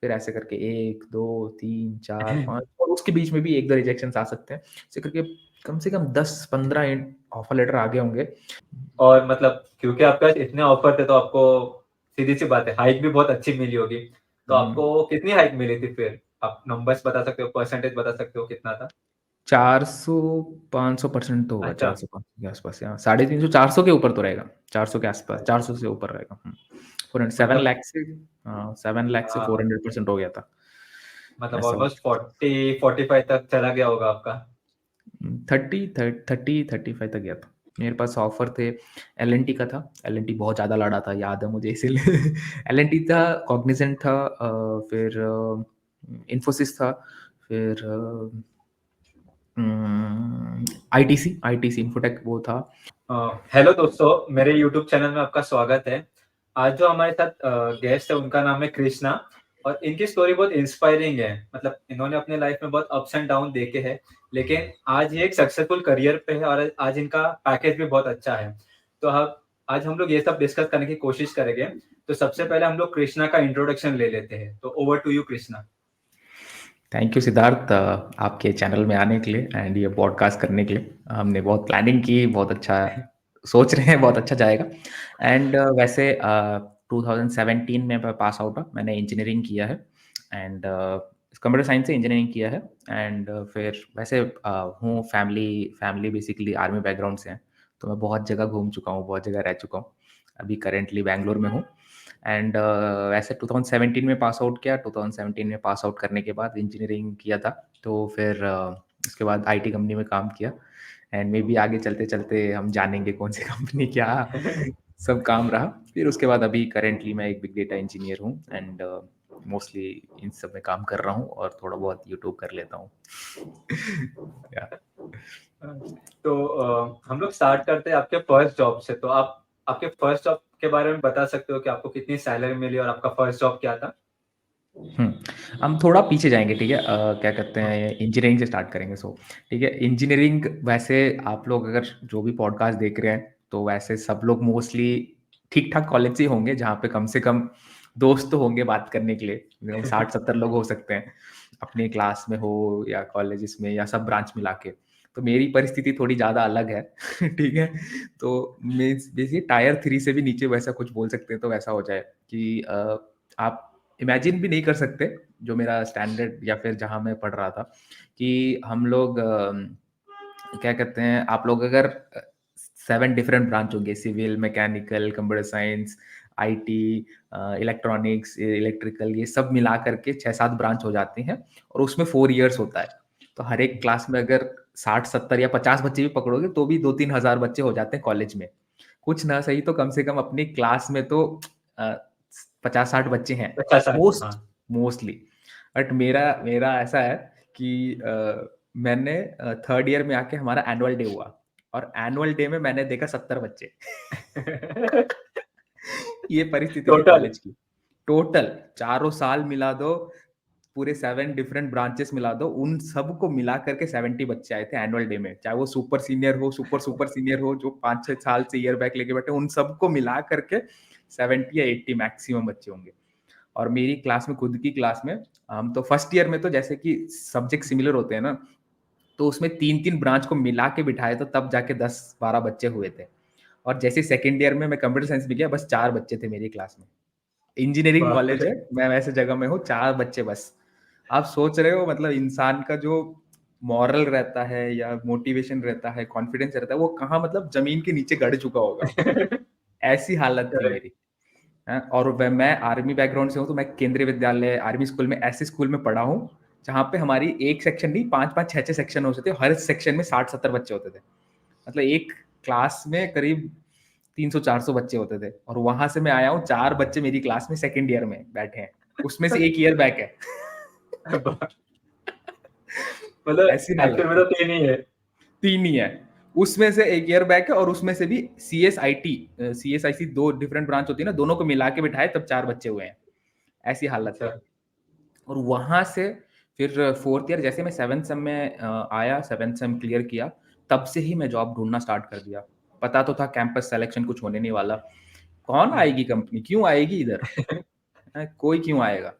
फिर ऐसे करके 1, 2, 3, 4, 5 और उसके बीच में भी 1-2 रिजेक्शंस आ सकते हैं। ऐसे करके कम से कम 10-15 ऑफर लेटर आ गए होंगे। और मतलब क्योंकि आपके पास इतने ऑफर थे तो आपको सीधी सी बात है हाइक भी बहुत अच्छी मिली होगी। तो आपको कितनी हाइक मिली थी फिर? आप नंबर्स बता सकते हो, परसेंटेज बता सकते हो कितना था? 400-500% तो होगा, अच्छा। 400-500 के आसपास या 350 400 के ऊपर तो रहेगा, 400 के आसपास, 400 से ऊपर रहेगा। 7 मतलब लाख से 7 लाख से 400% हो गया था। मतलब ऐसा ऑलमोस्ट हुआ। 40-45 तक चला गया होगा आपका। 30-35 तक गया था। मेरे पास ऑफर थे, एल&टी का था, एल&टी बहुत ज़्यादा लड़ा था, याद है मुझे इसीलिए एल&टी था, कॉग्निजेंट था, फिर इन्फोसिस था, फिर आईटीसी आईटीसी इन्फोटेक वो था। हेलो दोस्तों, मेरे यूट्यूब चैनल में आपका स्वागत है। आज जो हमारे साथ गेस्ट है उनका नाम है कृष्णा और इनकी स्टोरी बहुत इंस्पायरिंग है। मतलब इन्होंने अपने लाइफ में बहुत अप्स एंड डाउन देखे हैं, लेकिन आज ये एक सक्सेसफुल करियर पे है और आज इनका पैकेज भी बहुत अच्छा है। तो आज हम लोग ये सब डिस्कस करने की कोशिश करेंगे। तो सबसे पहले हम लोग कृष्णा का इंट्रोडक्शन ले लेते हैं। तो over to you Krishna. Thank you Siddharth, आपके चैनल में आने के लिए एंड ये पॉडकास्ट करने के लिए। हमने बहुत प्लानिंग की, बहुत अच्छा सोच रहे हैं, बहुत अच्छा जाएगा। एंड वैसे 2017 में मैं पास आउट हुआ, मैंने इंजीनियरिंग किया है एंड कंप्यूटर साइंस से इंजीनियरिंग किया है। एंड फिर वैसे हूँ family family basically army background से है, तो मैं बहुत जगह घूम चुका हूँ, बहुत जगह रह चुका हूँ। अभी करेंटली बैंगलोर में हूँ। एंड वैसे 2017 में पास आउट किया, 2017 में पास आउट करने के बाद इंजीनियरिंग किया था, तो फिर उसके बाद आईटी कंपनी में काम किया। एंड मे बी आगे चलते चलते हम जानेंगे कौन सी कंपनी क्या सब काम रहा। फिर उसके बाद अभी करेंटली मैं एक बिग डेटा इंजीनियर हूँ एंड मोस्टली इन सब में काम कर रहा हूँ और थोड़ा बहुत यूट्यूब कर लेता हूँ या तो हम लोग स्टार्ट करते हैं आपके फर्स्ट जॉब से। तो आप आपके फर्स्ट जॉब के बारे में बता सकते हो कि आपको कितनी सैलरी मिली और आपका फर्स्ट जॉब क्या था? हम थोड़ा पीछे जाएंगे, ठीक है। क्या कहते हैं, इंजीनियरिंग से स्टार्ट करेंगे। सो ठीक है, इंजीनियरिंग वैसे आप लोग अगर जो भी पॉडकास्ट देख रहे हैं तो वैसे सब लोग मोस्टली ठीक ठाक कॉलेज से ही होंगे, जहाँ पे कम से कम दोस्त तो होंगे बात करने के लिए। 60-70 लोग हो सकते हैं अपने क्लास में हो या कॉलेजेस में या सब ब्रांच मिला के। तो मेरी परिस्थिति थोड़ी ज़्यादा अलग है ठीक है। तो बेसिकली टायर 3 से भी नीचे वैसा कुछ बोल सकते हैं, तो वैसा हो जाए कि आप इमेजिन भी नहीं कर सकते जो मेरा स्टैंडर्ड या फिर जहाँ मैं पढ़ रहा था, कि हम लोग क्या कहते हैं, आप लोग अगर 7 डिफरेंट ब्रांच होंगे, civil, mechanical, computer science, IT, electronics, electrical, ये सब मिला करके 6-7 ब्रांच हो जाते हैं और उसमें 4 इयर्स होता है। तो हर एक क्लास में अगर 60-70 या 50 बच्चे भी पकड़ोगे तो भी 2-3 हज़ार बच्चे हो जाते हैं कॉलेज में। कुछ ना सही तो कम से कम अपनी क्लास में तो 50-60 बच्चे हैं, अच्छा सर, हाँ। मोस्टली। बट मेरा मेरा ऐसा है कि मैंने थर्ड ईयर में आके हमारा एनुअल डे हुआ और एनुअल डे में मैंने देखा 70 बच्चे ये परिस्थिति थी टोटल। कॉलेज की। टोटल चारों साल मिला दो, पूरे 7 डिफरेंट ब्रांचेस मिला दो, उन सबको मिला करके 70 बच्चे आए थे एनुअल डे में। चाहे वो सुपर सीनियर हो, सुपर सुपर सीनियर हो, जो 5-6 साल से ईयर बैक लेके बैठे, उन सबको मिला करके 70 या 80 मैक्सिमम बच्चे होंगे। और मेरी क्लास में, खुद की क्लास में, हम तो फर्स्ट ईयर में तो जैसे कि सब्जेक्ट सिमिलर होते हैं ना, तो उसमें 3-3 ब्रांच को मिला के बिठाए तो तब जाके 10-12 बच्चे हुए थे। और जैसे सेकंड ईयर में मैं कंप्यूटर साइंस में गया, बस 4 बच्चे थे मेरी क्लास में। इंजीनियरिंग बाप कॉलेज रे। है, मैं वैसे जगह में हूँ, 4 बच्चे बस। आप सोच रहे हो मतलब इंसान का जो मॉरल रहता है या मोटिवेशन रहता है, कॉन्फिडेंस रहता है, वो कहाँ मतलब जमीन के नीचे गड़ चुका होगा। ऐसी हालत थी करेक्ट। मेरी। और मैं आर्मी बैकग्राउंड से हूँ, तो मैं केंद्रीय विद्यालय आर्मी स्कूल में, ऐसे स्कूल में पढ़ा हूँ जहाँ पे हमारी एक सेक्शन नहीं, 5-5 6-6 सेक्शन होते थे, हर सेक्शन में 60-70 बच्चे होते थे। मतलब एक क्लास में करीब 300-400 बच्चे होते थे और वहां से मैं आया हूँ, 4 बच्चे मेरी क्लास में सेकंड ईयर में बैठे हैं, उसमें से एक ईयर बैक है मतलब ऐसी एक्चुअल हालत में थी। तो 3 ही है। 3 ही है, उसमें से एक ईयर बैक है और उसमें से भी CSIT 2 डिफरेंट ब्रांच होती है ना, दोनों को मिला के बिठाए तब 4 बच्चे हुए हैं। ऐसी हालत अच्छा। थी। और वहां से फिर फोर्थ ईयर जैसे मैं 7th सेम में आया, 7th सेम क्लियर किया, तब से ही मैं जॉब ढूंढना स्टार्ट कर दिया। पता तो था कैंपस सिलेक्शन कुछ होने नहीं वाला, कौन आएगी कंपनी, क्यों आएगी इधर, कोई क्यों आएगा।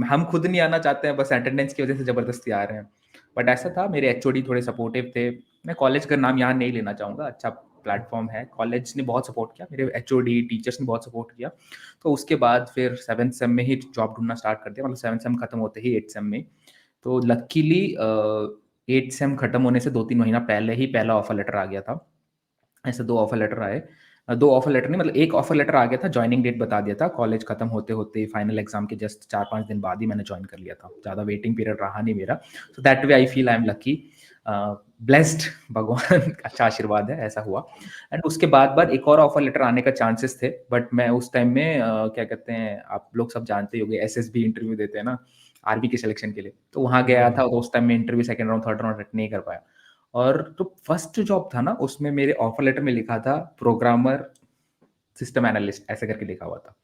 हम खुद नहीं आना चाहते हैं, बस अटेंडेंस की वजह से ज़बरदस्ती आ रहे हैं। बट ऐसा था, मेरे एचओडी थोड़े सपोर्टिव थे। मैं कॉलेज का नाम यहाँ नहीं लेना चाहूँगा, अच्छा प्लेटफ़ॉर्म है। कॉलेज ने बहुत सपोर्ट किया, मेरे एचओडी, टीचर्स ने बहुत सपोर्ट किया। तो उसके बाद फिर 7th सेम में ही जॉब ढूँढना स्टार्ट कर दिया, मतलब 7th सेम खत्म होते ही 8th सेम में। तो लकीली 8th सेम खत्म होने से 2-3 महीना पहले ही पहला ऑफ़र लेटर आ गया था। ऐसे 2 ऑफ़र लेटर आए। 2 ऑफ़र लेटर नहीं, मतलब 1 ऑफ़र लेटर आ गया था, जॉइनिंग डेट बता दिया था। कॉलेज खत्म होते-होते फाइनल एग्ज़ाम के जस्ट 4-5 दिन बाद ही मैंने जॉइन कर लिया था। ज़्यादा वेटिंग पीरियड रहा नहीं मेरा। So that way I feel I am lucky, a, blessed, भगवान का अच्छा आशीर्वाद है, ऐसा हुआ। एंड उसके बाद एक और ऑफ़र लेटर आने का चांसेस थे, बट मैं उस टाइम में क्या कहते हैं, आप लोग सब जानते ही होंगे, एसएसबी इंटरव्यू देते हैं ना, आर्मी के सिलेक्शन के लिए। तो वहाँ गया था, हम्म। तो उस टाइम में interview second round, third round attend नहीं कर पाया। और जो फर्स्ट जॉब था ना, उसमें मेरे ऑफर लेटर में लिखा था प्रोग्रामर, सिस्टम एनालिस्ट ऐसे करके लिखा हुआ था,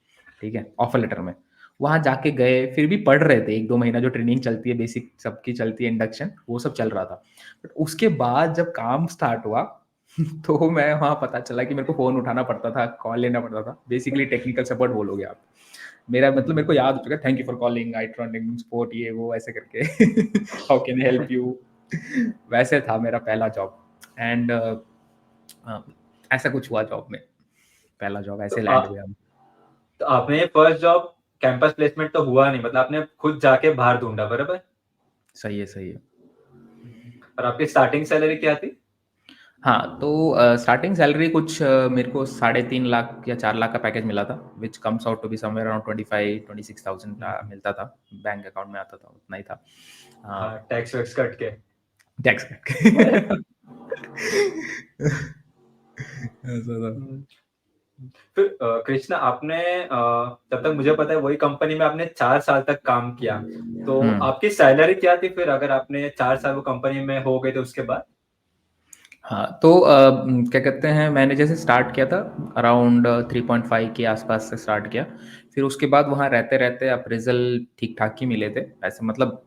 ठीक है? ऑफर लेटर में। वहाँ जाके गए, फिर भी पढ़ रहे थे 1-2 महीना जो ट्रेनिंग चलती है, बेसिक सबकी चलती है, इंडक्शन, वो सब चल रहा था। बट उसके बाद जब काम स्टार्ट हुआ तो मैं वहाँ पता चला कि मेरे को फ़ोन उठाना पड़ता था, कॉल लेना पड़ता था। बेसिकली टेक्निकल सपोर्ट बोलोगे आप। मेरा मतलब मेरे को याद हो चुका है, thank you for calling, I trying support, ये वो ऐसे करके how can I help you? वैसे था मेरा पहला जॉब। एंड ऐसा कुछ हुआ जॉब में, पहला जॉब तो ऐसे लैंड हुए हम। तो आपने फर्स्ट जॉब कैंपस प्लेसमेंट तो हुआ नहीं, मतलब आपने खुद जाके बाहर ढूँढा, बराबर? सही है, सही है। और आपकी स्टार्टिंग सैलरी क्या थी? हाँ, तो स्टार्टिंग सैलरी कुछ मेरे को 3.5 लाख या 4 लाख का पैकेज मिला था, which comes out to be somewhere around 25-26,000 hmm. मिलता था, बैंक अकाउंट में आता था, उतना ही था। हाँ, हाँ, टैक्स वैक्स कट के। टैक्स कट ऐसा था। हुँ। फिर कृष्णा, आपने जब तक मुझे पता है वही कंपनी में आपने 4 साल तक काम किया। तो हुँ। आपकी सैलरी क्या थी फिर, अगर आपने 4 साल वो कंपनी में हो गए थे उसके बाद? हाँ, तो क्या कहते हैं, मैंने जैसे स्टार्ट किया था अराउंड 3.5 के आसपास से स्टार्ट किया। फिर उसके बाद वहाँ रहते-रहते अप्रेज़ल ठीक-ठाक ही मिले थे। ऐसे मतलब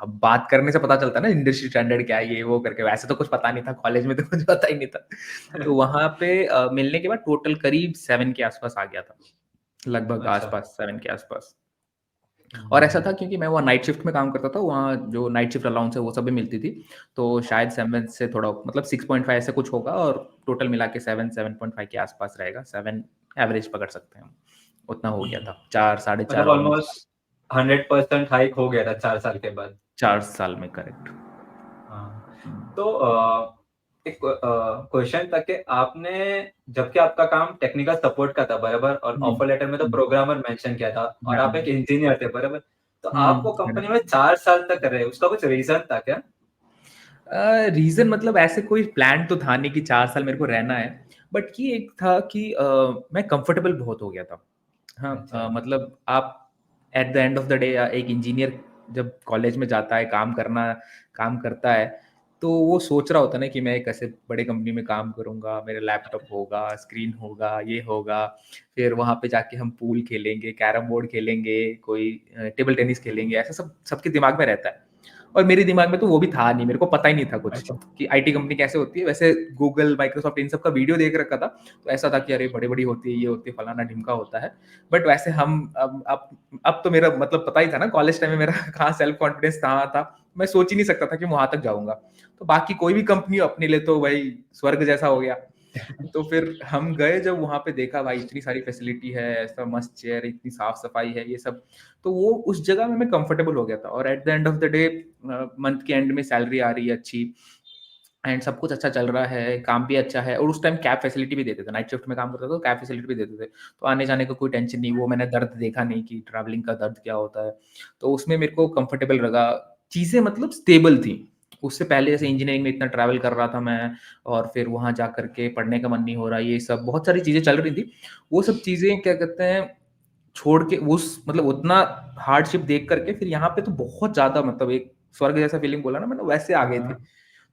अब बात करने से पता चलता है ना इंडस्ट्री स्टैंडर्ड क्या है, ये वो करके, वैसे तो कुछ पता नहीं था, कॉलेज में तो कुछ पता ही नहीं था। तो वहाँ पे मिलने के बाद टोटल करीब 7 के आसपास आ गया था। लगभग अच्छा। आसपास 7 के आसपास। और ऐसा हुँ। था क्योंकि मैं वहाँ नाइट शिफ्ट में काम करता था, वहाँ जो नाइट शिफ्ट अलाउंस है वो सब भी मिलती थी। तो शायद 7 से थोड़ा मतलब 6.5 ऐसे कुछ होगा, और टोटल मिला के 7-7.5 के आस-पास रहेगा। 7 एवरेज पकड़ सकते हैं हम। उतना हो गया हुँ। था। 4 साढ़े मतलब 4 ऑलमोस्ट ऑलमोस्ट 100% हाइक हो गया था 4 साल के बाद। 4 साल में करेक्ट। हाँ। हुँ, तो एक क्वेश्चन था कि आपने, जबकि आपका काम टेक्निकल सपोर्ट का था, बराबर? और हुँ, ऑफर लेटर में तो हुँ, प्रोग्रामर मेंशन किया था और आप एक हाँ, इंजीनियर थे, बराबर? तो आप हुँ, वो कंपनी में करेक्ट। 4 साल तक रहे, उसका कुछ रीज़न था क्या? रीज़न मतलब ऐसे कोई प्लान तो था नहीं कि 4 साल मेरे को रहना है। बट ये एक था कि मैं कंफर्टेबल बहुत हो गया था। हाँ, अच्छा। मतलब आप at the end of the day एक इंजीनियर जब कॉलेज में जाता है, काम करता है, तो वो सोच रहा होता है ना कि मैं एक ऐसे बड़े कंपनी में काम करूँगा, मेरा लैपटॉप होगा, स्क्रीन होगा, ये होगा। फिर वहाँ पे जाके हम पूल खेलेंगे, कैरम बोर्ड खेलेंगे, कोई टेबल टेनिस खेलेंगे, ऐसा सब सबके दिमाग में रहता है। और मेरे दिमाग में तो वो भी था नहीं, मेरे को पता ही नहीं था कुछ अच्छा। कि आईटी कंपनी कैसे होती है। वैसे गूगल, माइक्रोसॉफ्ट इन सब का वीडियो देख रखा था, तो ऐसा था कि अरे बड़ी-बड़ी होती है, ये होती है, फलाना-ढिमका होता है। बट वैसे हम अब तो मेरा मतलब पता ही था ना, कॉलेज टाइम में मेरा कहाँ सेल्फ कॉन्फिडेंस कहाँ था। मैं सोच ही नहीं सकता था कि मैं वहाँ तक जाऊँगा। तो बाकी कोई भी कंपनी अपने लिए तो भाई स्वर्ग जैसा हो गया। तो फिर हम गए, जब वहाँ पे देखा भाई इतनी सारी फैसिलिटी है, ऐसा मस्त चेयर, इतनी साफ-सफाई है, ये सब। तो वो उस जगह में मैं कंफर्टेबल हो गया था, और at the end of the day month के एंड में सैलरी आ रही है अच्छी, एंड सब कुछ अच्छा चल रहा है, काम भी अच्छा है, और उस टाइम कैब फैसिलिटी भी देते थे। नाइट शिफ्ट में काम करता था तो कैब फैसिलिटी भी देते थे। तो आने-जाने का कोई टेंशन नहीं, वो मैंने दर्द देखा नहीं कि ट्रैवलिंग का दर्द क्या होता है। तो उसमें मेरे को कंफर्टेबल लगा। चीज़ें मतलब स्टेबल थी। उससे पहले जैसे इंजीनियरिंग में इतना ट्रैवल कर रहा था मैं, और फिर वहाँ जा कर के पढ़ने का मन नहीं हो रहा, ये सब बहुत सारी चीज़ें चल रही थी। वो सब चीज़ें क्या कहते हैं, छोड़ के उस मतलब उतना हार्डशिप देख कर के फिर यहाँ पे तो बहुत ज़्यादा मतलब एक स्वर्ग जैसा फीलिंग बोला ना मैंने, वैसे आ गए थे। हाँ।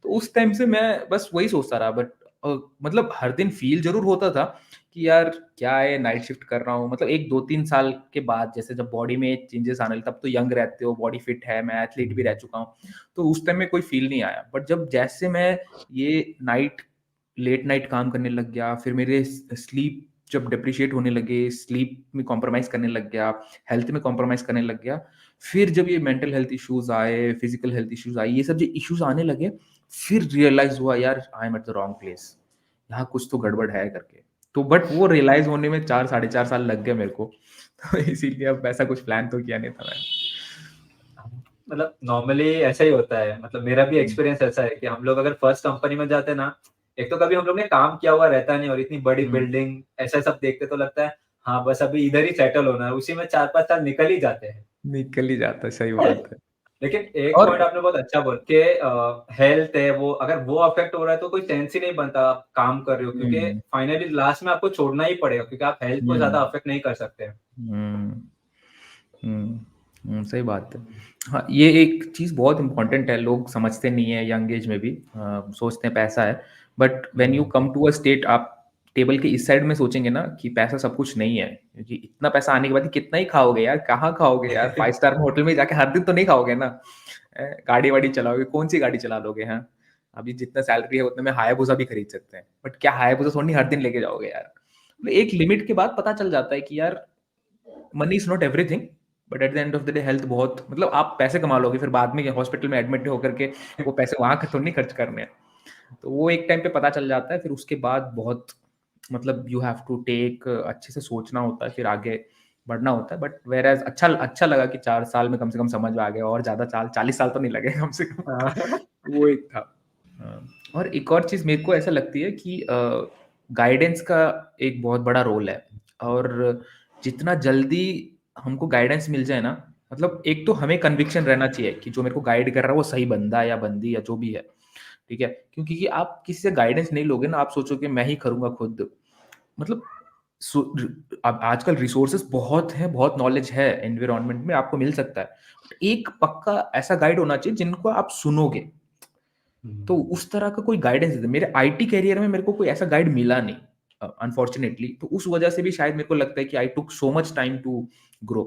तो उस टाइम से मैं बस वही सोचता रहा, बट मतलब हर दिन फ़ील ज़रूर होता था कि यार क्या है, नाइट शिफ्ट कर रहा हूँ। मतलब एक 2-3 साल के बाद जैसे जब बॉडी में चेंजेस आने लगे, तब तो यंग रहते हो, बॉडी फिट है, मैं एथलीट भी रह हुँ। चुका हूँ। तो उस टाइम में कोई फ़ील नहीं आया। बट जब जैसे मैं ये लेट नाइट काम करने लग गया, फिर मेरे स्लीप जब डिप्रिशिएट होने लगे, स्लीप में कॉम्प्रोमाइज़ करने लग गया, हेल्थ में कॉम्प्रोमाइज़ करने लग गया, फिर जब ये मेंटल हेल्थ इश्यूज़ आए, फिज़िकल हेल्थ इश्यूज़ आए, ये सब जो इश्यूज़ आने लगे, फिर रियलाइज़ हुआ यार I am at the wrong place. यहाँ कुछ तो गड़बड़ है करके। तो बट वो रियलाइज़ होने में 4 साढ़े 4 साल लग गए मेरे को। तो इसीलिए अब ऐसा कुछ प्लान तो किया नहीं था मैंने। मतलब नॉर्मली ऐसा ही होता है, मतलब मेरा भी हुँ, एक्सपीरियंस ऐसा है कि हम लोग अगर फर्स्ट कंपनी में जाते हैं ना, एक तो कभी हम लोग ने काम किया हुआ रहता नहीं और इतनी बड़ी हुँ, बिल्डिंग ऐसा सब देखते तो लगता है, हाँ, बस अभी इधर ही सेटल होना है, उसी में 4-5 साल निकल ही जाते हैं। निकल ही जाता है, सही बात है। लेकिन एक और पॉइंट आपने बहुत अच्छा बोला कि हेल्थ है वो, अगर वो अफेक्ट हो रहा है तो कोई सेंस ही नहीं बनता आप काम कर रहे हो, क्योंकि हुँ, फाइनली लास्ट में आपको छोड़ना ही पड़ेगा क्योंकि आप हेल्थ को ज़्यादा हुँ, अफेक्ट नहीं कर सकते। हुँ। हुँ, सही बात है। हाँ, ये एक चीज़ बहुत इम्पोर्टेंट है, लोग समझते नहीं हैं यंग एज में भी सोचते हैं पैसा है, but when you hmm. Come to a state आप टेबल के इस साइड में सोचेंगे ना कि पैसा सब कुछ नहीं है, क्योंकि इतना पैसा आने के बाद कितना ही खाओगे यार, कहाँ खाओगे यार? 5 स्टार में होटल में जाके हर दिन तो नहीं खाओगे ना। गाड़ी-वाड़ी चलाओगे, कौन-सी गाड़ी चला लोगे, हाँ? अभी जितना सैलरी है उतने में हायाबुसा भी खरीद सकते हैं, बट क्या हायाबुसा थोड़ी हर दिन लेके जाओगे यार? मतलब एक लिमिट के बाद पता चल जाता है कि यार money is not everything, but at the end of the day health बहुत मतलब आप पैसे कमा लोगे, फिर बाद में हॉस्पिटल में एडमिट होकर के वो पैसे वहाँ के थोड़ी नहीं खर्च करने हैं। तो वो एक टाइम पे पता चल जाता है, फिर उसके बाद बहुत मतलब यू हैव टू टेक अच्छे से सोचना होता है, फिर आगे बढ़ना होता है। बट व्हेयर एज़ अच्छा अच्छा लगा कि 4 साल में कम से कम समझ में आ गया और ज़्यादा 40 साल तो नहीं लगे कम से कम। हाँ। वो एक था। और एक और चीज़ मेरे को ऐसा लगती है कि गाइडेंस का एक बहुत बड़ा रोल है और जितना जल्दी हमको गाइडेंस मिल जाए ना, मतलब एक तो हमें कन्विक्शन रहना चाहिए कि जो मेरे को गाइड कर रहा है वो सही बंदा है या बंदी या जो भी है, ठीक है? क्योंकि कि आप किसी से गाइडेंस नहीं लोगे ना, आप सोचोगे मैं ही करूँगा खुद। मतलब सो र अब आजकल रिसोर्सेज़ बहुत हैं, बहुत नॉलेज है एनवायरनमेंट में आपको मिल सकता है। बट एक पक्का ऐसा गाइड होना चाहिए जिनको आप सुनोगे। तो हुँ। उस तरह का कोई गाइडेंस दे मेरे आईटी करियर में मेरे को कोई ऐसा गाइड मिला नहीं अनफॉर्चुनेटली। तो उस वजह से भी शायद मेरे को लगता है कि I took so much time to grow.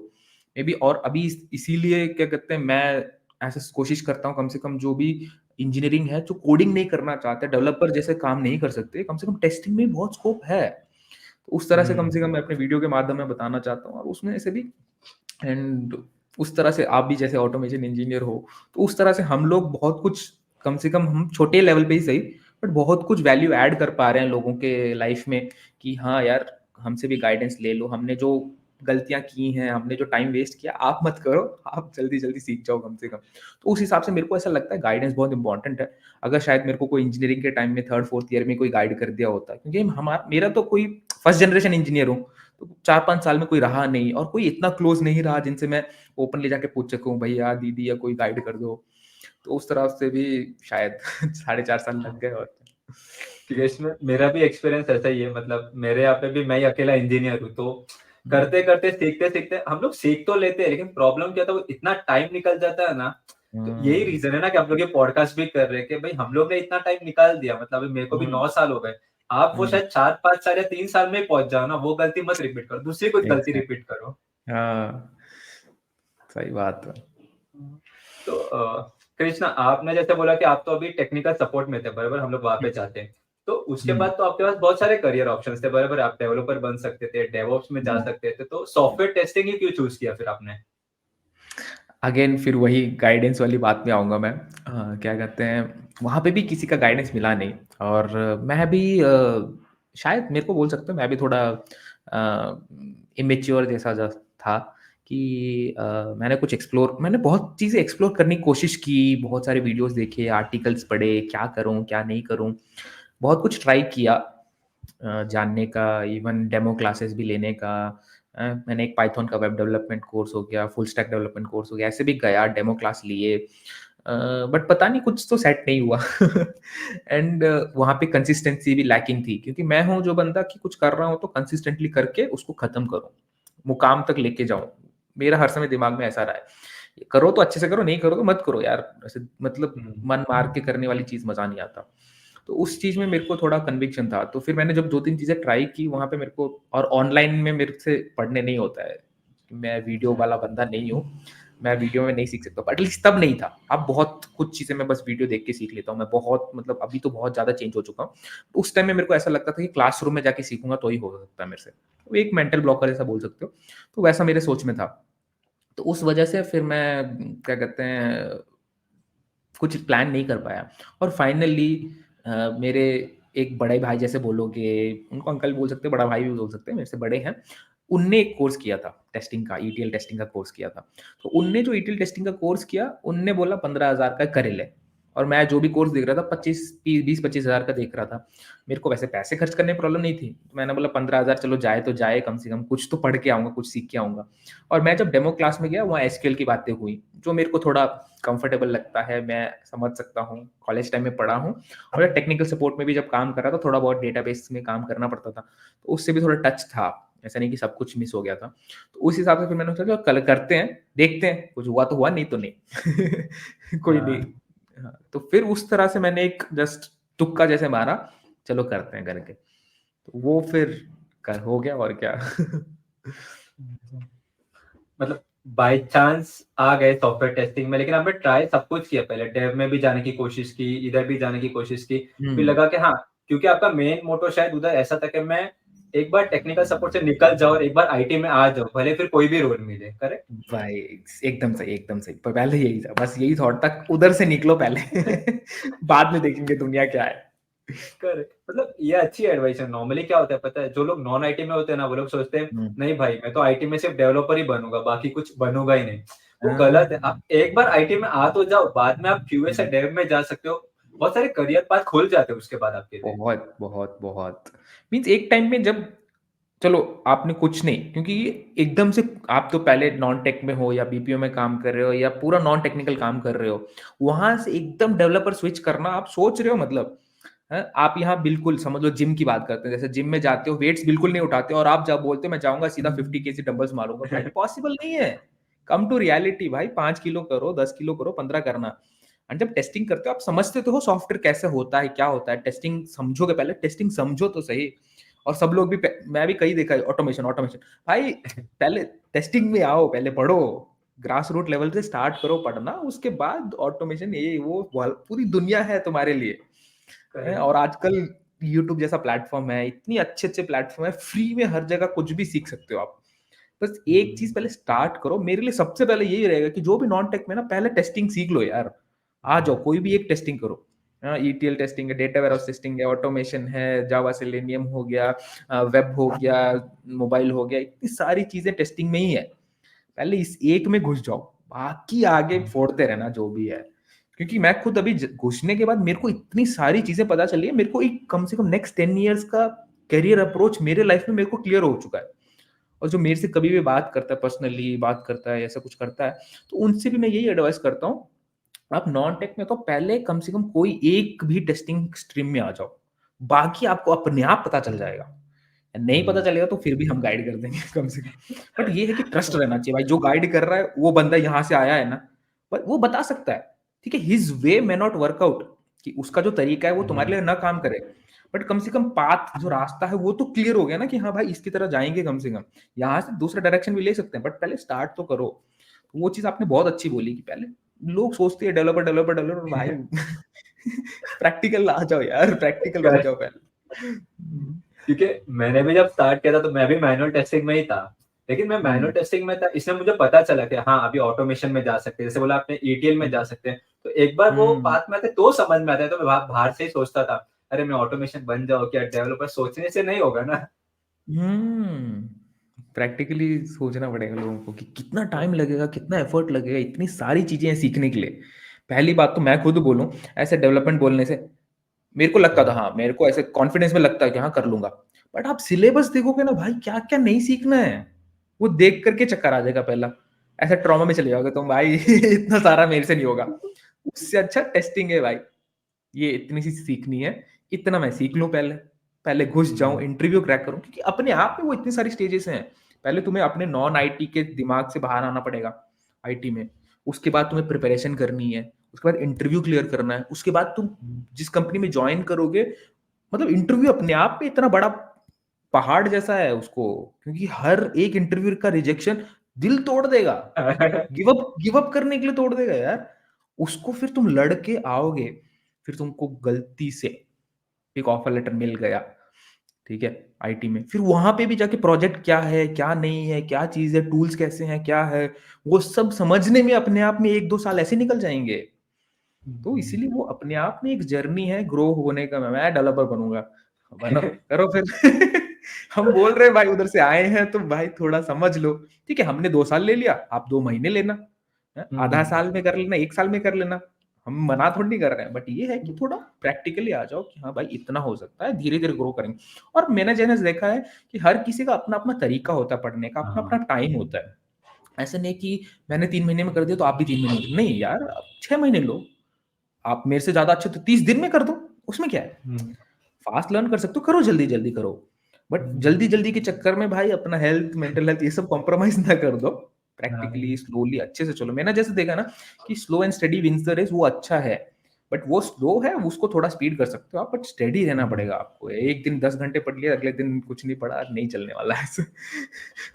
Maybe और अभी इसीलिए क्या कहते हैं मैं ऐसा कोशिश करता हूँ कम से कम जो भी इंजीनियरिंग है, जो कोडिंग नहीं करना चाहते, डेवलपर जैसे काम नहीं कर सकते, कम से कम टेस्टिंग में बहुत स्कोप है। तो उस तरह से कम हुँ। से कम मैं अपने वीडियो के माध्यम में बताना चाहता हूँ और उसमें से भी एंड उस तरह से आप भी जैसे ऑटोमेशन इंजीनियर हो, तो उस तरह से हम लोग बहुत कुछ कम से कम हम छोटे लेवल पे ही सही, बट बहुत कुछ वैल्यू ऐड कर पा रहे हैं लोगों के लाइफ में कि हाँ यार, हमसे भी गाइडेंस ले लो, हमने जो गलतियाँ की हैं, हमने जो टाइम वेस्ट किया, आप मत करो, आप जल्दी-जल्दी सीख जाओ कम से कम। तो उस हिसाब से मेरे को ऐसा लगता है गाइडेंस बहुत इम्पोर्टेंट है। अगर शायद मेरे को कोई इंजीनियरिंग के टाइम में 3rd-4th ईयर में कोई गाइड कर दिया होता, क्योंकि मेरा तो कोई फर्स्ट जनरेशन इंजीनियर हूँ, तो 4-5 साल में कोई रहा नहीं और कोई इतना क्लोज़ नहीं रहा जिनसे मैं ओपनली जाके पूछ सकूँ, भैया, दीदी या कोई गाइड कर दो। तो उस तरह से भी शायद साढ़े 4 साल लग गए और क्या। ठीक है, इसमें मेरा भी एक्सपीरियंस ऐसा ही है, मतलब मेरे यहाँ पे भी मैं ही अकेला इंजीनियर हूँ, तो हुँ, करते-करते, सीखते-सीखते हम लोग सीख तो लेते हैं, लेकिन प्रॉब्लम क्या था, वो इतना टाइम निकल जाता है ना, तो यही हुँ, रीज़न है ना कि हम लोग ये पॉडकास्ट भी कर रहे हैं कि भाई हम लोग ने इतना टाइम निकाल दिया, मतलब अभी मेरे को भी हुँ, 9 साल हो गए। आप वो हुँ, शायद 4-5 साल या 3 साल में ही पहुँच जाओ ना, वो गलती मत रिपीट करो, दूसरी कोई गलती एग्ज़ैक्ट रिपीट करो। हाँ, सही बात है। हुँ। तो कृष्णा, आपने जैसे बोला कि आप तो अभी टेक्निकल सपोर्ट में थे, बराबर? हम लोग वहाँ पे हुँ, जाते हैं। तो उसके हुँ, बाद तो आपके पास बहुत सारे करियर ऑप्शंस थे, बराबर? आप डेवलपर बन सकते थे, डेवऑप्स में जा हुँ। सकते थे, तो सॉफ्टवेयर टेस्टिंग ही क्यों चूज़ किया फिर आपने? अगेन फिर वही गाइडेंस वाली बात में आऊँगा मैं। क्या कहते हैं, वहाँ पे भी किसी का गाइडेंस मिला नहीं और मैं भी शायद मेरे को बोल सकते हो मैं भी थोड़ा इमैच्योर जैसा था कि मैंने बहुत चीज़ें एक्सप्लोर करने की कोशिश की, बहुत सारे वीडियोज़ देखे, आर्टिकल्स पढ़े, क्या करूँ, क्या नहीं करूँ? बहुत कुछ ट्राई किया जानने का, इवन डेमो क्लासेस भी लेने का। मैंने एक पाइथन का वेब डेवलपमेंट कोर्स हो गया, फुल स्टैक डेवलपमेंट कोर्स हो गया, ऐसे भी गया, डेमो क्लास लिए। बट पता नहीं कुछ तो सेट नहीं हुआ एंड वहाँ पे कंसिस्टेंसी भी लैकिंग थी क्योंकि मैं हूँ जो बंदा कि कुछ कर रहा हूँ तो कंसिस्टेंटली करके उसको खत्म करूँ, मुकाम तक लेके जाऊँ। मेरा हर समय दिमाग में ऐसा रहा है। करो तो अच्छे से करो, नहीं करो तो मत करो यार। ऐसे मतलब हुँ। मन मार के करने वाली चीज़ मज़ा नहीं आता। तो उस चीज़ में मेरे को थोड़ा कन्विक्शन था। तो फिर मैंने जब 2-3 चीज़ें ट्राई की वहाँ पे मेरे को और ऑनलाइन में मेरे से पढ़ने नहीं होता है। मैं वीडियो अच्छा। वाला बंदा नहीं हूँ। मैं वीडियो में नहीं सीख सकता हूँ। एटलीस्ट तब नहीं था। अब बहुत कुछ चीज़ें मैं बस वीडियो देख के सीख लेता हूँ। मैं बहुत मतलब अभी तो बहुत ज़्यादा चेंज हो चुका हूँ। तो उस टाइम में मेरे को ऐसा लगता था कि क्लासरूम में जाके सीखूँगा तो ही हो सकता है मेरे से। वो एक मेंटल ब्लॉकर जैसा बोल सकते हो। तो वैसा मेरे सोच में था। तो उस वजह से फिर मैं क्या कहते हैं कुछ प्लान नहीं कर पाया और फाइनली मेरे एक बड़े भाई जैसे बोलोगे, उनको अंकल बोल सकते हैं, बड़ा भाई भी बोल सकते हैं, मेरे से बड़े हैं। उनने एक कोर्स किया था टेस्टिंग का, ईटीएल टेस्टिंग का कोर्स किया था। तो उनने जो ईटीएल टेस्टिंग का कोर्स किया, उनने बोला 15,000 का कर ले। और मैं जो भी कोर्स देख रहा था 20-25 हज़ार का देख रहा था। मेरे को वैसे पैसे खर्च करने में प्रॉब्लम नहीं थी। तो मैंने बोला 15,000 चलो जाए तो जाए, कम से कम कुछ तो पढ़ के आऊँगा, कुछ सीख के आऊँगा। और मैं जब डेमो क्लास में गया, वहाँ एसक्यूएल की बातें हुई, जो मेरे को थोड़ा कंफर्टेबल लगता है, मैं समझ सकता हूँ, कॉलेज टाइम में पढ़ा हूँ। और टेक्निकल सपोर्ट में भी जब काम कर रहा था, थोड़ा बहुत डेटाबेस में काम करना पड़ता था, तो उससे भी थोड़ा टच था। ऐसा नहीं कि सब कुछ मिस हो गया था। तो उस हिसाब से फिर मैंने सोचा कल करते हैं, देखते हैं, कुछ हुआ तो हुआ, नहीं तो नहीं। कोई नहीं। हाँ। हाँ, तो फिर उस तरह से मैंने एक जस्ट तुक्का जैसे मारा, चलो करते हैं करके। तो वो फिर कर हो गया और क्या। मतलब बाय चांस आ गए सॉफ्टवेयर टेस्टिंग में, लेकिन आपने ट्राई सब कुछ किया, पहले डेव में भी जाने की कोशिश की, इधर भी जाने की कोशिश की, फिर हुँ। लगा कि हाँ, क्योंकि आपका मेन मोटो शायद उधर ऐसा था कि मैं एक बार टेक्निकल सपोर्ट से निकल जाऊँ और एक बार आईटी में आ जाऊँ, भले फिर कोई भी रोल मिले, करेक्ट? भाई एकदम सही, एकदम सही। पर पहले यही था, बस यही थॉट था, उधर से निकलो पहले। बाद में देखेंगे दुनिया क्या है। करेक्ट, मतलब ये अच्छी एडवाइस है। नॉर्मली क्या होता है पता है, जो लोग नॉन आईटी में होते हैं ना, वो लोग सोचते हैं हुँ। नहीं भाई, मैं तो आईटी में सिर्फ डेवलपर ही बनूंगा, बाकी कुछ बनूंगा ही नहीं। वो गलत है। हाँ, आप एक बार आईटी में आ तो जाओ, बाद में आप क्यूए से हुँ। डेव में जा सकते हो। बहुत सारे करियर पाथ खुल जाते हैं उसके बाद आपके लिए। बहुत, बहुत, बहुत। मीन्स एक टाइम में जब चलो आपने कुछ नहीं, क्योंकि ये एकदम से आप तो पहले नॉन टेक में हो या बीपीओ में काम कर रहे हो या पूरा नॉन टेक्निकल काम कर रहे हो। वहाँ से एकदम डेवलपर स्विच करना आप सोच रहे हो मतलब, हैं? आप यहाँ बिल्कुल समझ लो जिम की बात करते हैं। जैसे जिम में जाते हो, वेट्स बिल्कुल नहीं उठाते हो और आप जब बोलते हो मैं जाऊँगा सीधा 50 केजी डंबल्स मारूँगा, भाई पॉसिबल नहीं है। कम टू रियलिटी भाई, 5 किलो करो, 10 किलो करो, 15 करना। और जब टेस्टिंग करते हो आप समझते तो हो सॉफ्टवेयर कैसे होता है, क्या होता है, टेस्टिंग समझोगे, पहले टेस्टिंग समझो तो सही। और सब लोग भी मैं भी कई देखा है ऑटोमेशन ऑटोमेशन, भाई पहले टेस्टिंग में आओ, पहले पढ़ो, ग्रास रूट लेवल से स्टार्ट करो पढ़ना, उसके बाद ऑटोमेशन ये वो पूरी दुनिया है तुम्हारे लिए। हैं? करेक्ट। और आजकल यूट्यूब जैसा प्लेटफॉर्म है, इतनी अच्छे अच्छे प्लेटफॉर्म है, फ्री में हर जगह कुछ भी सीख सकते हो आप। बस एक चीज पहले स्टार्ट करो, मेरे लिए सबसे पहले यही रहेगा कि जो भी नॉन टेक में ना, पहले टेस्टिंग सीख लो यार। आ जाओ, कोई भी एक टेस्टिंग करो। ईटीएल टेस्टिंग है, डेटा वेयरहाउस टेस्टिंग है, ऑटोमेशन है, जावा सेलेनियम हो गया, वेब हो गया, मोबाइल हो गया, इतनी सारी चीजें टेस्टिंग में ही है। पहले इस एक में घुस जाओ, बाकी आगे फोड़ते रहना जो भी है। क्योंकि मैं खुद अभी घुसने के बाद मेरे को इतनी सारी चीजें पता चली है, मेरे को एक कम से कम नेक्स्ट 10 ईयर्स का करियर अप्रोच मेरे लाइफ में मेरे को क्लियर हो चुका है। और जो मेरे से कभी भी बात करता है, पर्सनली बात करता है, ऐसा कुछ करता है, तो उनसे भी मैं यही एडवाइस करता हूँ, आप नॉन टेक में तो पहले कम से कम कोई एक भी टेस्टिंग स्ट्रीम में आ जाओ। बाकी आपको अपने आप पता चल जाएगा। नहीं पता चलेगा तो फिर भी हम गाइड कर देंगे कम से कम। बट ये है कि ट्रस्ट रहना चाहिए भाई, जो गाइड कर रहा है वो बंदा यहाँ से आया है ना, पर वो बता सकता है, ठीक है? His way may not work out, कि उसका जो तरीका है वो तुम्हारे लिए ना काम करे। बट कम से कम पाथ जो रास्ता है वो तो क्लियर हो गया ना, कि हाँ भाई इसकी तरह जाएँगे कम से कम। यहाँ से दूसरा डायरेक्शन भी ले सकते हैं, बट पहले स्टार्ट तो करो। तो वो चीज़ आपने बहुत अच्छी बोली कि पहले लोग सोचते हैं डेवलपर, डेवलपर, डेवलपर, भाई प्रैक्टिकल आ जाओ यार, प्रैक्टिकल बन करेक्ट। जाओ पहले। हुँ, क्योंकि मैंने भी जब स्टार्ट किया था तो मैं भी मैनुअल टेस्टिंग में ही था। लेकिन मैं मैनुअल हुँ, टेस्टिंग में था, इसमें मुझे पता चला कि हाँ, अभी ऑटोमेशन में जा सकते हैं। जैसे बोला आपने ईटीएल में हुँ, जा सकते हैं। तो एक बार वो हुँ, बात में आते तो समझ में आता है, तो मैं बाहर से ही सोचता था, अरे मैं ऑटोमेशन बन जाऊँ क्या? डेवलपर सोचने से नहीं होगा ना। हुँ। प्रैक्टिकली सोचना पड़ेगा लोगों को कि कितना टाइम लगेगा, कितना एफर्ट लगेगा, इतनी सारी चीज़ें हैं सीखने के लिए। पहली बात तो मैं खुद बोलूँ, ऐसे डेवलपमेंट बोलने से मेरे को लगता था, हाँ, मेरे को ऐसे कॉन्फिडेंस में लगता है कि हाँ, कर लूँगा। बट आप सिलेबस देखोगे ना भाई, क्या-क्या नहीं सीखना है, वो देख कर के चक्कर आ जाएगा पहला। ऐसे ट्रॉमा में चले जाओगे तुम भाई, इतना सारा मेरे से नहीं होगा। उससे अच्छा टेस्टिंग है भाई। ये इतनी सी सीखनी है, इतना मैं सीख लूँ पहले, पहले घुस जाऊँ, इंटरव्यू क्रैक करूँ, क्योंकि अपने आप में वो इतनी सारी स्टेजेस हैं। पहले तुम्हें अपने नॉन आईटी के दिमाग से बाहर आना पड़ेगा, आईटी में। उसके बाद तुम्हें प्रिपरेशन करनी है, उसके बाद इंटरव्यू क्लियर करना है, उसके बाद तुम जिस कंपनी में जॉइन करोगे, मतलब इंटरव्यू अपने आप में इतना बड़ा पहाड़ जैसा है उसको, क्योंकि हर एक इंटरव्यू का रिजेक्शन दिल तोड़ देगा। गिव अप करने के लिए तोड़ देगा यार। उसको फिर तुम लड़ के आओगे, फिर तुमको गलती से एक ऑफर लेटर मिल गया, ठीक है, आईटी में। फिर वहाँ पे भी जाके प्रोजेक्ट क्या है, क्या नहीं है, क्या चीज़ है, टूल्स कैसे हैं, क्या है, वो सब समझने में अपने आप में 1-2 साल ऐसे निकल जाएँगे। तो हम्म। इसीलिए वो अपने आप में एक जर्नी है ग्रो होने का। मैं डेवलपर बनूँगा, बनो, करो फिर। हम बोल रहे हैं भाई उधर से आए हैं तो भाई थोड़ा समझ लो। ठीक है, हमने 2 साल ले लिया, आप 2 महीने लेना, हैं? आधा हम्म। साल में कर लेना, 1 साल में कर लेना। हम मना थोड़ी नहीं कर रहे हैं, बट ये है कि थोड़ा प्रैक्टिकली आ जाओ कि हाँ भाई इतना हो सकता है, धीरे-धीरे ग्रो करेंगे। और मैंने देखा है कि हर किसी का अपना-अपना तरीका होता है पढ़ने का, अपना-अपना हाँ। टाइम होता है। ऐसा नहीं है कि मैंने 3 महीने में कर दिया तो आप भी 3 महीने में, नहीं यार, आप 6 महीने लो। आप मेरे से ज़्यादा अच्छे तो 30 दिन में कर दो, उसमें क्या है? हम्म। फ़ास्ट लर्न कर सकते हो, करो जल्दी-जल्दी करो। बट हम्म। जल्दी-जल्दी के चक्कर में भाई अपना हेल्थ, मेंटल हेल्थ ये सब कॉम्प्रोमाइज़ ना कर दो। हाँ। प्रैक्टिकली, स्लोली अच्छे से चलो। मैंने जैसे देखा ना कि slow and steady wins the race, वो अच्छा है। बट वो स्लो है, उसको थोड़ा स्पीड कर सकते हो आप, बट स्टेडी रहना हम्म। पड़ेगा आपको। एक दिन 10 घंटे पढ़ लिया, अगले दिन कुछ नहीं पढ़ा, नहीं चलने वाला है ऐसे।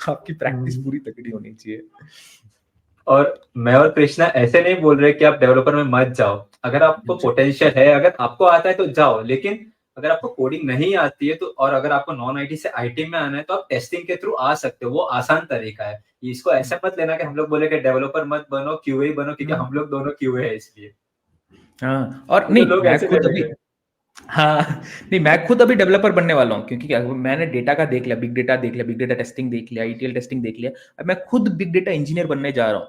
आपकी प्रैक्टिस हम्म। पूरी तगड़ी होनी चाहिए। और मैं और कृष्णा ऐसे नहीं बोल रहे कि आप डेवलपर में मत जाओ। अगर आपको अच्छा। पोटेंशियल है, अगर आपको आता है तो जाओ, लेकिन अगर आपको कोडिंग नहीं आती है तो, और अगर आपको नॉन आईटी से आईटी में आना है तो आप टेस्टिंग के थ्रू आ सकते हो, वो आसान तरीका है। इसको हुँ, ऐसे मत लेना कि हम लोग बोले कि डेवलपर मत बनो, क्यूए ही बनो, क्योंकि हुँ। हम लोग दोनों क्यूए है इसलिए। हाँ, और तो नहीं लोग मैं ऐसे ले खुद अभी, लेंगे। हाँ, नहीं मैं खुद अभी डेवलपर बनने वाला हूँ, क्योंकि क्या मैंने डेटा का देख लिया, बिग डेटा देख लिया, बिग डेटा टेस्टिंग देख लिया, ईटीएल टेस्टिंग देख लिया। अब मैं खुद बिग डेटा इंजीनियर बनने जा रहा हूँ।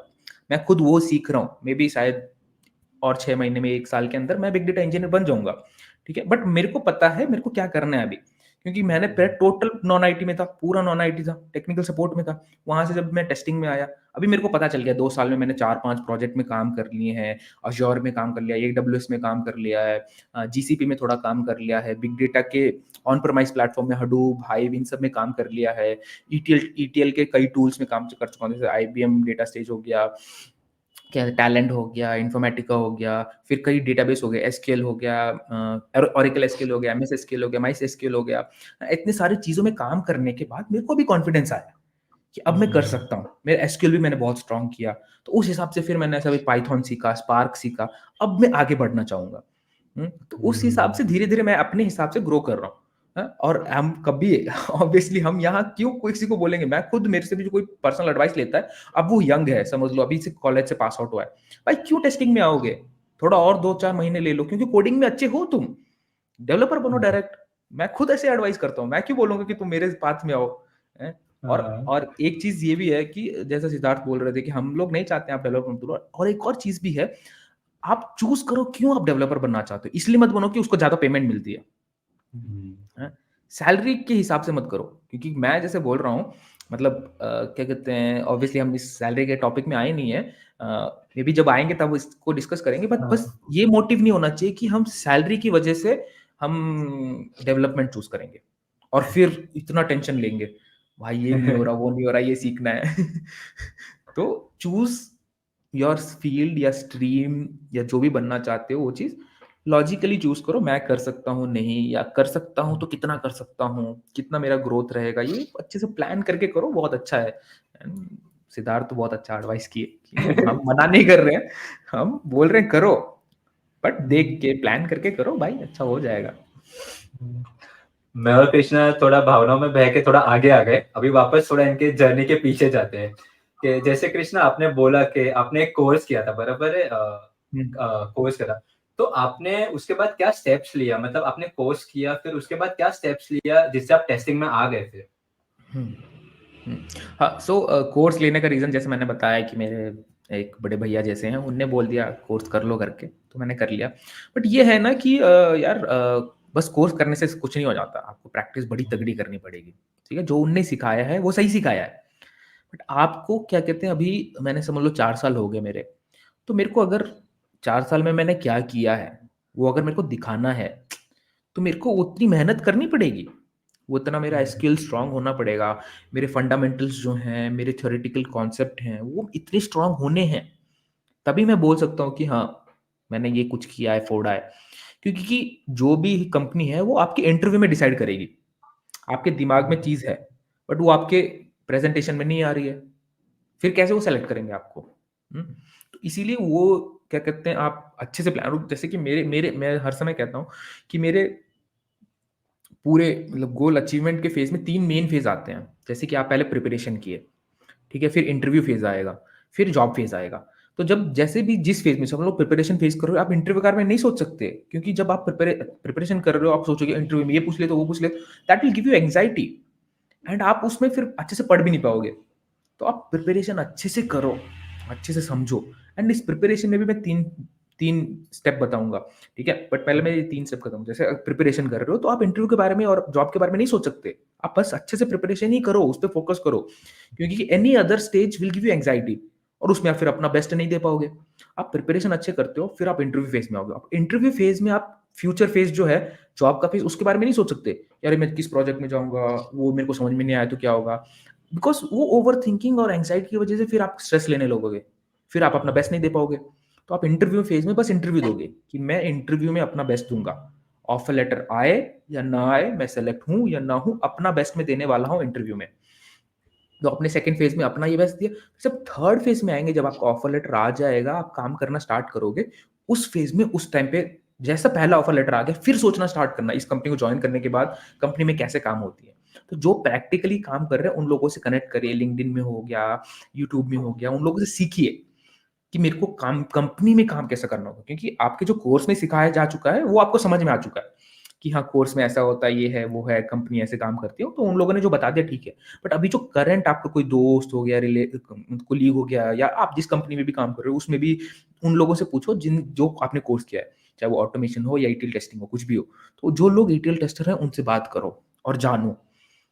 मैं खुद वो सीख रहा हूँ। मेबी शायद और 6 महीने में 1 साल के अंदर मैं बिग डेटा इंजीनियर बन जाऊँगा। ठीक है? बट मेरे को पता है मेरे को क्या करना है अभी। क्योंकि मैंने पहले टोटल नॉन आईटी में था, पूरा नॉन आईटी था, टेक्निकल सपोर्ट में था। वहाँ से जब मैं टेस्टिंग में आया, अभी मेरे को पता चल गया 2 साल में मैंने 4-5 प्रोजेक्ट में काम कर लिए हैं, अज़ूर में काम कर लिया, एडब्ल्यूएस में काम कर लिया है, जीसीपी में थोड़ा काम कर लिया है, बिग डेटा के ऑन प्रेमाइज़ प्लेटफ़ॉर्म में हडूप, हाइव इन सब में काम कर लिया है। ईटीएल के कई टूल्स में काम कर चुका हूँ, जैसे आईबीएम डेटा स्टेज हो गया, क्या टैलेंट हो गया, इन्फॉर्मेटिका हो गया, फिर कई डेटाबेस हो गए, एसक्यूएल हो गया, ओरेकल एसक्यूएल हो गया, एमएस एसक्यूएल हो गया, माइस एसक्यूएल हो गया। इतने सारी चीज़ों में काम करने के बाद मेरे को भी कॉन्फिडेंस आया कि अब मैं कर सकता हूँ। मेरा एसक्यूएल भी मैंने बहुत स्ट्रॉन्ग किया। तो उस हिसाब से फिर मैंने ऐसा भी पाइथन सीखा, स्पार्क सीखा। अब मैं आगे बढ़ना चाहूँगा। तो उस हिसाब से धीरे-धीरे मैं अपने हिसाब से ग्रो कर रहा हूँ। और हम कभी ऑब्वियसली हम यहाँ क्यों किसी को बोलेंगे, मैं खुद मेरे से भी जो कोई पर्सनल एडवाइस लेता है, अब वो यंग है, समझ लो अभी से कॉलेज से पास आउट हुआ है। भाई क्यों टेस्टिंग में आओगे? थोड़ा और 2-4 महीने ले लो, क्योंकि कोडिंग में अच्छे हो तुम। डेवलपर बनो डायरेक्ट। मैं खुद ऐसे एडवाइस करता हूँ। मैं क्यों बोलूँगा कि तुम मेरे पाथ में आओ, हैं? हाँ। और एक चीज़ ये भी है कि जैसा सिद्धार्थ बोल रहे थे कि हम लोग नहीं चाहते आप डेवलपर बनो, और एक और चीज़ भी है, आप चूज़ करो क्यों आप डेवलपर बनना चाहते हो। इसलिए मत बनो कि उसको ज़्यादा पेमेंट मिलती है। हम्म। हैं? सैलरी के हिसाब से मत करो, क्योंकि मैं जैसे बोल रहा हूँ, मतलब क्या कहते हैं, ऑब्वियसली हम इस सैलरी के टॉपिक में आए नहीं है। मे बी जब आएँगे तब इसको डिस्कस करेंगे, बट बस हाँ। ये मोटिव नहीं होना चाहिए कि हम सैलरी की वजह से हम डेवलपमेंट चूज़ करेंगे और फिर इतना टेंशन लेंगे, भाई ये नहीं हो रहा, वो नहीं हो रहा, ये सीखना है। तो चूज़ योर फील्ड या स्ट्रीम या जो भी बनना चाहते हो वो चीज़ लॉजिकली चूज़ करो। मैं कर सकता हूँ, नहीं, या कर सकता हूँ तो कितना कर सकता हूँ, कितना मेरा ग्रोथ रहेगा, ये अच्छे से प्लान करके करो, बहुत अच्छा है। एंड सिद्धार्थ तो बहुत अच्छा एडवाइस किए कि हम मना नहीं कर रहे हैं, हम बोल रहे हैं करो, बट देख के प्लान करके करो भाई, अच्छा हो जाएगा। मैं और कृष्णा थोड़ा भावनाओं में बह के थोड़ा आगे आ गए। अभी वापस थोड़ा इनके जर्नी के पीछे जाते हैं कि जैसे कृष्णा आपने बोला कि आपने एक कोर्स किया था, बराबर है? हुँ, कोर्स करा, तो आपने उसके बाद क्या स्टेप्स लिया? मतलब आपने कोर्स किया, फिर उसके बाद क्या स्टेप्स लिया जिससे आप टेस्टिंग में आ गए फिर? हुँ, हुँ। हाँ, सो कोर्स लेने का रीज़न जैसे मैंने बताया कि मेरे एक बड़े भैया जैसे हैं, उनने बोल दिया कोर्स कर लो करके, तो मैंने कर लिया। बट ये है ना कि यार बस कोर्स करने से कुछ नहीं हो जाता, आपको प्रैक्टिस बड़ी तगड़ी करनी पड़ेगी, ठीक है? जो उनने सिखाया है, वो सही सिखाया है। बट आपको क्या कहते हैं, अभी मैंने समझ लो 4 साल हो गए मेरे, तो मेरे को अगर 4 साल में मैंने क्या किया है, वो अगर मेरे को दिखाना है, तो मेरे को उतनी मेहनत करनी पड़ेगी। वो उतना मेरा स्किल स्ट्रॉन्ग होना पड़ेगा। मेरे फंडामेंटल्स जो हैं, मेरे थ्योरेटिकल कॉन्सेप्ट हैं, वो इतने स्ट्रॉन्ग होने हैं। तभी मैं बोल सकता हूँ कि हाँ, मैंने ये कुछ किया है, फोड़ा है। क्योंकि कि जो भी कंपनी है, वो आपके इंटरव्यू में डिसाइड करेगी। आपके दिमाग में चीज़ है, बट वो आपके प्रेज़ेंटेशन में नहीं आ रही है। फिर कैसे वो सेलेक्ट करेंगे आपको? हुँ? तो इसीलिए वो क्या कहते हैं, आप अच्छे से प्लान, जैसे कि मेरे मेरे मैं हर समय कहता हूँ कि मेरे पूरे मतलब गोल अचीवमेंट के फेज़ में 3 मेन फेज़ आते हैं। जैसे कि आप पहले प्रिपरेशन किए, ठीक है? फिर इंटरव्यू फेज़ आएगा, फिर जॉब फेज़ आएगा। तो जब जैसे भी जिस फेज़ में सब लोग प्रिपरेशन फेज़ कर रहे हो, आप इंटरव्यू के बारे में नहीं सोच सकते, क्योंकि जब आप प्रिपरेशन कर रहे हो, आप सोचोगे इंटरव्यू में ये पूछ ले तो वो पूछ ले, that will give you anxiety and आप उसमें फिर अच्छे से पढ़ भी नहीं पाओगे। तो आप प्रिपरेशन अच्छे से करो, अच्छे से समझो एंड इस प्रिपरेशन में भी मैं 3 स्टेप बताऊँगा, ठीक है? बट पहले मैं ये 3 स्टेप बताऊँ। जैसे प्रिपरेशन कर रहे हो तो आप इंटरव्यू के बारे में और जॉब के बारे में नहीं सोच सकते। आप बस अच्छे से प्रिपरेशन ही करो, उस पे फोकस करो, क्योंकि any other stage will give you anxiety और उसमें आप फिर अपना बेस्ट नहीं दे पाओगे। आप प्रिपरेशन अच्छे करते हो, फिर आप इंटरव्यू फेज़ में आओगे। आप इंटरव्यू फेज़ में आप फ्यूचर फेज़ जो है, जॉब का फेज़ उसके बारे में नहीं सोच सकते। यार मैं किस प्रोजेक्ट में जाऊँगा, वो मेरे को समझ में नहीं आया तो क्या होगा? बिकॉज़ वो ओवरथिंकिंग और एंग्ज़ायटी की वज़ह से फिर आप स्ट्रेस लेने लगोगे। फिर आप अपना बेस्ट नहीं दे पाओगे। तो आप इंटरव्यू फ़ेज़ में बस इंटरव्यू दोगे कि मैं इंटरव्यू में अपना बेस्ट दूँगा। ऑफ़र लेटर आए या ना आए, मैं सेलेक्ट हूँ या ना हूँ, अपना बेस्ट मैं देने वाला हूँ इंटरव्यू में। तो आपने सेकंड फ़ेज़ में अपना ये बेस्ट दिया। जब थर्ड फ़ेज़ में आएँगे, जब आपका ऑफ़र लेटर आ जाएगा, आप काम करना स्टार्ट करोगे, उस फ़ेज़ में उस टाइम पे जैसा पहला ऑफ़र लेटर आ गया, फिर सोचना स्टार्ट करना इस कंपनी को जॉइन करने के बाद कंपनी में कैसे काम होती है। तो जो प्रैक्टिकली काम कर रहे हैं, उन लोगों से कनेक्ट करिए, लिंक्डइन में हो गया, यूट्यूब में हो गया, उन लोगों से सीखिए कि मेरे को काम कंपनी में काम कैसे करना होगा। क्योंकि आपके जो कोर्स में सिखाया जा चुका है, वो आपको समझ में आ चुका है कि हाँ, कोर्स में ऐसा होता है, ये है, वो है, कंपनी ऐसे काम करती है। तो उन लोगों ने जो बता दिया ठीक है। बट अभी जो करंट आपका कोई दोस्त हो गया, कोलीग हो गया या आप जिस कंपनी में भी काम कर रहे हो, उसमें भी उन लोगों से पूछो जो आपने कोर्स किया है। चाहे वो ऑटोमेशन हो या ईटीएल टेस्टिंग हो, कुछ भी हो। तो जो लोग ईटीएल टेस्टर हैं, उनसे बात करो और जानो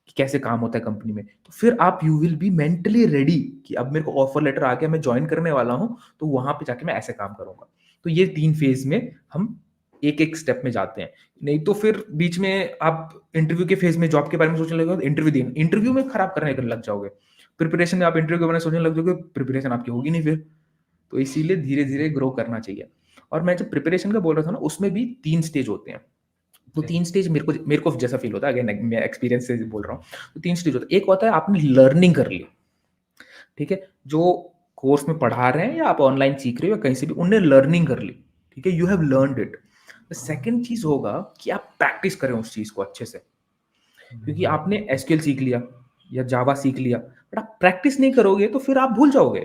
कि कैसे काम होता है कंपनी में। तो फिर आप you will be mentally ready कि अब मेरे को ऑफर लेटर आ गया, मैं जॉइन करने वाला हूँ, तो वहाँ पे जाके मैं ऐसे काम करूँगा। तो ये 3 फेज़ में हम एक-एक स्टेप में जाते हैं। नहीं तो फिर बीच में आप इंटरव्यू के फेज़ में जॉब के बारे में सोचने लगोगे, इंटरव्यू में खराब करने लग जाओगे। प्रिपरेशन में आप इंटरव्यू के बारे में सोचने लग जाओगे, प्रिपरेशन आपकी होगी नहीं फिर। तो इसीलिए धीरे-धीरे ग्रो करना चाहिए। और मैं जब प्रिपरेशन का बोल रहा था ना, उसमें भी 3 स्टेज होते हैं। तो जी। 3 स्टेज मेरे को जैसा फ़ील होता है, अगेन मैं एक्सपीरियंस से बोल रहा हूँ। तो 3 स्टेज होता है। एक होता है आपने लर्निंग कर ली, ठीक है? जो कोर्स में पढ़ा रहे हैं या आप ऑनलाइन सीख रहे हो या कहीं से भी उनने लर्निंग कर ली, ठीक है? You have learned it. The second चीज़ होगा कि आप प्रैक्टिस करें उस चीज़ को अच्छे से। क्योंकि आपने एसक्यूएल सीख लिया या जावा सीख लिया, बट आप प्रैक्टिस नहीं करोगे तो फिर आप भूल जाओगे।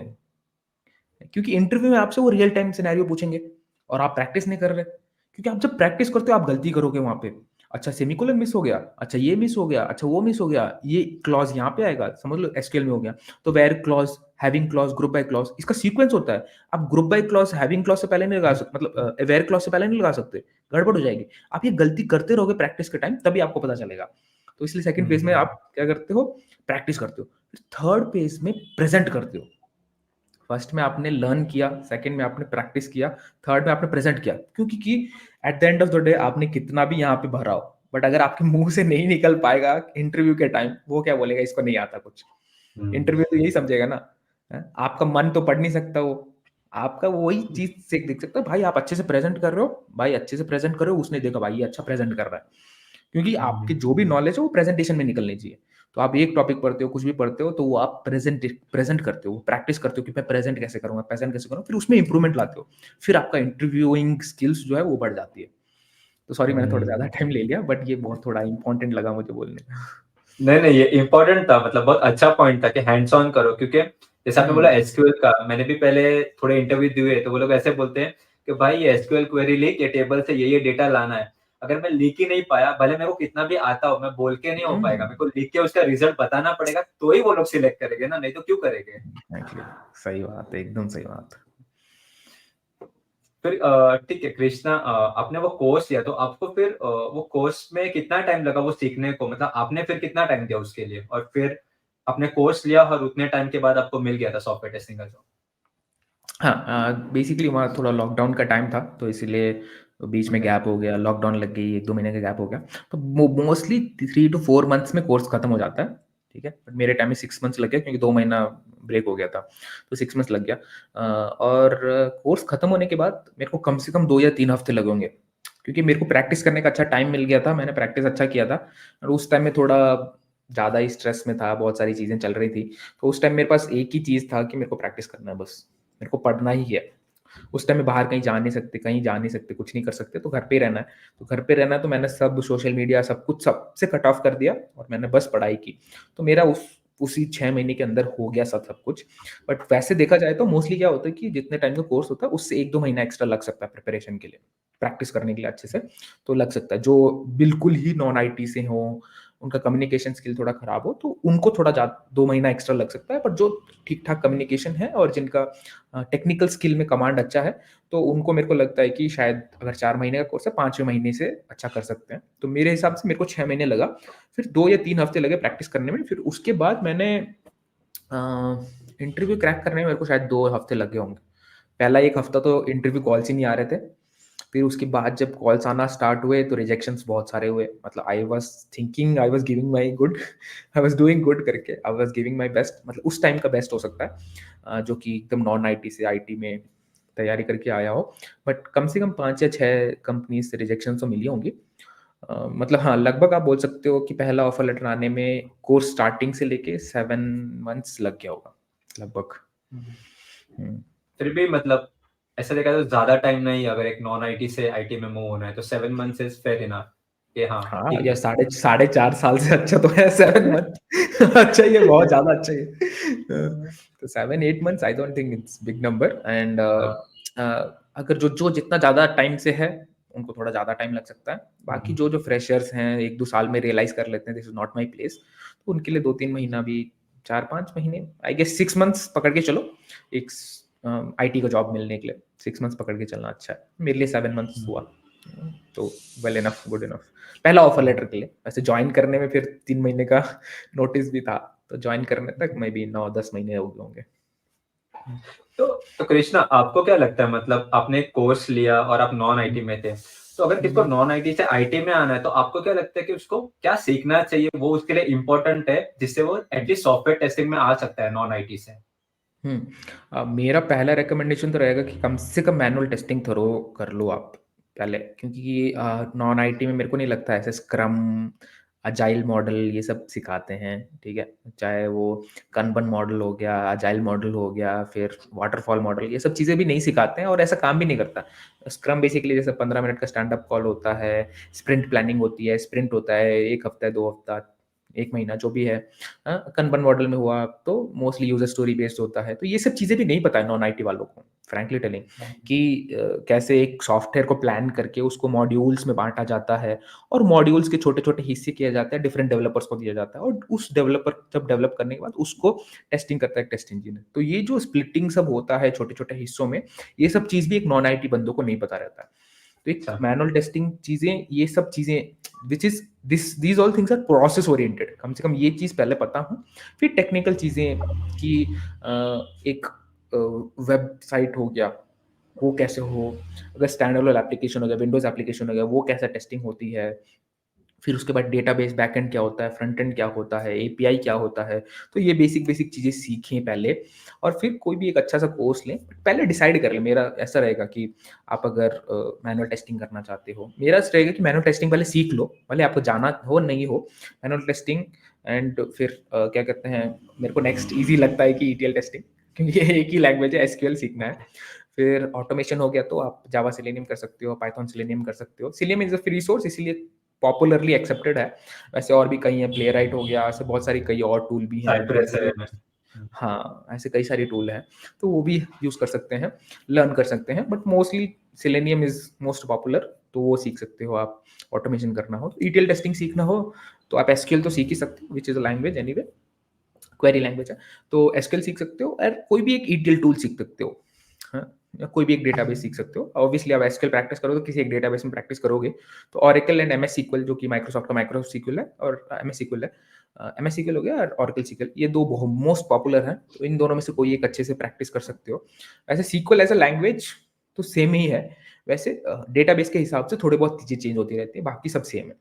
क्योंकि इंटरव्यू में आपसे वो रियल टाइम सिनेरियो पूछेंगे और आप प्रैक्टिस नहीं कर रहे। क्योंकि आप जब प्रैक्टिस करते हो आप गलती करोगे वहाँ पे। अच्छा सेमीकोलन मिस हो गया, अच्छा ये मिस हो गया, अच्छा वो मिस हो गया, ये क्लॉज़ यहाँ पे आएगा, समझ लो एसक्यूएल में हो गया। तो where clause, having clause, group by clause इसका सीक्वेंस होता है। आप group by clause, having clause से पहले नहीं लगा सकते, मतलब वेयर क्लॉज़ से पहले नहीं लगा सकते, गड़बड़ हो जाएगी। आप ये गलती करते रहोगे प्रैक्टिस के टाइम, तभी आपको पता चलेगा। तो इसलिए सेकंड फेज़ में आप क्या करते हो, प्रैक्टिस करते हो। फिर थर्ड फेज़ में प्रेज़ेंट करते हो। फर्स्ट में आपने लर्न किया, सेकंड में आपने प्रैक्टिस किया, थर्ड में आपने प्रेज़ेंट किया। क्योंकि कि at the end of the day आपने कितना भी यहाँ पे भरा हो, बट अगर आपके मुँह से नहीं निकल पाएगा इंटरव्यू के टाइम, वो क्या बोलेगा इसको नहीं आता कुछ। इंटरव्यू तो यही समझेगा ना, हैं? आपका मन तो पढ़ नहीं सकता वो। आपका वही चीज़ से देख सकता है, भाई आप अच्छे से प्रेज़ेंट कर रहे हो, भाई अच्छे से प्रेज़ेंट कर रहे हो, उसने देखा भाई ये अच्छा प्रेज़ेंट कर रहा है। क्योंकि आपकी जो भी नॉलेज है वो प्रेज़ेंटेशन में निकलनी चाहिए। तो आप एक टॉपिक पढ़ते हो, कुछ भी पढ़ते हो तो वो आप प्रेज़ेंट करते हो, प्रैक्टिस करते हो कि मैं प्रेज़ेंट कैसे करूँ, फिर उसमें इम्प्रूवमेंट लाते हो। फिर आपका इंटरव्यूइंग स्किल्स जो है वो बढ़ जाती है। तो सॉरी मैंने थोड़ा ज़्यादा टाइम ले लिया बट ये बहुत थोड़ा इम्पोर्टेंट लगा मुझे बोलने। नहीं, नहीं, ये इम्पोर्टेंट था, मतलब बहुत अच्छा पॉइंट था कि हैंड्स ऑन करो, क्योंकि जैसे आपने बोला हुँ, एसक्यूएल का, मैंने भी पहले थोड़े इंटरव्यू दिए, तो वो लोग ऐसे बोलते हैं कि भाई ये एसक्यूएल क्वेरी लिख, ये टेबल से ये डेटा लाना है। अगर मैं लिख ही नहीं पाया, भले मेरे को कितना भी आता हो, मैं बोल के नहीं हो पाएगा, हुँ। मेरे को लिख के उसका रिजल्ट बताना पड़ेगा, तो ही वो लोग सिलेक्ट करेंगे ना, नहीं तो क्यों करेंगे? एग्ज़ैक्टली सही बात है, एकदम सही बात। फिर ठीक है कृष्णा, आपने वो कोर्स लिया तो आपको फिर वो कोर्स में कितना टाइम लगा वो सीखने को? मतलब आपने फिर कितना टाइम दिया उसके लिए? और फिर आपने कोर्स लिया और उतने टाइम के बाद आपको मिल गया था सॉफ्टवेयर टेस्टिंग का जॉब? हाँ, बेसिकली वहाँ थोड़ा लॉकडाउन का टाइम था, तो इसीलिए बीच में ओके। गैप हो गया, लॉकडाउन लग गई, 1-2 महीने का गैप हो गया। तो मोस्टली 3 टू 4 मंथ्स में कोर्स खत्म हो जाता है, ठीक है? बट मेरे टाइम में 6 मंथ्स लग गए क्योंकि 2 महीना ब्रेक हो गया था, तो 6 मंथ्स लग गया। और कोर्स खत्म होने के बाद मेरे को कम से कम 2 या 3 हफ्ते लगे होंगे, क्योंकि मेरे को प्रैक्टिस करने का अच्छा टाइम मिल गया था, मैंने प्रैक्टिस अच्छा किया था और उस टाइम में थोड़ा ज़्यादा ही स्ट्रेस में था, बहुत सारी चीज़ें चल रही थी। तो उस टाइम मेरे पास एक ही चीज़ था कि मेरे को प्रैक्टिस करना है बस, मेरे को पढ़ना ही है। उस टाइम में बाहर कहीं जा नहीं सकते, कुछ नहीं कर सकते, तो घर पे ही रहना है। तो घर पे रहना है तो मैंने सब सोशल मीडिया सब कुछ सबसे कट ऑफ कर दिया और मैंने बस पढ़ाई की। तो मेरा उसी 6 महीने के अंदर हो गया सब कुछ। बट वैसे देखा जाए तो मोस्टली क्या होता है कि जितने टाइम का कोर्स होता है उससे 1-2 महीना एक्स्ट्रा लग सकता है प्रिपरेशन के लिए, प्रैक्टिस करने के लिए अच्छे से, तो लग सकता है। जो बिल्कुल ही नॉन आईटी से हों, उनका कम्युनिकेशन स्किल थोड़ा खराब हो, तो उनको थोड़ा 2 महीना एक्स्ट्रा लग सकता है। पर जो ठीक-ठाक कम्युनिकेशन है और जिनका टेक्निकल स्किल में कमांड अच्छा है, तो उनको मेरे को लगता है कि शायद अगर 4 महीने का कोर्स है, 5वें महीने से अच्छा कर सकते हैं। तो मेरे हिसाब से मेरे को 6 महीने लगा, फिर 2 या 3 हफ्ते लगे प्रैक्टिस करने में, फिर उसके बाद मैंने अ, इंटरव्यू क्रैक करने में मेरे को शायद 2 हफ्ते लगे होंगे। पहला 1 हफ्ता तो इंटरव्यू कॉल्स ही नहीं आ रहे थे। फिर उसके बाद जब कॉल्स आना स्टार्ट हुए तो रिजेक्शंस बहुत सारे हुए। मतलब I was thinking I was giving my good I was doing good करके I was giving my best, मतलब उस टाइम का बेस्ट हो सकता है जो कि एकदम नॉन आईटी से आईटी में तैयारी करके आया हो। बट कम से कम 5 या 6 कंपनीज़ से रिजेक्शन तो मिली होंगी। मतलब हाँ, लगभग आप बोल सकते हो कि पहला ऑफर लेटर आने में कोर्स स्टार्टिंग से लेके 7 मंथ्स लग गया होगा लगभग। हम्म। हुँ। फिर भी मतलब ऐसा देखा तो ज़्यादा टाइम नहीं, अगर एक नॉन आईटी से आईटी में मूव होना है तो 7 मंथ्स इज़ फेयर इनफ कि हाँ, हाँ, ठीक या है। साढ़े साढ़े 4 साल से अच्छा तो है 7 मंथ अच्छा ही है, बहुत ज़्यादा अच्छा ही है। तो 7-8 months I don't think it's big number and हाँ। अगर जो जितना ज़्यादा टाइम से है, उनको थोड़ा ज़्यादा टाइम लग सकता है। बाकी जो फ्रेशर्स हैं, 1-2 साल में रियलाइज़ कर लेते हैं this is not my place, तो उनके लिए 2-3 महीना भी 4-5 महीने आई गेस 6 मंथ्स पकड़ के चलो, एक आईटी का जॉब मिलने के लिए 6 मंथ्स पकड़ के चलना अच्छा है। मेरे लिए 7 मंथ्स हुआ। तो वेल इनफ, गुड इनफ। पहला ऑफर लेटर के लिए, वैसे जॉइन करने में फिर 3 महीने का नोटिस भी था, तो जॉइन करने तक मे बी 9-10 महीने हो गए होंगे। तो कृष्णा, आपको क्या लगता है, मतलब आपने कोर्स लिया और आप नॉन हुँ, आईटी में थे, तो अगर किसको हुँ, नॉन आईटी से आईटी में आना है तो आपको क्या लगता है कि उसको क्या सीखना चाहिए, वो उसके लिए इम्पोर्टेंट है जिससे वो एटलीस्ट सॉफ्टवेयर टेस्टिंग में आ सकता है नॉन आईटी से? हुँ। मेरा पहला रिकमेंडेशन तो रहेगा कि कम से कम मैनुअल टेस्टिंग थोरो कर लो आप पहले, क्योंकि नॉन आईटी में मेरे को नहीं लगता ऐसे स्क्रम, अजाइल मॉडल ये सब सिखाते हैं, ठीक है? चाहे वो kanban मॉडल हो गया, अजाइल मॉडल हो गया, फिर वाटरफॉल मॉडल, ये सब चीज़ें भी नहीं सिखाते हैं और ऐसा काम भी नहीं करता। स्क्रम बेसिकली जैसे 15 मिनट का स्टैंड अप कॉल होता है, स्प्रिंट प्लानिंग होती है, स्प्रिंट होता है, 1 हफ्ता, 2 हफ्ता, 1 महीना जो भी है। kanban मॉडल में हुआ तो मोस्टली यूज़र स्टोरी बेस्ड होता है। तो ये सब चीज़ें भी नहीं पता है नॉन आईटी वालों को, फ्रैंकली टेलिंग, कि कैसे एक सॉफ्टवेयर को प्लान करके उसको मॉड्यूल्स में बाँटा जाता है और मॉड्यूल्स के छोटे-छोटे हिस्से किए जाते हैं, डिफरेंट डेवलपर्स को दिया जाता है और उस डेवलपर जब डेवलप करने के बाद उसको टेस्टिंग करता है एक टेस्ट इंजीनियर। तो ये जो स्प्लिटिंग सब होता है छोटे-छोटे हिस्सों में, ये सब चीज़ भी एक नॉन आईटी बंदों को नहीं पता रहता है। तो एक अच्छा। मैनुअल टेस्टिंग चीज़ें, ये सब चीज़ें which is these all things are process oriented, कम से कम ये चीज़ पहले पता हो, फिर टेक्निकल चीज़ें कि एक वेबसाइट हो गया, वो कैसे हो, अगर स्टैंड अलोन एप्लीकेशन हो गया, विंडोज़ एप्लीकेशन हो गया, वो कैसे टेस्टिंग होती है। फिर उसके बाद डेटाबेस बैकएंड क्या होता है, फ्रंट एंड क्या होता है, एपीआई क्या होता है। तो ये बेसिक चीज़ें सीखें पहले और फिर कोई भी एक अच्छा-सा कोर्स लें। पहले डिसाइड कर लें, मेरा ऐसा रहेगा कि आप अगर मैनुअल टेस्टिंग करना चाहते हो, मेरा ऐसा रहेगा कि मैनुअल टेस्टिंग पहले सीख लो, भले आपको जाना हो, नहीं हो। मैनुअल टेस्टिंग एंड फिर क्या कहते हैं, मेरे को नेक्स्ट ईज़ी लगता है कि ईटीएल टेस्टिंग, क्योंकि ये एक ही लैंग्वेज है, एसक्यूएल सीखना है। फिर ऑटोमेशन हो गया तो आप जावा सेलेनियम कर सकते हो, पाइथन सेलेनियम कर सकते हो। Selenium is a free source, इसीलिए पॉपुलरली एक्सेप्टेड है। वैसे और भी कई हैं, प्लेराइट हो गया, ऐसे बहुत सारी कई और टूल भी हैं जो साइप्रस कि है में। हाँ, ऐसे कई सारे टूल हैं, तो वो भी यूज़ कर सकते हैं, लर्न कर सकते हैं, but mostly selenium is most popular, तो वो सीख सकते हो आप, ऑटोमेशन करना हो। ईटीएल टेस्टिंग सीखना हो, तो आप एसक्यूएल तो सीख ही सकते हो, which is a language anyway, query language है। तो एसक्यूएल सीख सकते हो और कोई भी एक ईटीएल टूल सीख सकते हो। हाँ, या कोई भी एक डेटाबेस सीख सकते हो। ऑब्वियसली आप एसक्यूएल प्रैक्टिस करोगे तो किसी एक डेटाबेस में प्रैक्टिस करोगे। तो ओरेकल एंड एमएस सीक्वल जो कि माइक्रोसॉफ्ट का माइक्रोसॉफ्ट सीक्वल है और एमएस सीक्वल है। एमएस सीक्वल हो गया और ओरेकल सीक्वल, ये 2 बहु मोस्ट पॉपुलर हैं। तो इन दोनों में से कोई एक अच्छे से प्रैक्टिस कर सकते हो। वैसे सीक्वल एज़ अ लैंग्वेज तो सेम ही है। वैसे डेटाबेस के हिसाब से थोड़ी बहुत चीज़ें चेंज होती रहती हैं, बाकी सब सेम है।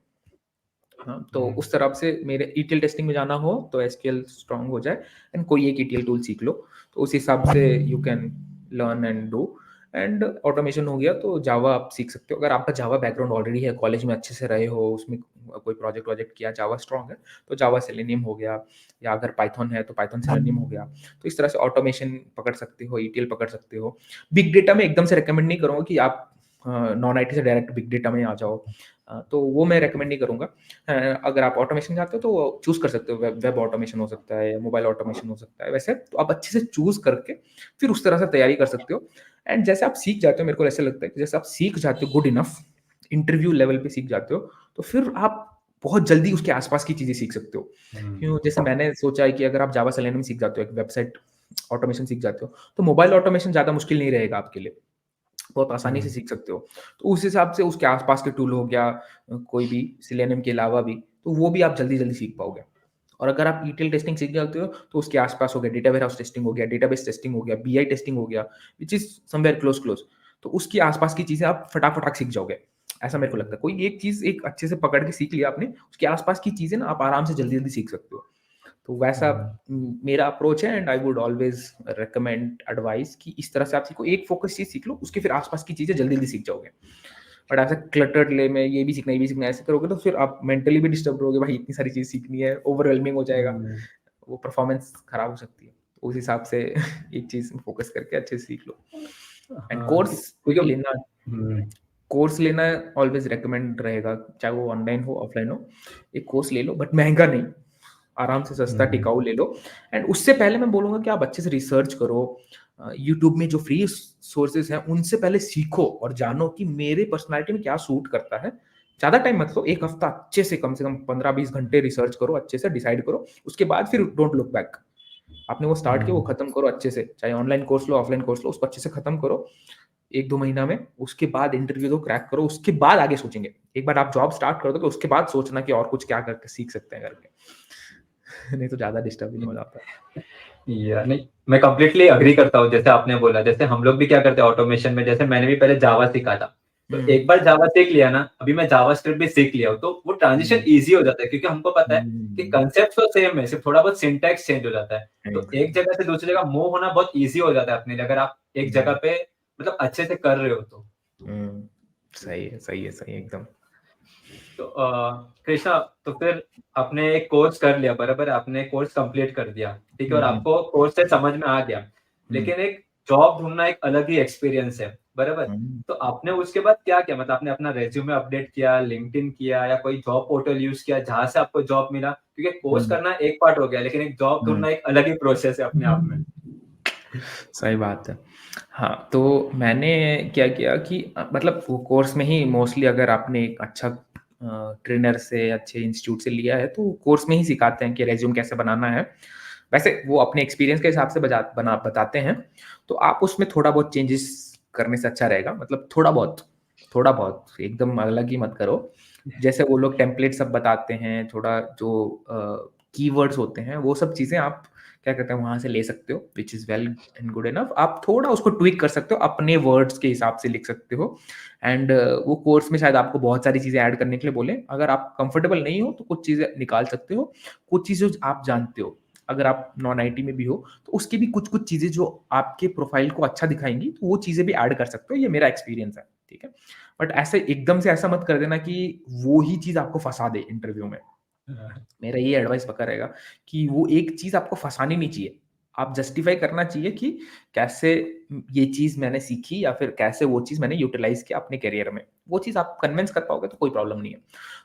हाँ, तो उस तरफ से मेरे ईटीएल टेस्टिंग में जाना हो तो एसक्यूएल स्ट्रांग हो जाए एंड कोई एक ईटीएल टूल सीख लो। तो उस हिसाब से you can learn and do and automation हो गया तो जावा आप सीख सकते हो। अगर आपका जावा बैकग्राउंड ऑलरेडी है, कॉलेज में अच्छे से रहे हो, उसमें कोई प्रोजेक्ट वोजेक्ट किया, जावा स्ट्रॉन्ग है, तो जावा सेलेनियम हो गया, या अगर पाइथन है तो पाइथन सेलेनियम हो गया। तो इस तरह से ऑटोमेशन पकड़ सकते हो, ईटीएल पकड़ सकते हो। बिग डेटा में एकदम से रिकमेंड नहीं करूँगा कि आप नॉन आईटी से डायरेक्ट बिग डेटा में आ जाओ, तो वो मैं रिकमेंड नहीं करूँगा। अगर आप ऑटोमेशन चाहते हो तो चूज़ कर सकते हो, वेब वेब ऑटोमेशन हो सकता है या मोबाइल ऑटोमेशन हो सकता है। वैसे तो आप अच्छे से चूज़ करके फिर उस तरह से तैयारी कर सकते हो। एंड जैसे आप सीख जाते हो, मेरे को ऐसा लगता है कि जैसे आप सीख जाते हो गुड इनफ, इंटरव्यू लेवल पे सीख जाते हो, तो फिर आप बहुत जल्दी उसके आस-पास की चीज़ें सीख सकते हो। क्यों, जैसे मैंने सोचा है कि अगर आप जावा सेलेनियम सीख जाते हो, एक वेबसाइट ऑटोमेशन सीख जाते हो, तो मोबाइल ऑटोमेशन ज़्यादा मुश्किल नहीं रहेगा आपके लिए। बहुत आसानी से हुँ, सीख सकते हो। तो उस हिसाब से उसके आस-पास के टूल हो गया, कोई भी सेलेनियम के अलावा भी, तो वो भी आप जल्दी-जल्दी सीख पाओगे। और अगर आप ईटीएल टेस्टिंग सीख जाते हो, तो उसके आस-पास हो गया, डेटा वेयरहाउस टेस्टिंग हो गया, डेटाबेस टेस्टिंग हो गया, बीआई टेस्टिंग हो गया, व्हिच इज़ समवेयर क्लोज़। तो उसके आस-पास की चीज़ें आप फटाक-फटाक सीख जाओगे। ऐसा मेरे को लगता है। कोई एक चीज़ एक अच्छे से पकड़ के सीख लिया आपने, उसके आस-पास की चीज़ें ना आप आराम से जल्दी-जल्दी सीख सकते हो। तो वैसा हुँ, मेरा अप्रोच है, and I would always recommend advice कि इस तरह से आप सीखो, एक फ़ोकस चीज़ सीख लो, उसके फिर आस-पास की चीज़ें जल्दी-जल्दी सीख जाओगे। बट ऐसा क्लटर्ड वे में ये भी सीखना है, ऐसे करोगे तो फिर आप मेंटली भी डिस्टर्ब रहोगे, भाई इतनी सारी चीज़ सीखनी है, ओवरवेलमिंग हो जाएगा, हुँ। वो परफ़ॉर्मेंस खराब हो सकती है। उस हिसाब से एक चीज़ में फ़ोकस करके अच्छे से सीख लो। एंड हाँ, क्योंकि लेना हुँ, कोर्स लेना ऑलवेज़ रिकमेंड रहेगा, चाहे वो ऑनलाइन हो, ऑफलाइन हो। एक कोर्स ले लो बट महँगा नहीं, आराम से सस्ता हुँ, टिकाऊ ले लो। एंड उससे पहले मैं बोलूँगा कि आप अच्छे से रिसर्च करो। यूट्यूब में जो फ्री सोर्सेज़ हैं, उनसे पहले सीखो और जानो कि मेरे पर्सनैलिटी में क्या सूट करता है। ज़्यादा टाइम मत लो, 1 हफ्ता अच्छे से कम 15-20 घंटे रिसर्च करो, अच्छे से डिसाइड करो। उसके बाद फिर डोंट लुक बैक। आपने वो स्टार्ट किया, वो हुँ। खत्म करो अच्छे से। चाहे ऑनलाइन कोर्स लो, ऑफलाइन कोर्स लो, उसको अच्छे से खत्म करो 1-2 महीना में। उसके बाद इंटरव्यू दो, क्रैक करो, उसके बाद आगे सोचेंगे। एक बार आप जॉब स्टार्ट कर दोगे, उसके बाद सोचना कि और कुछ क्या करके सीख सकते हैं करके। नहीं तो ज़्यादा डिस्टर्बिंग हो जाता है। नहीं, मैं कंप्लीटली एग्री करता हूँ, जैसे आपने बोला, जैसे हम लोग भी क्या करते हैं ऑटोमेशन में, जैसे मैंने भी पहले जावा सीखा था। तो हुँ, एक बार जावा सीख लिया ना, अभी मैं जावास्क्रिप्ट भी सीख लिया हूँ, तो वो ट्रांज़िशन हुँ, ईज़ी हो जाता है क्योंकि हमको पता है कि हुँ, कांसेप्ट तो सेम है, सिर्फ थोड़ा बहुत सिंटैक्स चेंज हो जाता है। तो एक एग्ज़ैक्टली। जगह से दूसरी जगह मूव होना बहुत ईज़ी हो जाता है अपने लिए, अगर आप एक जगह हुँ, पे मतलब अच्छे से कर रहे हो तो। हुँ। सही है एकदम। तो कृष्णा, तो फिर आपने एक कोर्स कर लिया, बराबर है? आपने कोर्स कंप्लीट कर दिया, ठीक है? हुँ, और हुँ, आपको कोर्स से समझ में आ गया। हुँ, लेकिन एक जॉब ढूँढना एक अलग ही एक्सपीरियंस है, बराबर? हुँ, तो आपने उसके बाद क्या किया? मतलब आपने अपना रिज़्यूमे अपडेट किया, लिंक्डइन किया या कोई जॉब पोर्टल यूज़ किया जहाँ से आपको जॉब मिला? क्योंकि कोर्स हुँ, करना एक पार्ट हो गया, लेकिन एक जॉब हुँ। ढूँढना एक अलग ही प्रोसेस है अपने आप में। सही बात है। हाँ, तो मैंने क्या किया कि मतलब वो कोर्स में ही मोस्टली अगर आपने एक अच्छा ट्रेनर से, अच्छे इंस्टीट्यूट से लिया है, तो कोर्स में ही सिखाते हैं कि रिज़्यूम कैसे बनाना है। वैसे वो अपने एक्सपीरियंस के हिसाब से बताते हैं, तो आप उसमें थोड़ा बहुत चेंजेस करने से अच्छा रहेगा। मतलब थोड़ा बहुत, एकदम अलग ही मत करो। जैसे वो लोग टेम्पलेट सब बताते हैं, थोड़ा जो कीवर्ड्स होते हैं, वो सब चीज़ें आप क्या कहते हैं वहाँ से ले सकते हो, which is well and good enough. आप थोड़ा उसको ट्विक कर सकते हो, अपने वर्ड्स के हिसाब से लिख सकते हो। एंड वो कोर्स में शायद आपको बहुत सारी चीज़ें ऐड करने के लिए बोलें। अगर आप कंफर्टेबल नहीं हो, तो कुछ चीज़ें निकाल सकते हो। कुछ चीज़ें जो आप जानते हो, अगर आप नॉन आईटी में भी हो, तो उसकी भी कुछ-कुछ चीज़ें जो आपके प्रोफाइल को अच्छा दिखाएँगी, तो वो चीज़ें भी ऐड कर सकते हो। ये मेरा एक्सपीरियंस है, ठीक है? बट ऐसे एकदम से ऐसा मत कर देना कि वो ही चीज़ आपको फँसा दे इंटरव्यू में। मेरा ये एडवाइस पक्का रहेगा कि वो एक चीज़ आपको फँसानी नहीं चाहिए। आप जस्टिफ़ाई करना चाहिए कि कैसे ये चीज़ मैंने सीखी या फिर कैसे वो चीज़ मैंने यूटिलाइज़ किया अपने करियर में। वो चीज़ आप कन्विंस कर पाओगे तो कोई प्रॉब्लम नहीं है।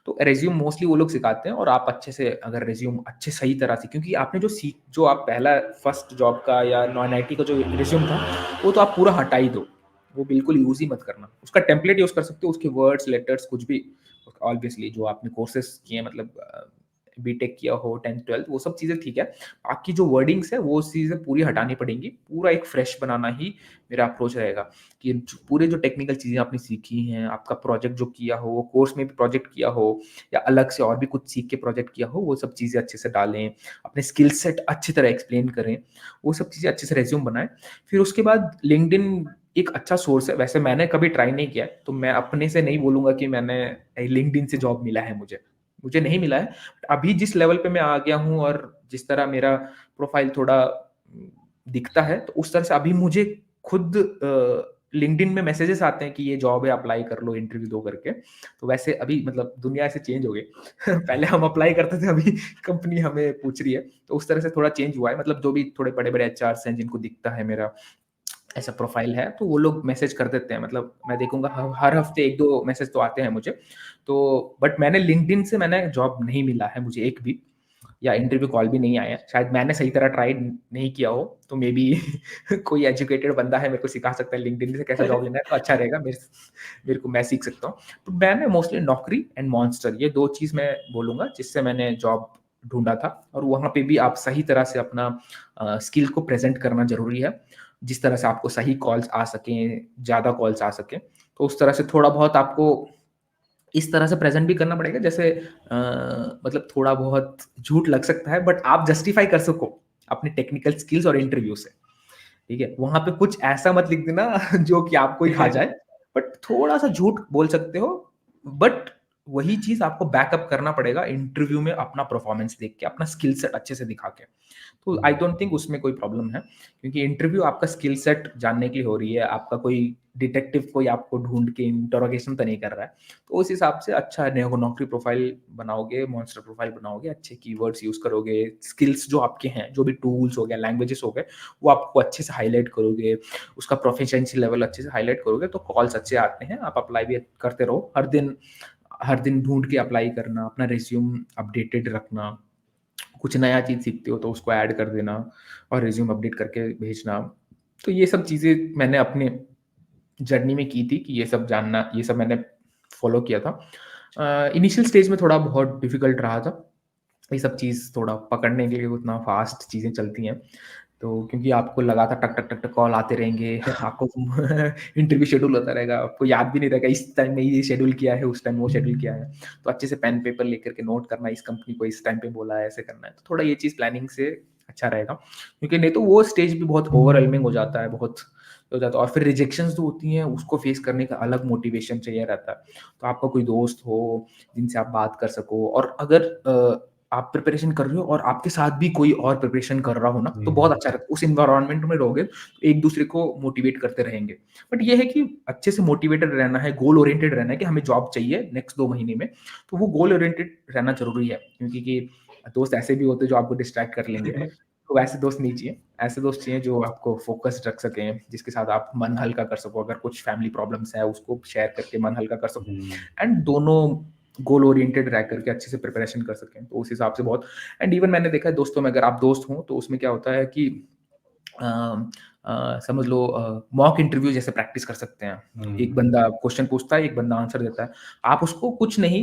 तो रिज़्यूम मोस्टली वो लोग सिखाते हैं, और आप अच्छे से अगर रिज़्यूम अच्छे सही तरह से, क्योंकि आपने जो आप पहला फर्स्ट जॉब का या नॉन आईटी का जो रिज़्यूम था, वो तो आप पूरा हटा ही दो। वो बिल्कुल यूज़ ही मत करना। उसका टेम्पलेट यूज़ कर सकते हो, उसके वर्ड्स, लेटर्स कुछ भी ऑब्वियसली जो आपने कोर्सेज़ किए हैं, मतलब बीटेक किया हो 10th-12th, वो सब चीज़ें ठीक है। बाकी जो वर्डिंग्स है वो चीज़ें पूरी हटानी पड़ेंगी। पूरा एक फ्रेश बनाना ही मेरा अप्रोच रहेगा कि पूरे जो टेक्निकल चीज़ें आपने सीखी हैं, आपका प्रोजेक्ट जो किया हो, वो कोर्स में भी प्रोजेक्ट किया हो या अलग से और भी कुछ सीख के प्रोजेक्ट किया हो, वो सब चीज़ें अच्छे से डालें। अपने स्किल सेट अच्छी तरह एक्सप्लेन करें। वो सब चीज़ें अच्छे से रिज़्यूम बनाएँ। फिर उसके बाद लिंक्डइन एक अच्छा सोर्स है। वैसे मैंने कभी ट्राई नहीं किया है, तो मैं अपने से नहीं बोलूँगा कि मैंने लिंक्डइन से जॉब मिला है मुझे। मुझे नहीं मिला है। अभी जिस लेवल पे मैं आ गया हूँ और जिस तरह मेरा प्रोफ़ाइल थोड़ा दिखता है, तो उस तरह से अभी मुझे खुद लिंक्डइन में मैसेजेस आते हैं कि ये जॉब है, अप्लाई कर लो, इंटरव्यू दो करके। तो वैसे अभी मतलब दुनिया ऐसे चेंज हो गई। पहले हम अप्लाई करते थे, अभी कंपनी हमें पूछ रही है। तो उस तरह से थोड़ा चेंज हुआ है। मतलब जो भी थोड़े बड़े-बड़े एचआर्स हैं जिनको दिखता है मेरा ऐसा प्रोफाइल है, तो वो लोग मैसेज कर देते हैं। मतलब मैं देखूँगा हर हफ्ते 1-2 मैसेज तो आते हैं मुझे। तो बट मैंने लिंक्डइन से मैंने जॉब नहीं मिला है मुझे एक भी, या इंटरव्यू कॉल भी नहीं आया। शायद मैंने सही तरह ट्राई नहीं किया हो, तो मेबी कोई एजुकेटेड बंदा है मेरे को सिखा सकता है लिंक्डइन से कैसे जॉब लेना है, तो अच्छा रहेगा मेरे को, मैं सीख सकता हूँ। तो मैंने मोस्टली नौकरी एंड मॉन्स्टर ये 2 चीज़ मैं बोलूँगा जिससे मैंने जॉब ढूँढा था, और वहाँ पे भी आप सही तरह से अपना स्किल को प्रेज़ेंट करना ज़रूरी है। जिस तरह से आपको सही कॉल्स आ सकें, ज़्यादा कॉल्स आ सकें, तो उस तरह से थोड़ा बहुत आपको इस तरह से प्रेज़ेंट भी करना पड़ेगा, जैसे मतलब थोड़ा बहुत झूठ लग सकता है, बट आप जस्टिफ़ाई कर सको अपने टेक्निकल स्किल्स और इंटरव्यू से, ठीक है? वहाँ पे कुछ ऐसा मत लिख देना जो कि आपको ही खा जाए, बट थोड़ा-सा झूठ बोल सकते हो, बट वही चीज़ आपको बैकअप करना पड़ेगा इंटरव्यू में अपना परफ़ॉर्मेंस देख के, अपना स्किल सेट अच्छे से दिखा के। तो आई डोंट थिंक उसमें कोई प्रॉब्लम है, क्योंकि इंटरव्यू आपका स्किल सेट जानने के लिए हो रही है, आपका कोई डिटेक्टिव कोई आपको ढूँढ के इंटरोगेशन तो नहीं कर रहा है। तो उस हिसाब से अच्छा नौकरी प्रोफ़ाइल बनाओगे, मॉन्स्टर प्रोफ़ाइल बनाओगे, अच्छे कीवर्ड्स यूज़ करोगे, स्किल्स जो आपके हैं, जो भी टूल्स हो गए, लैंग्वेजेस हो गए, वो आपको अच्छे से हाइलाइट करोगे, उसका प्रोफिशिएंसी लेवल अच्छे से हाइलाइट करोगे, तो कॉल्स अच्छे आते हैं। आप अप्लाई भी करते रहो, हर दिन ढूँढ के अप्लाई करना, अपना रिज़्यूम अपडेटेड रखना, कुछ नया चीज़ सीखते हो तो उसको ऐड कर देना और रिज़्यूम अपडेट करके भेजना। तो ये सब चीज़ें मैंने अपने जर्नी में की थी, कि ये सब मैंने फ़ॉलो किया था। इनिशियल स्टेज में थोड़ा बहुत डिफ़िकल्ट रहा था। ये सब चीज़ थोड़ा पकड़ने के लिए उतना फ़ास्ट चीज़ें चलती हैं। तो क्योंकि आपको लगा था टक, टक, टक, टक कॉल आते रहेंगे, आपको इंटरव्यू शेड्यूल होता रहेगा, आपको याद भी नहीं रहेगा इस टाइम में ये शेड्यूल किया है, उस टाइम वो शेड्यूल किया है। तो अच्छे से पेन पेपर लेकर के नोट करना, इस कंपनी को इस टाइम पे बोला है, ऐसे करना है। तो थोड़ा ये चीज़ प्लानिंग से अच्छा रहेगा, क्योंकि नहीं तो वो स्टेज भी बहुत ओवरवेलमिंग हो जाता है, बहुत हो जाता है, और फिर रिजेक्शंस जो होती हैं उसको फेस करने का अलग मोटिवेशन चाहिए रहता है। तो आपका कोई दोस्त हो जिनसे आप बात कर सको, और अगर आप प्रिपरेशन कर रहे हो और आपके साथ भी कोई और प्रिपरेशन कर रहा हो ना, तो बहुत हुँ, अच्छा रहता है। उस एनवायरनमेंट में रहोगे, तो एक-दूसरे को मोटिवेट करते रहेंगे। बट ये है कि अच्छे से मोटिवेटेड रहना है, गोल ओरिएंटेड रहना है कि हमें जॉब चाहिए नेक्स्ट 2 महीने में। तो वो गोल ओरिएंटेड रहना ज़रूरी है, क्योंकि कि दोस्त ऐसे भी होते हैं जो आपको डिस्ट्रैक्ट कर लेंगे। तो वैसे दोस्त नहीं चाहिए। ऐसे दोस्त चाहिए जो आपको फ़ोकस्ड रख सकें, जिसके साथ आप मन हल्का कर सको। अगर कुछ फैमिली प्रॉब्लम्स है, उसको शेयर करके मन हल्का कर सको, हुँ, एंड दोनों गोल ओरिएंटेड रह करके अच्छे से प्रिपरेशन कर सकें। तो उस हिसाब से बहुत, एंड इवन मैंने देखा है दोस्तों में, अगर आप दोस्त हों, तो उसमें क्या होता है कि अ समझ लो मॉक इंटरव्यू जैसे प्रैक्टिस कर सकते हैं। एक हुँ, बंदा क्वेश्चन पूछता है, एक बंदा आंसर देता है। आप उसको कुछ नहीं,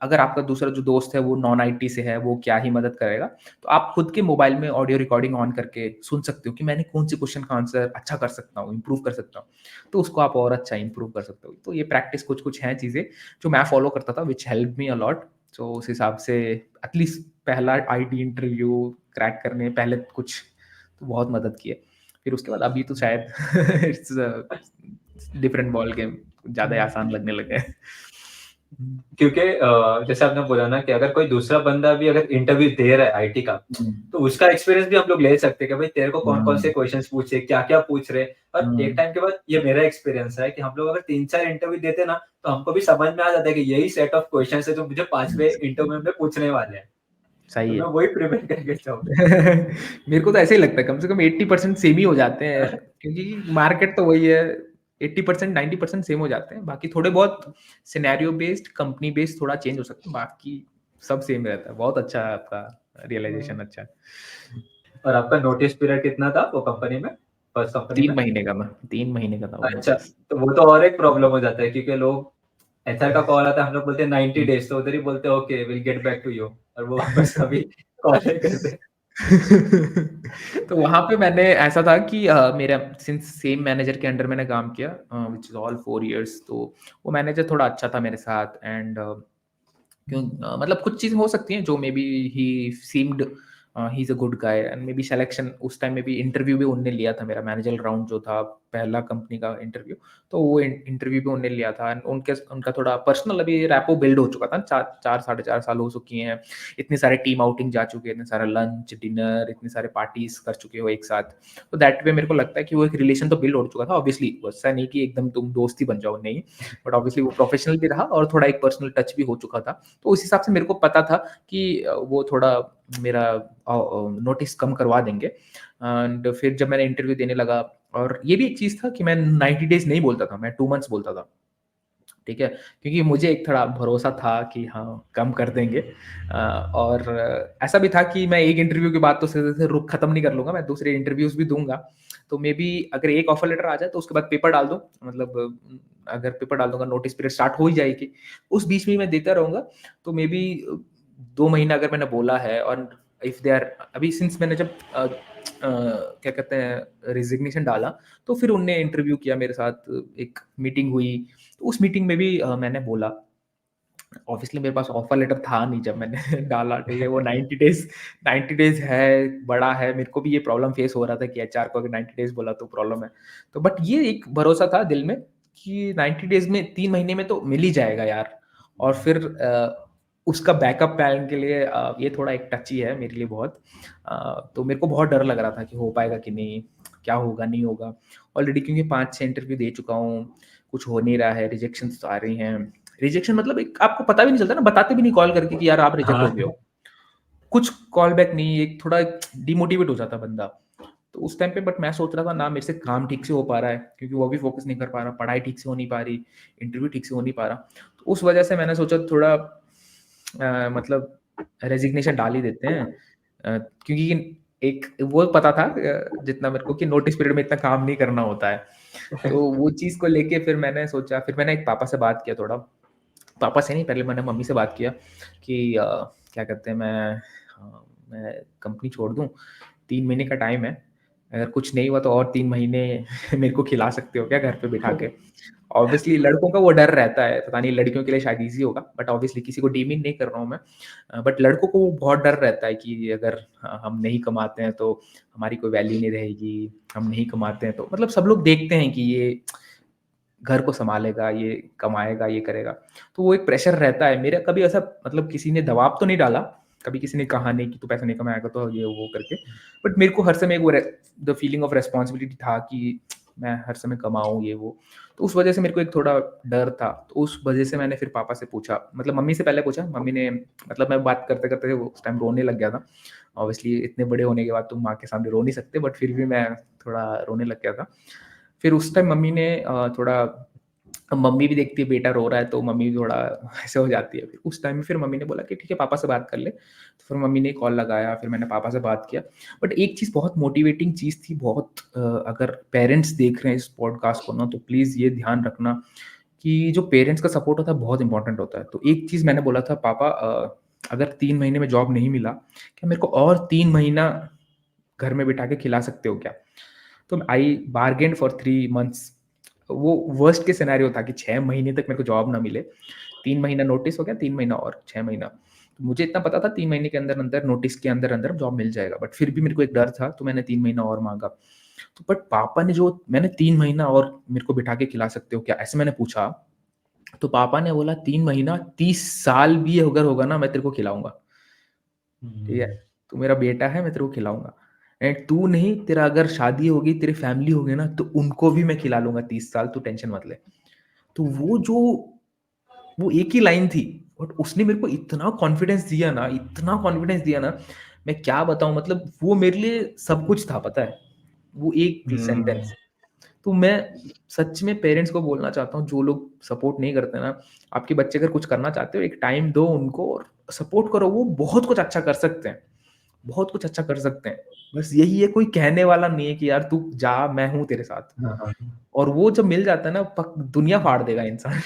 अगर आपका दूसरा जो दोस्त है वो नॉन आईटी से है, वो क्या ही मदद करेगा। तो आप खुद के मोबाइल में ऑडियो रिकॉर्डिंग ऑन करके सुन सकते हो कि मैंने कौन से क्वेश्चन का आंसर अच्छा कर सकता हूँ, इम्प्रूव कर सकता हूँ। तो उसको आप और अच्छा इम्प्रूव कर सकते हो। तो ये प्रैक्टिस कुछ-कुछ हैं चीज़ें जो मैं फॉलो करता था, which helped me a lot. So उस हिसाब से एटलीस्ट पहला आईटी इंटरव्यू क्रैक करने पहले कुछ तो बहुत मदद की है। फिर उसके बाद अभी तो शायद इट्स डिफरेंट बॉल गेम, ज़्यादा ही आसान लगने लगा है। हुँ, क्योंकि जैसे आपने बोला ना कि अगर कोई दूसरा बंदा भी अगर इंटरव्यू दे रहा है आईटी का, हुँ, तो उसका एक्सपीरियंस भी हम लोग ले सकते हैं कि भाई तेरे को कौन-कौन हुँ, से क्वेश्चंस पूछे, क्या-क्या पूछ रहे। और एक हुँ, टाइम के बाद ये मेरा एक्सपीरियंस है कि हम लोग अगर 3-4 इंटरव्यू देते ना, तो हमको भी समझ में आ जाता है कि यही सेट ऑफ क्वेश्चंस है जो मुझे 5वें इंटरव्यू में पूछने वाले हैं। तो सही मैं है। वही प्रिपेयर करके जाऊँ। मेरे को तो ऐसे ही लगता है, कम से कम 80% सेम ही हो जाते हैं, क्योंकि मार्केट तो वही है, 80% 90% सेम हो जाते हैं। बाकी थोड़े बहुत सिनेरियो बेस्ड, कंपनी बेस्ड थोड़ा चेंज हो सकते हैं, बाकी सब सेम रहता है। बहुत अच्छा है आपका रियलाइज़ेशन, अच्छा है। और आपका नोटिस पीरियड कितना था वो कंपनी में? फर्स्ट कंपनी 3 में? महीने का मैं 3 महीने का था वो अच्छा, नोटिस। तो वो तो और एक प्रॉब्लम हो जाता है क्योंकि लोग एचआर का कॉल आता है, हम लोग बोलते हैं 90 हुँ। डेज़ तो उधर ही बोलते हैं okay will get back to you और वो वापस कभी कॉल नहीं करते। तो वहाँ पे मैंने ऐसा था कि मेरा सिंस सेम मैनेजर के अंडर मैंने काम किया, व्हिच इज़ ऑल 4 इयर्स, तो वो मैनेजर थोड़ा अच्छा था मेरे साथ, एंड मतलब कुछ चीज़ें हो सकती हैं जो may be he seemed he is a good guy and may be selection उस टाइम में भी इंटरव्यू भी उनने लिया था मेरा मैनेजर राउंड जो था पहला कंपनी का इंटरव्यू, तो वो इंटरव्यू भी उनने लिया था एंड उनका थोड़ा पर्सनल अभी रैपो बिल्ड हो चुका था। 4 साढ़े 4 साल हो चुकी हैं। इतने सारे टीम आउटिंग जा चुके हैं, इतने सारे लंच, डिनर, इतने सारे पार्टीज़ कर चुके हो एक साथ। तो दैट वे मेरे को लगता है कि वो एक रिलेशन तो बिल्ड हो चुका था ऑब्वियसली, वैसा नहीं कि एकदम तुम दोस्त ही बन जाओ, नहीं। बट ऑब्वियसली वो प्रोफेशनल भी रहा और थोड़ा एक पर्सनल टच भी हो चुका था। तो उस हिसाब से मेरे को पता था कि वो थोड़ा मेरा नोटिस कम करवा देंगे एंड फिर जब मैंने इंटरव्यू देने लगा और ये भी एक चीज़ था कि मैं 90 डेज़ नहीं बोलता था, मैं 2 मंथ्स बोलता था, ठीक है? क्योंकि मुझे एक थोड़ा भरोसा था कि हाँ, कम कर देंगे और ऐसा भी था कि मैं एक इंटरव्यू के बाद तो सीधे-सीधे रुख खत्म नहीं कर लूँगा, मैं दूसरे इंटरव्यूज़ भी दूँगा। तो मे बी अगर एक ऑफर लेटर आ जाए तो उसके बाद पेपर डाल दूँ, मतलब अगर पेपर डाल दूँगा नोटिस पीरियड स्टार्ट हो ही जाएगी। उस बीच में मैं देता रहूँगा, तो मे बी 2 महीना अगर मैंने बोला है और इफ दे आर अभी सिंस मैंने जब क्या कहते हैं रेज़िग्नेशन डाला, तो फिर उनने इंटरव्यू किया मेरे साथ, एक मीटिंग हुई, तो उस मीटिंग में भी मैंने बोला ऑब्वियसली मेरे पास ऑफर लेटर था नहीं जब मैंने डाला, ठीक है? वो 90 डेज़ है, बड़ा है, मेरे को भी ये प्रॉब्लम फेस हो रहा था कि एचआर को अगर 90 डेज़ बोला तो प्रॉब्लम है। तो बट ये एक भरोसा था दिल में कि 90 डेज़ में 3 महीने में तो मिल ही जाएगा यार। और फिर उसका बैकअप प्लान के लिए ये थोड़ा एक टची है मेरे लिए बहुत। तो मेरे को बहुत डर लग रहा था कि हो पाएगा कि नहीं, क्या होगा, नहीं होगा। ऑलरेडी क्योंकि 5-6 इंटरव्यू दे चुका हूँ, कुछ हो नहीं रहा है, रिजेक्शंस आ रही हैं। रिजेक्शन मतलब एक आपको पता भी नहीं चलता ना, बताते भी नहीं कॉल करके कि यार आप रिजेक्ट हाँ। हो गए हो। कुछ कॉल बैक नहीं, एक थोड़ा डिमोटिवेट हो जाता बंदा। तो उस टाइम पे बट मैं सोच रहा था ना मेरे से काम ठीक से हो पा रहा है, क्योंकि वो भी फ़ोकस नहीं कर पा रहा, पढ़ाई ठीक से हो नहीं पा रही, इंटरव्यू ठीक से हो नहीं पा रहा। तो उस वजह से मैंने सोचा थोड़ा मतलब रेज़िग्नेशन डाल ही देते हैं। क्योंकि एक वो पता था जितना मेरे को कि नोटिस पीरियड में इतना काम नहीं करना होता है। तो वो चीज़ को लेके फिर मैंने सोचा, फिर मैंने एक पापा से बात किया थोड़ा। पापा से नहीं, पहले मैंने मम्मी से बात किया कि क्या कहते हैं मैं कंपनी छोड़ दूँ, 3 महीने का टाइम है। अगर कुछ नहीं हुआ तो और 3 महीने मेरे को खिला सकते हो क्या घर पे बिठा के? ऑब्वियसली लड़कों का वो डर रहता है, पता नहीं लड़कियों के लिए शायद ईज़ी होगा, बट ऑब्वियसली किसी को डीमिंग नहीं कर रहा हूँ मैं। बट लड़कों को वो बहुत डर रहता है कि अगर हम नहीं कमाते हैं तो हमारी कोई वैल्यू नहीं रहेगी, हम नहीं कमाते हैं तो मतलब सब लोग देखते हैं कि ये घर को सँभालेगा, ये कमाएगा, ये करेगा। तो वो एक प्रेशर रहता है। मेरा कभी ऐसा मतलब किसी ने दबाव तो नहीं डाला, कभी किसी ने कहा नहीं कि तू पैसा नहीं कमाएगा तो ये वो करके। बट मेरे को हर समय वो द फीलिंग ऑफ रिस्पॉन्सिबिलिटी था कि मैं हर समय कमाऊँ ये वो। तो उस वज़ह से मेरे को एक थोड़ा डर था। तो उस वज़ह से मैंने फिर पापा से पूछा, मतलब मम्मी से पहले पूछा, मम्मी ने मतलब मैं बात करते-करते उस टाइम रोने लग गया था। ऑब्वियसली इतने बड़े होने के बाद तुम माँ के सामने रो नहीं सकते, बट फिर भी मैं थोड़ा रोने लग गया था। फिर उस टाइम मम्मी ने थोड़ा, अब मम्मी भी देखती है बेटा रो रहा है तो मम्मी भी थोड़ा ऐसे हो जाती है। फिर उस टाइम में फिर मम्मी ने बोला कि ठीक है पापा से बात कर ले। तो फिर मम्मी ने कॉल लगाया, फिर मैंने पापा से बात किया। बट एक चीज़ बहुत मोटिवेटिंग चीज़ थी, बहुत अगर पेरेंट्स देख रहे हैं इस पॉडकास्ट को ना तो प्लीज़ ये ध्यान रखना कि जो पेरेंट्स का सपोर्ट होता है बहुत इम्पोर्टेंट होता है। तो एक चीज़ मैंने बोला था पापा अगर 3 महीने में जॉब नहीं मिला, क्या मेरे को और 3 महीना घर में बिठा के खिला सकते हो क्या? तो आई बार्गेन्ड फॉर 3 मंथ्स। वो वर्स्ट केस सिनेरियो था कि 6 महीने तक मेरे को जॉब ना मिले। 3 महीना नोटिस हो गया, 3 महीना और 6 महीना। तो मुझे इतना पता था 3 महीने के अंदर-अंदर नोटिस के अंदर-अंदर जॉब मिल जाएगा। बट फिर भी मेरे को एक डर था, तो मैंने 3 महीना और माँगा। तो बट पापा ने जो मैंने 3 महीना और मेरे को बिठा के खिला सकते हो क्या? ऐसे मैंने पूछा, तो पापा ने बोला 3 महीना 30 साल भी अगर होगा ना मैं तेरे को खिलाऊँगा। ठीक है? हुँ। तू मेरा बेटा है, मैं तेरे को खिलाऊँगा। एंड तू नहीं, तेरा अगर शादी होगी, तेरी फैमिली होगी ना, तो उनको भी मैं खिला लूँगा 30 साल, तू टेंशन मत ले। तो वो एक ही लाइन थी, बट उसने मेरे को इतना कॉन्फिडेंस दिया ना, इतना कॉन्फिडेंस दिया ना, मैं क्या बताऊँ, मतलब वो मेरे लिए सब कुछ था, पता है? वो एक हुँ। सेंटेंस। तो मैं सच में पेरेंट्स को बोलना चाहता हूँ, जो लोग सपोर्ट नहीं करते ना, आपके बच्चे अगर कुछ करना चाहते हो, एक टाइम दो उनको और सपोर्ट करो, वो बहुत कुछ अच्छा कर सकते हैं। बहुत कुछ अच्छा कर सकते हैं। बस यही है, कोई कहने वाला नहीं है कि यार तू जा, मैं हूँ तेरे साथ। हाँ, हाँ। और वो जब मिल जाता है ना, पक दुनिया फाड़ देगा इंसान।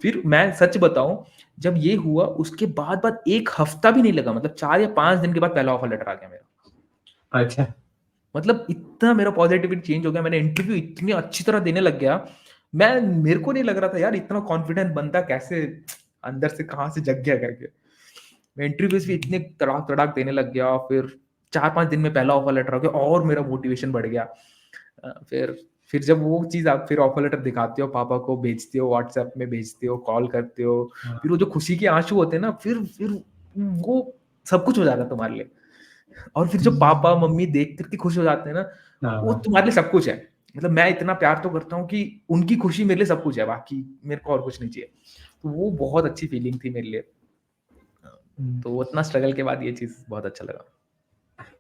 फिर मैं सच बताऊँ, जब ये हुआ उसके बाद 1 हफ्ता भी नहीं लगा, मतलब 4 या 5 दिन के बाद पहला ऑफर लेटर आ गया मेरा। अच्छा। मतलब इतना मेरा पॉज़िटिविटी चेंज हो गया, मैंने इंटरव्यू इतनी अच्छी तरह देने लग गया। मेरे को नहीं लग रहा था यार इतना कॉन्फिडेंट बंदा कैसे अंदर से कहाँ से जग गया करके। मैं इंटरव्यूज़ भी इतने तड़ाक-तड़ाक देने लग गया, फिर 4-5 दिन में पहला ऑफर लेटर आ गया और मेरा मोटिवेशन बढ़ गया। फिर जब वो चीज़ आप फिर ऑफर लेटर दिखाते हो, पापा को भेजते हो, व्हाट्सएप में भेजते हो, कॉल करते हो, फिर वो हाँ, जो खुशी के आँसू होते हैं ना, फिर वो सब कुछ हो जाता है तुम्हारे लिए। और फिर जो पापा-मम्मी देख कर के खुश हो जाते हैं ना, वो हाँ। तुम्हारे लिए सब कुछ है। मतलब मैं इतना प्यार तो करता हूँ कि उनकी खुशी मेरे लिए सब कुछ है, बाकी मेरे को और कुछ नहीं चाहिए। तो वो बहुत अच्छी फीलिंग थी मेरे लिए। अ, हुँ। तो उतना स्ट्रगल के बाद ये चीज़ बहुत अच्छा लगा।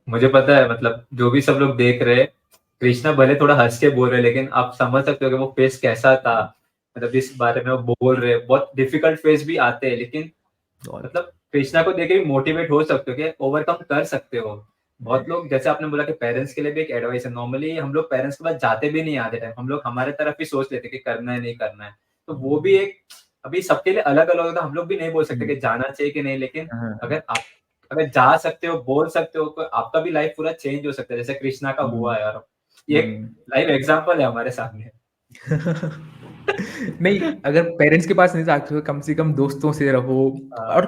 मुझे पता है मतलब जो भी सब लोग देख रहे हैं, कृष्णा भले थोड़ा हँस के बोल रहे हैं, लेकिन आप समझ सकते हो कि वो फेज़ कैसा था। मतलब जिस बारे में वो बोल रहे हैं, बहुत डिफ़िकल्ट फेज़ भी आते हैं, लेकिन बहुत मतलब कृष्णा को देख के भी मोटिवेट हो सकते हो कि ओवरकम कर सकते हो। बहुत लोग जैसे आपने बोला कि पेरेंट्स के लिए भी एक एडवाइस है, नॉर्मली हम लोग पेरेंट्स के पास जाते भी नहीं आधे टाइम, हम लोग हमारे तरफ ही सोच लेते हैं कि करना है, नहीं करना है। तो वो भी एक अभी सबके लिए अलग-अलग होता है, हम लोग भी नहीं बोल सकते हुँ। कि जाना चाहिए कि नहीं, लेकिन हाँ, हाँ। अगर आप अगर जा सकते हो, बोल सकते हो, तो आपका भी लाइफ पूरा चेंज हो सकता है, जैसे कृष्णा का हुँ, हुआ है और ये एक हुँ। लाइव एग्ज़ाम्पल है हमारे सामने। नहीं, अगर पेरेंट्स के पास नहीं जाते हो, कम से कम दोस्तों से रहो हाँ, और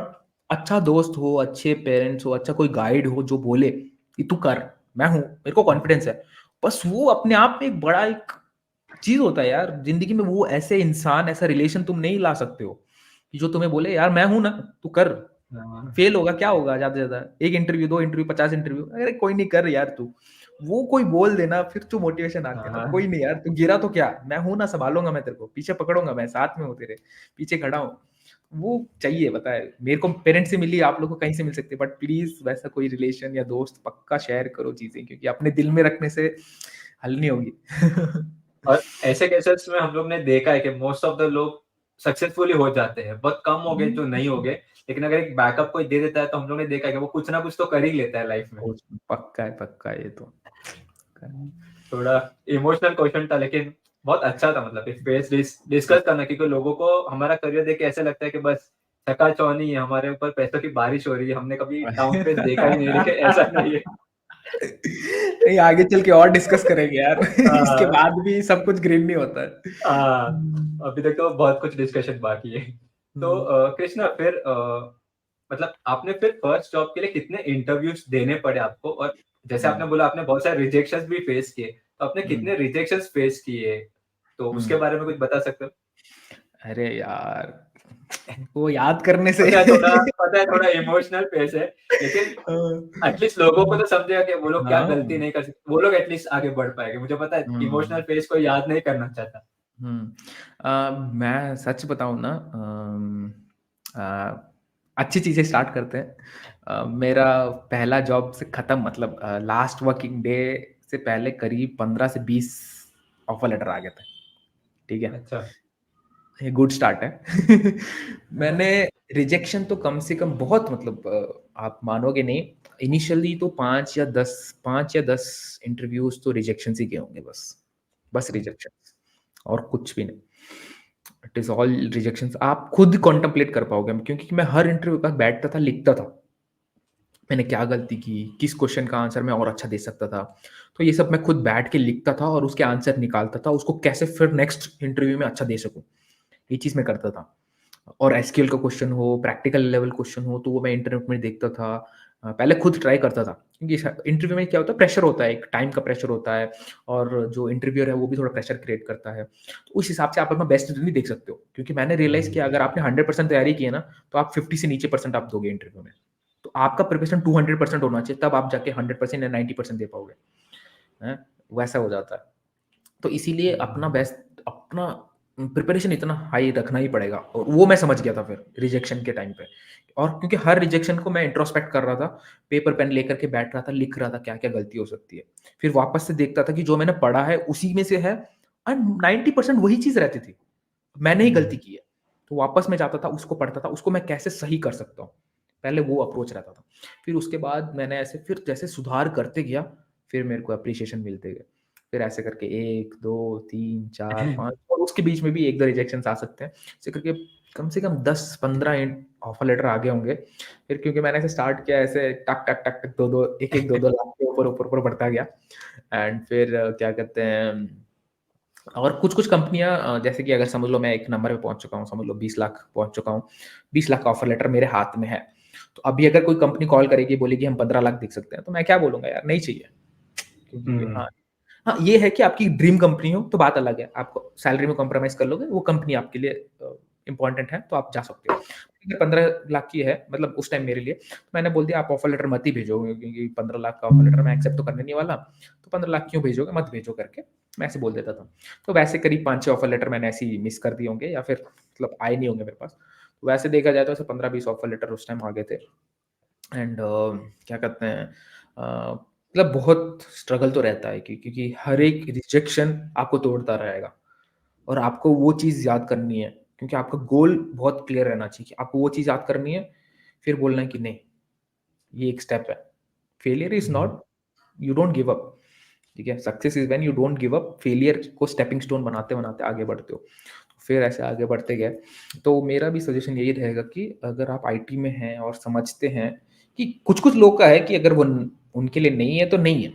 अच्छा दोस्त हो, अच्छे पेरेंट्स हो, अच्छा कोई गाइड हो जो बोले कि तू कर, मैं हूँ, मेरे को कॉन्फिडेंस है। बस वो अपने आप में एक बड़ा एक चीज़ होता है यार, ज़िंदगी में वो ऐसे इंसान, ऐसा रिलेशन तुम नहीं ला सकते हो, कि जो तुम्हें बोले यार मैं हूँ ना, तू कर। हाँ, फेल होगा, क्या होगा ज़्यादा से ज़्यादा? 1 इंटरव्यू, 2 इंटरव्यू, 50 इंटरव्यू, अरे कोई नहीं कर यार तू। वो कोई बोल देना फिर तो मोटिवेशन आती है ना, हाँ, कोई नहीं यार तू गिरा तो क्या? मैं हूँ ना, सँभालूँगा मैं तेरे को, पीछे पकड़ूँगा मैं, साथ में हूँ तेरे, पीछे खड़ा हूँ। वो चाहिए पता है, मेरे को पेरेंट्स से मिली, आप लोगों को कहीं से मिल सकती है, बट प्लीज़ वैसा कोई रिलेशन या दोस्त पक्का शेयर करो चीज़ें, क्योंकि अपने दिल में रखने से हल नहीं होगी। और ऐसे केसेस में हम लोग ने देखा है कि मोस्ट ऑफ द लोग सक्सेसफुल ही हो जाते हैं। बहुत कम हो गए जो नहीं हो गए, लेकिन अगर एक बैकअप कोई दे देता है तो हम लोग ने देखा है कि वो कुछ ना कुछ तो कर ही लेता है लाइफ में। पक्का है ये तो। हुँ, थोड़ा इमोशनल क्वेश्चन था, लेकिन बहुत अच्छा था, मतलब इस पे डिस्कस करना, क्योंकि लोगों को हमारा करियर देख के ऐसा लगता है कि बस चकाचौंधी है, हमारे ऊपर पैसों की बारिश हो रही है, हमने कभी डाउन फेज़ देखा ही नहीं, लेकिन ऐसा नहीं है। नहीं, आगे चल के और डिस्कस करेंगे यार। इसके हाँ, बाद भी सब कुछ ग्रीन नहीं होता है। हाँ, हुँ, अभी तक तो बहुत कुछ डिस्कशन बाकी है। तो हुँ, कृष्णा फिर मतलब आपने फिर फर्स्ट जॉब के लिए कितने इंटरव्यूज़ देने पड़े आपको? और जैसे हुँ, आपने बोला आपने बहुत सारे रिजेक्शंस भी फेस किए, तो आपने हुँ, कितने रिजेक्शंस फेस किए? तो हुँ। उसके बारे में कुछ बता सकते हो? अरे यार! वो याद करने से पता है थोड़ा इमोशनल फेस है, लेकिन अ, एटलीस्ट लोगों को तो समझेगा कि वो लोग क्या गलती हाँ, नहीं कर सकते, वो लोग एटलीस्ट आगे बढ़ पाएँगे। मुझे पता है इमोशनल हुँ, फेस कोई याद नहीं करना चाहता। हुँ। मैं सच बताऊँ ना अच्छी चीज़ें स्टार्ट करते हैं। मेरा पहला जॉब से ख़त्म मतलब लास्ट वर्किंग डे से पहले करीब 15 से 20 ऑफ़र लेटर आ गए थे। ठीक है? अच्छा। ये गुड स्टार्ट है। मैंने रिजेक्शन तो कम से कम बहुत मतलब आप मानोगे नहीं, इनिशियली तो 5 या 10 इंटरव्यूज़ तो रिजेक्शंस ही गए होंगे बस। बस रिजेक्शंस और कुछ भी नहीं। It is all rejections. आप खुद कॉन्टेम्प्लेट कर पाओगे क्योंकि मैं हर इंटरव्यू के बाद बैठता था, लिखता था। मैंने क्या गलती की? किस क्वेश्चन का आंसर मैं और अच्छा दे सकता था? तो ये सब मैं खुद बैठ के लिखता था और उसके आंसर निकालता था, उसको कैसे फिर नेक्स्ट इंटरव्यू में अच्छा दे सकूँ। ये चीज़ मैं करता था। और एसक्यूएल का क्वेश्चन हो, प्रैक्टिकल लेवल क्वेश्चन हो, तो वो मैं इंटरनेट में देखता था। पहले खुद ट्राई करता था, क्योंकि श इंटरव्यू में क्या होता है प्रेशर होता है, एक टाइम का प्रेशर होता है और जो इंटरव्यूअर है वो भी थोड़ा प्रेशर क्रिएट करता है। तो उस हिसाब से आप अपना बेस्ट नहीं देख सकते हो, क्योंकि मैंने रियलाइज़ किया अगर आपने 100% तैयारी की है ना, तो आप 50 से नीचे परसेंट आप दोगे इंटरव्यू में। तो आपका प्रिपरेशन 200% होना चाहिए, तब आप जाके 100% या 90% दे पाओगे, हैं? वैसा हो जाता है। तो इसीलिए अपना हुँ। बेस्ट अपना प्रिपरेशन इतना हाई रखना ही पड़ेगा और वो मैं समझ गया था फिर रिजेक्शन के टाइम पे। और क्योंकि हर रिजेक्शन को मैं इंट्रोस्पेक्ट कर रहा था, पेपर पेन लेकर के बैठ रहा था, लिख रहा था क्या-क्या गलती हो सकती है। फिर वापस से देखता था कि जो मैंने पढ़ा है उसी में से है एंड 90% वही चीज़ रहती थी। मैंने ही गलती हुँ। की है। तो वापस मैं जाता था, उसको पढ़ता था, उसको मैं कैसे सही कर सकता हूँ। पहले वो अप्रोच रहता था। फिर उसके बाद मैंने ऐसे फिर जैसे सुधार करते गया, फिर मेरे को एप्रिशिएशन मिलते गए। फिर ऐसे करके 1, 2, 3, 4, 5 और उसके बीच में भी 1-2 रिजेक्शंस आ सकते हैं। ऐसे करके कम से कम 10-15 ऑफर लेटर आ गए होंगे। फिर क्योंकि मैंने ऐसे स्टार्ट किया ऐसे टक, टक, टक, टक 2-2 1-1 2-2 लाख के ऊपर, ऊपर, ऊपर बढ़ता गया एंड फिर क्या कहते हैं और कुछ-कुछ कंपनियाँ जैसे कि अगर समझ लो मैं एक नंबर पे पहुँच चुका हूँ, समझ लो 20 लाख पहुँच चुका हूँ। 20 लाख का ऑफर लेटर मेरे हाथ में है। तो अभी अगर कोई कंपनी कॉल करेगी, बोलेगी हम 15 लाख देख सकते हैं, तो मैं क्या बोलूँगा यार नहीं चाहिए। क्योंकि हुँ, हाँ, हाँ, ये है कि आपकी ड्रीम कंपनी हो तो बात अलग है। आप सैलरी में कॉम्प्रोमाइज़ कर लोगे, वो कंपनी आपके लिए इम्पोर्टेंट है, तो आप जा सकते हो। अगर 15 लाख की है मतलब उस टाइम मेरे लिए, तो मैंने बोल दिया आप ऑफर लेटर मत ही भेजो क्योंकि 15 लाख का ऑफर लेटर मैं एक्सेप्ट तो करने नहीं वाला, तो 15 लाख क्यों भेजोगे, मत भेजो करके मैं ऐसे बोल देता था। तो वैसे करीब 5-6 ऑफर लेटर मैंने ऐसे ही मिस कर दिए होंगे या फिर मतलब आए नहीं होंगे मेरे पास। तो वैसे देखा जाए तो ऐसे 15-20 ऑफर लेटर उस टाइम आ गए थे। एंड क्या कहते हैं मतलब बहुत स्ट्रगल तो रहता है क्योंकि हर एक रिजेक्शन आपको तोड़ता रहेगा और आपको वो चीज़ याद करनी है क्योंकि आपका गोल बहुत क्लियर रहना चाहिए कि आपको वो चीज़ याद करनी है, फिर बोलना है कि नहीं, ये एक स्टेप है। Failure is hmm, not you don't give up, ठीक है? Success is when you don't give up, failure को स्टेपिंग स्टोन बनाते-बनाते आगे बढ़ते हो। फिर ऐसे आगे बढ़ते गए, तो मेरा भी सजेशन यही रहेगा कि अगर आप आईटी में हैं और समझते हैं कि कुछ-कुछ लोग का है कि अगर वो उनके लिए नहीं है, तो नहीं है।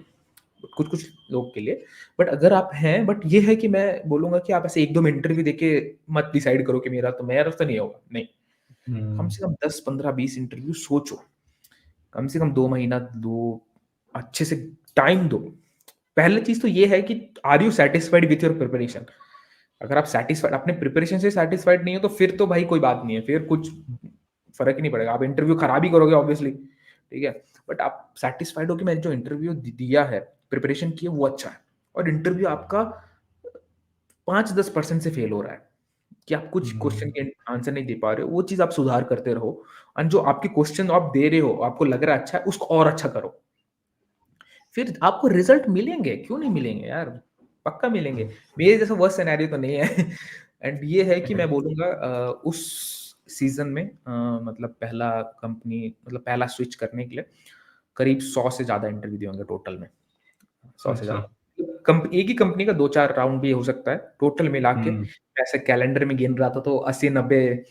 कुछ-कुछ लोग के लिए, बट अगर आप हैं बट ये है कि मैं बोलूँगा कि आप ऐसे 1-2 में इंटरव्यू देके मत डिसाइड करो कि मेरा तो नहीं होगा, नहीं। कम हुँ, से कम 10, 15, 20 इंटरव्यू सोचो। कम से कम 2 महीना दो, अच्छे से टाइम दो। पहली चीज़ तो ये है कि are you satisfied with your preparation? अगर आप सैटिस्फाइड अपने प्रिपरेशन से सैटिस्फाइड नहीं हो, तो फिर तो भाई कोई बात नहीं है, फिर कुछ फ़र्क ही नहीं पड़ेगा। आप इंटरव्यू खराब ही करोगे ऑब्वियसली, ठीक है? बट आप सैटिस्फाइड हो कि मैंने जो इंटरव्यू दिया है, प्रिपरेशन की है वो अच्छा है और इंटरव्यू आपका 5-10% से फेल हो रहा है, कि आप कुछ क्वेश्चन हुँ, के आंसर नहीं दे पा रहे हो, वो चीज़ आप सुधार करते रहो एंड जो आपके क्वेश्चन आप दे रहे हो, आपको लग रहा है अच्छा है, उसको और अच्छा करो। फिर आपको रिज़ल्ट मिलेंगे, क्यों नहीं मिलेंगे यार? पक्का मिलेंगे। मेरे जैसा वर्स्ट सिनेरियो तो नहीं है एंड ये है कि मैं बोलूँगा उस सीज़न में मतलब पहला कंपनी मतलब पहला स्विच करने के लिए करीब 100 से ज़्यादा इंटरव्यू दिए होंगे टोटल में। 100 से अच्छा, ज़्यादा। एक ही कंपनी का 2-4 राउंड भी हो सकता है, टोटल मिला के हुँ, ऐसे कैलेंडर में गिन रहा था तो 80-90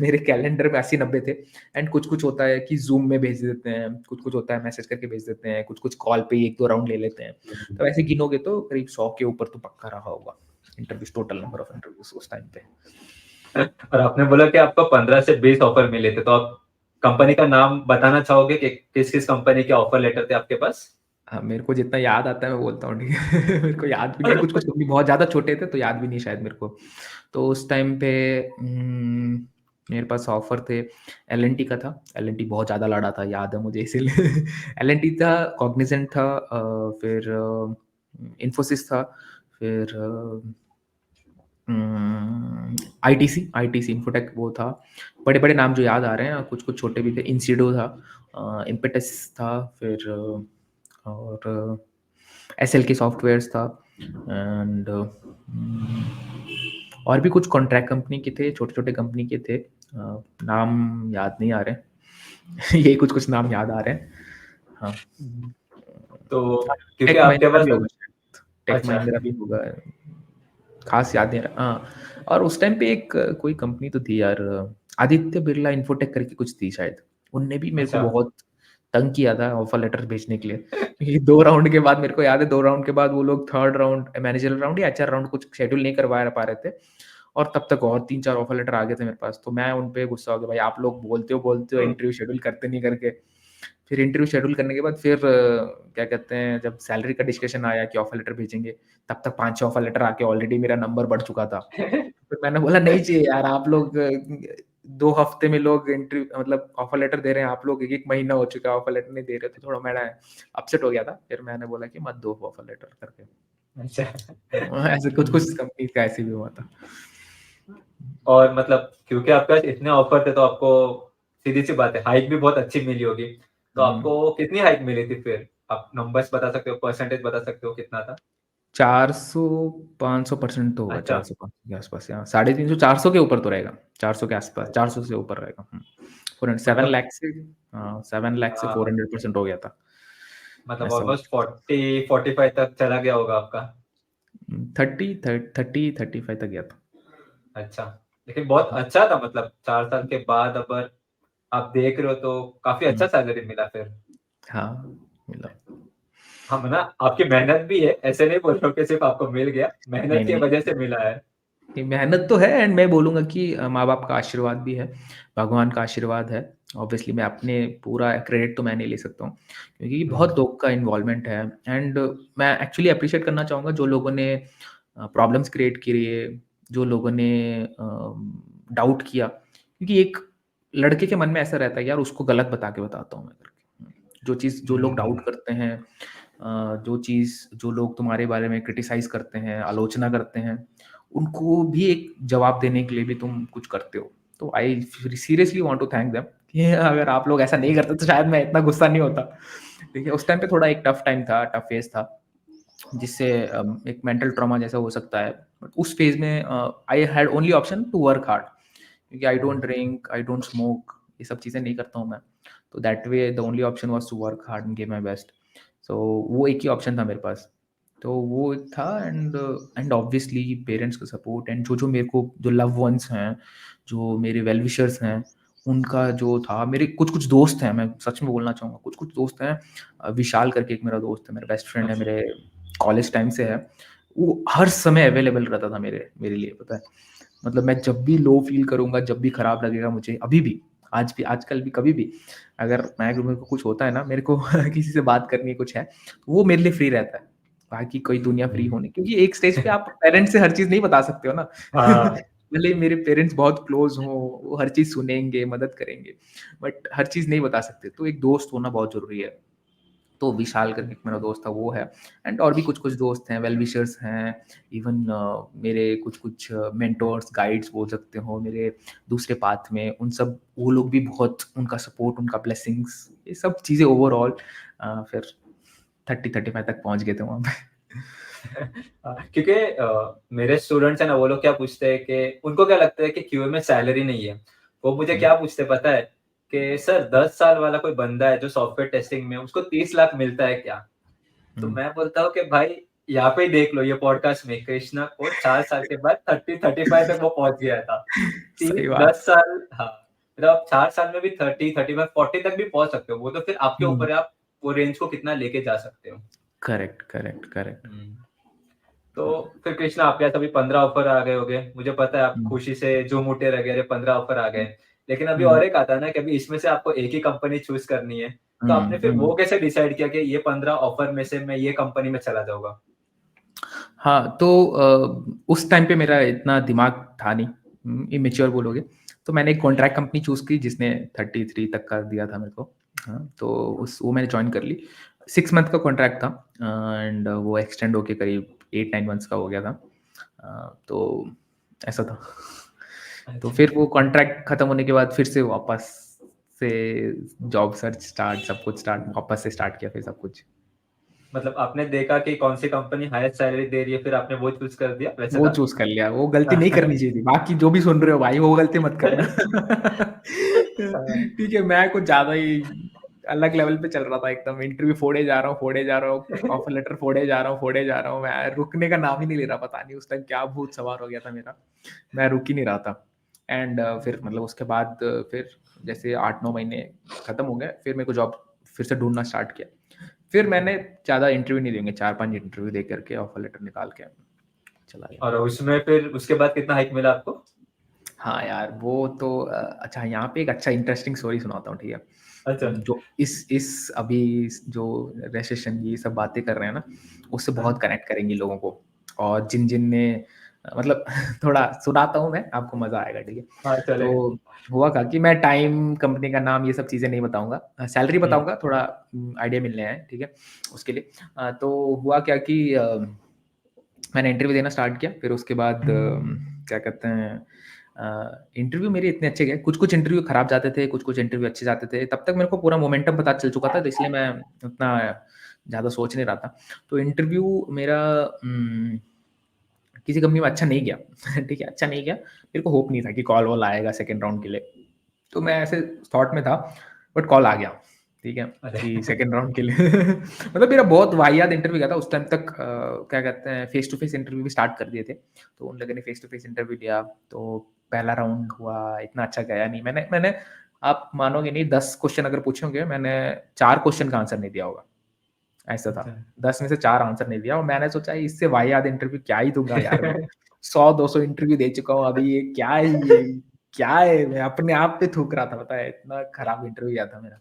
मेरे कैलेंडर में 80-90 थे एंड कुछ-कुछ होता है कि ज़ूम में भेज देते हैं, कुछ-कुछ होता है मैसेज करके भेज देते हैं, कुछ-कुछ कॉल पे ही 1-2 राउंड ले लेते हैं। हुँ। तो ऐसे गिनोगे तो करीब 100 के ऊपर तो पक्का रहा होगा interviews total number of interviews उस टाइम पे। और आपने बोला कि आपको 15 से 20 ऑफ़र मिले थे, तो आप कंपनी का नाम बताना चाहोगे कि किस-किस कंपनी के ऑफ़र लेटर थे आपके पास? हाँ, मेरे को जितना याद आता है मैं बोलता हूँ, ठीक है? मेरे को याद भी नहीं है, कुछ-कुछ कंपनी बहुत ज़्यादा छोटे थे तो याद भी नहीं शायद मेरे को। तो उस टाइम पे मेरे पास ऑफ़र थे, एल-एन-टी का था, एल-एन-टी बहुत ज़्यादा लड़ा था, याद है मुझे इसीलिए एल-एन-टी था, कॉग्निज़ेंट था फिर इन्फोसिस था, फिर आईटीसी इन्फोटेक वो था। बड़े-बड़े नाम जो याद आ रहे हैं, कुछ-कुछ छोटे भी थे, इंसीडो था इम्पेटस था, फिर और एसएलके सॉफ्टवेयर्स था एंड और भी कुछ कॉन्ट्रैक्ट कंपनी के थे, छोटे-छोटे कंपनी के थे। नाम याद नहीं आ रहे हैं। यही कुछ-कुछ नाम याद आ रहे हैं। हाँ। हुँ। तो क्योंकि टेक आपके महिंद्रा पास भी होगा शायद, टेक अच्छा, महिंद्रा भी होगा, ख़ास याद नहीं आ रहा। हाँ, और उस टाइम पे एक कोई कंपनी तो थी यार, आदित्य बिरला इन्फोटेक करके कुछ थी शायद। उनने भी मेरे को अच्छा। बहुत तंग किया था ऑफर लेटर भेजने के लिए। क्योंकि 2 राउंड के बाद मेरे को याद है 2 राउंड के बाद वो लोग 3rd राउंड मैनेजरियल राउंड या एचआर राउंड कुछ शेड्यूल नहीं करवा पा रहे थे और तब तक और 3-4 ऑफर लेटर आ गए थे मेरे पास। तो मैं उन पे गुस्सा हो गया, भाई आप लोग बोलते हो इंटरव्यू शेड्यूल करते नहीं करके। फिर इंटरव्यू शेड्यूल करने के बाद फिर क्या कहते हैं जब सैलरी का डिस्कशन आया कि ऑफर लेटर भेजेंगे, तब तक 5-6 ऑफर लेटर आके ऑलरेडी मेरा नंबर बढ़ चुका था। फिर मैंने बोला नहीं चाहिए यार आप लोग 2 हफ्ते में लोग इंटरव्यू मतलब ऑफर लेटर दे रहे हैं, आप लोग 1-1 महीना हो चुका है ऑफर लेटर नहीं दे रहे, तो थोड़ा मैं अपसेट हो गया था। फिर मैंने बोला कि मत दो ऑफर लेटर करके। अच्छा। ऐसे कुछ-कुछ कंपनी का ऐसे भी हुआ था। और मतलब क्योंकि आपके पास इतने ऑफ़र थे तो आपको सीधी-सी बात है हाइक भी बहुत अच्छी मिली होगी। तो हुँ, आपको कितनी हाइक मिली थी फिर? आप नंबर्स बता सकते हो, परसेंटेज बता सकते हो कितना था? 400-500% तो होगा, अच्छा, 400-500 के आस-पास या 350 400 के ऊपर तो रहेगा, 400 के आस-पास, 400 से ऊपर रहेगा। 400 7 मतलब लाख से 7 लाख से हाँ, 400% हो गया था, मतलब ऐसा ऑलमोस्ट हुआ। 40-45 तक चला गया होगा आपका। 30-35 तक गया था। अच्छा, लेकिन बहुत अच्छा था मतलब 4 साल के बाद अगर आप देख रहे हो तो काफ़ी अच्छा हुँ, सैलरी मिला फिर। हाँ, मिला। हाँ, ना आपकी मेहनत भी है, ऐसे नहीं बोल रहा हूँ कि सिर्फ़ आपको मिल गया, मेहनत नहीं, की नहीं, वज़ह से मिला है। मेहनत तो है एंड मैं बोलूँगा कि माँ-बाप का आशीर्वाद भी है, भगवान का आशीर्वाद है ऑब्वियसली मैं अपने पूरा क्रेडिट तो मैं नहीं ले सकता हूँ, क्योंकि हुँ, बहुत लोग का इन्वॉल्वमेंट है। एंड मैं एक्चुअली एप्रिशिएट करना चाहूँगा जो लोगों ने प्रॉब्लम्स क्रिएट किए, जो लोगों ने डाउट किया, क्योंकि एक लड़के के मन में ऐसा रहता है यार उसको गलत बता के बताता हूँ मैं करके। जो चीज़ जो लोग हुँ, डाउट करते हैं, जो चीज़ जो लोग तुम्हारे बारे में क्रिटिसाइज़ करते हैं, आलोचना करते हैं, उनको भी एक जवाब देने के लिए भी तुम कुछ करते हो। तो I seriously want to thank them कि अगर आप लोग ऐसा नहीं करते तो शायद मैं इतना गुस्सा नहीं होता। ठीक है, उस टाइम पे थोड़ा एक टफ टाइम था, टफ फेज़ था, जिससे एक मेंटल ट्रॉमा जैसा हो सकता है। बट उस फेज़ में I had only option to work hard, क्योंकि I don't drink, I don't smoke, ये सब चीज़ें नहीं करता हूँ मैं। तो that way the only option was to work hard and give my best. So वो एक ही ऑप्शन था मेरे पास। तो वो एक था। एंड ऑब्वियसली पेरेंट्स का सपोर्ट एंड जो-जो मेरे को जो लव्ड वन्स हैं, जो मेरे वेल विशर्स हैं, उनका जो था, मेरे कुछ-कुछ दोस्त हैं, मैं सच में बोलना चाहूँगा, कुछ-कुछ दोस्त हैं। विशाल करके एक मेरा दोस्त है, मेरा बेस्ट फ्रेंड है, अच्छा। मेरे कॉलेज टाइम से है। वो हर समय अवेलेबल रहता था मेरे लिए, पता है? मतलब मैं जब भी लो फ़ील करूँगा, जब भी खराब लगेगा मुझे, अभी भी, आज भी, आजकल भी, कभी भी, अगर मेरे को कुछ होता है ना, मेरे को किसी से बात करनी है, कुछ है, तो वो मेरे लिए फ्री रहता है। बाकी कोई दुनिया फ्री हुँ। होने, क्योंकि एक स्टेज पे आप पेरेंट्स से हर चीज़ नहीं बता सकते हो ना। हाँ, भले ही मेरे पेरेंट्स बहुत क्लोज़ हों, वो हर चीज़ सुनेंगे, मदद करेंगे, बट हर चीज़ नहीं बता सकते। तो एक दोस्त होना बहुत ज़रूरी है। तो विशाल करके एक मेरा दोस्त था, वो है। एंड और भी कुछ-कुछ दोस्त हैं, वेल विशर्स हैं, इवन मेरे कुछ-कुछ मेंटोर्स, गाइड्स बोल सकते हो, मेरे दूसरे पाथ में, उन सब, वो लोग भी बहुत, उनका सपोर्ट, उनका ब्लेसिंग्स, ये सब चीज़ें ओवरऑल फिर 30-35 तक पहुँच गए थे वहाँ पे। क्योंकि मेरे स्टूडेंट्स हैं ना, वो लोग क्या पूछते हैं कि उनको क्या लगता है कि क्यूए में सैलरी नहीं है। वो मुझे हुँ, क्या पूछते हैं पता है? कि सर 10 साल वाला कोई बंदा है जो सॉफ्टवेयर टेस्टिंग में है, उसको 30 लाख मिलता है क्या? तो हुँ। मैं बोलता हूँ कि भाई यहाँ पे ही देख लो ये पॉडकास्ट में कृष्णा को 4 साल के बाद 30-35 तक वो पहुँच गया था। सही 10 बात। साल हाँ, मतलब आप 4 साल में भी 30, 35, 40 तक भी पहुँच सकते हो। वो तो फिर आपके हुँ। ऊपर है, आप वो रेंज को कितना लेके जा सकते हो। Correct, correct, correct. हुँ। तो फिर कृष्णा आपके पास अभी 15 ऑफ़र आ गए होंगे। मुझे पता है आप हुँ, खुशी से झूम उठे रह गए, अरे 15 ऑफ़र आ हुँ, गए। लेकिन अभी हुँ, और एक आता है ना कि अभी इसमें से आपको एक ही कंपनी चूज़ करनी है। तो हुँ, आपने फिर हुँ। वो कैसे डिसाइड किया कि ये 15 ऑफ़र में से मैं ये कंपनी में चला जाऊँगा? हाँ, तो उस टाइम पे मेरा इतना दिमाग था नहीं, इमैच्योर बोलोगे। तो मैंने एक कॉन्ट्रैक्ट कंपनी चूज़ की जिसने 33 तक का दिया था मेरे को। हाँ, तो उस वो मैंने जॉइन कर ली। 6 मंथ का कॉन्ट्रैक्ट था, एंड वो एक्सटेंड होके करीब 8-9 मंथ्स का हो गया था। तो ऐसा था। तो अच्छा। फिर वो कॉन्ट्रैक्ट खत्म होने के बाद फिर से वापस से जॉब सर्च स्टार्ट, सब कुछ स्टार्ट, वापस से स्टार्ट किया फिर सब कुछ। मतलब आपने देखा कि कौन-सी कंपनी हाईएस्ट सैलरी दे रही है, फिर आपने वो चूज़ कर दिया, वैसा वो था? चूज़ कर लिया, वो गलती नहीं करनी चाहिए थी। बाकी जो भी सुन रहे हो भाई, वो गलती मत करना। हाँ, ठीक है, मैं कुछ ज़्यादा ही अलग लेवल पे चल रहा था एकदम, इंटरव्यू फोड़े जा रहा हूँ, फोड़े जा रहा हूँ, ऑफर लेटर फोड़े जा रहा हूँ, फोड़े जा रहा हूँ। मैं रुकने का नाम ही नहीं ले रहा, पता नहीं उस टाइम क्या भूत सवार हो गया था मेरा। मैं रुक ही नहीं रहा था। एंड फिर मतलब उसके बाद फिर जैसे 8-9 महीने खत्म हो गए, फिर मेरे को जॉब फिर से ढूँढना स्टार्ट किया। फिर मैंने ज़्यादा इंटरव्यू नहीं देंगे, 4-5 इंटरव्यू दे करके ऑफर लेटर निकाल के चला गया। और उसमें फिर उसके बाद कितना हाइक मिला आपको? हाँ यार, वो तो अच्छा, यहाँ पे एक अच्छा इंटरेस्टिंग स्टोरी सुनाता हूँ, ठीक है? अच्छा। जो इस अभी जो रिसेशन ये सब बातें कर रहे हैं ना, उससे बहुत हाँ, कनेक्ट करेंगी लोगों को। और जिन-जिन ने मतलब थोड़ा सुनाता हूँ मैं, आपको मज़ा आएगा, ठीक है? हाँ, चलेगा। तो हुआ क्या कि मैं टाइम, कंपनी का नाम, ये सब चीज़ें नहीं बताऊँगा। सैलरी हुँ, बताऊँगा, थोड़ा आइडिया मिलने आए, ठीक है? उसके लिए। तो हुआ क्या कि मैंने इंटरव्यू देना स्टार्ट किया, फिर उसके बाद क्या कहते हैं, इंटरव्यू मेरे इतने अच्छे गए, कुछ-कुछ इंटरव्यू खराब जाते थे, कुछ-कुछ इंटरव्यू अच्छे जाते थे, तब तक मेरे को पूरा मोमेंटम पता चल चुका था, तो इसलिए मैं उतना ज़्यादा सोच नहीं रहा था। तो इंटरव्यू मेरा किसी कंपनी में अच्छा नहीं गया, ठीक है, अच्छा नहीं गया, मेरे को होप नहीं था कि कॉल-वॉल आएगा सेकंड राउंड के लिए, तो मैं ऐसे थॉट में था, बट कॉल आ गया, ठीक है, अरे! कि सेकंड राउंड के लिए। मतलब मेरा बहुत वाहियात इंटरव्यू गया था उस टाइम तक। क्या कहते हैं, फेस टू फेस इंटरव्यू भी स्टार्ट कर दिए थे, तो उन लोगों ने फेस टू फेस इंटरव्यू लिया, तो पहला राउंड हुआ, इतना अच्छा गया नहीं। मैंने मैंने आप मानोगे नहीं, 10 क्वेश्चन अगर पूछे होंगे, मैंने 4 क्वेश्चन का आंसर नहीं दिया होगा, ऐसा था। अच्छा। 10 में से 4 आंसर नहीं दिया, और मैंने सोचा इससे वाहियात इंटरव्यू क्या ही दूँगा यार मैं। 100-200 इंटरव्यू दे चुका हूँ, अभी ये क्या है ये? क्या है, मैं अपने आप पे थूक रहा था, पता है, इतना खराब इंटरव्यू गया था मेरा।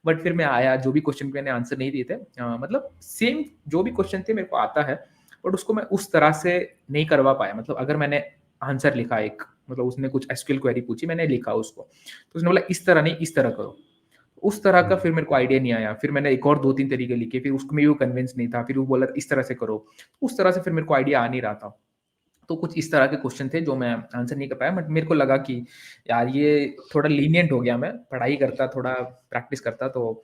बट फिर मैं आया, जो भी क्वेश्चन मैंने आंसर नहीं दिए थे, मतलब सेम जो भी क्वेश्चन थे मेरे को आता है, बट उसको मैं उस तरह से नहीं करवा पाया। मतलब अगर मैंने आंसर लिखा एक, मतलब उसने कुछ एसक्यूएल क्वेरी पूछी, मैंने लिखा उसको, तो उसने बोला इस तरह नहीं, इस तरह करो। उस तरह का हुँ, फिर मेरे को आइडिया नहीं आया। फिर मैंने एक और 2-3 तरीके लिखे, फिर उसमें भी वो कन्विंस नहीं था। फिर वो बोला इस तरह से करो। उस तरह से फिर मेरे को आइडिया आ नहीं रहा था। तो कुछ इस तरह के क्वेश्चन थे जो मैं आंसर नहीं कर पाया, बट मेरे को लगा कि यार ये थोड़ा लीनिएंट हो गया, मैं पढ़ाई करता, थोड़ा प्रैक्टिस करता, तो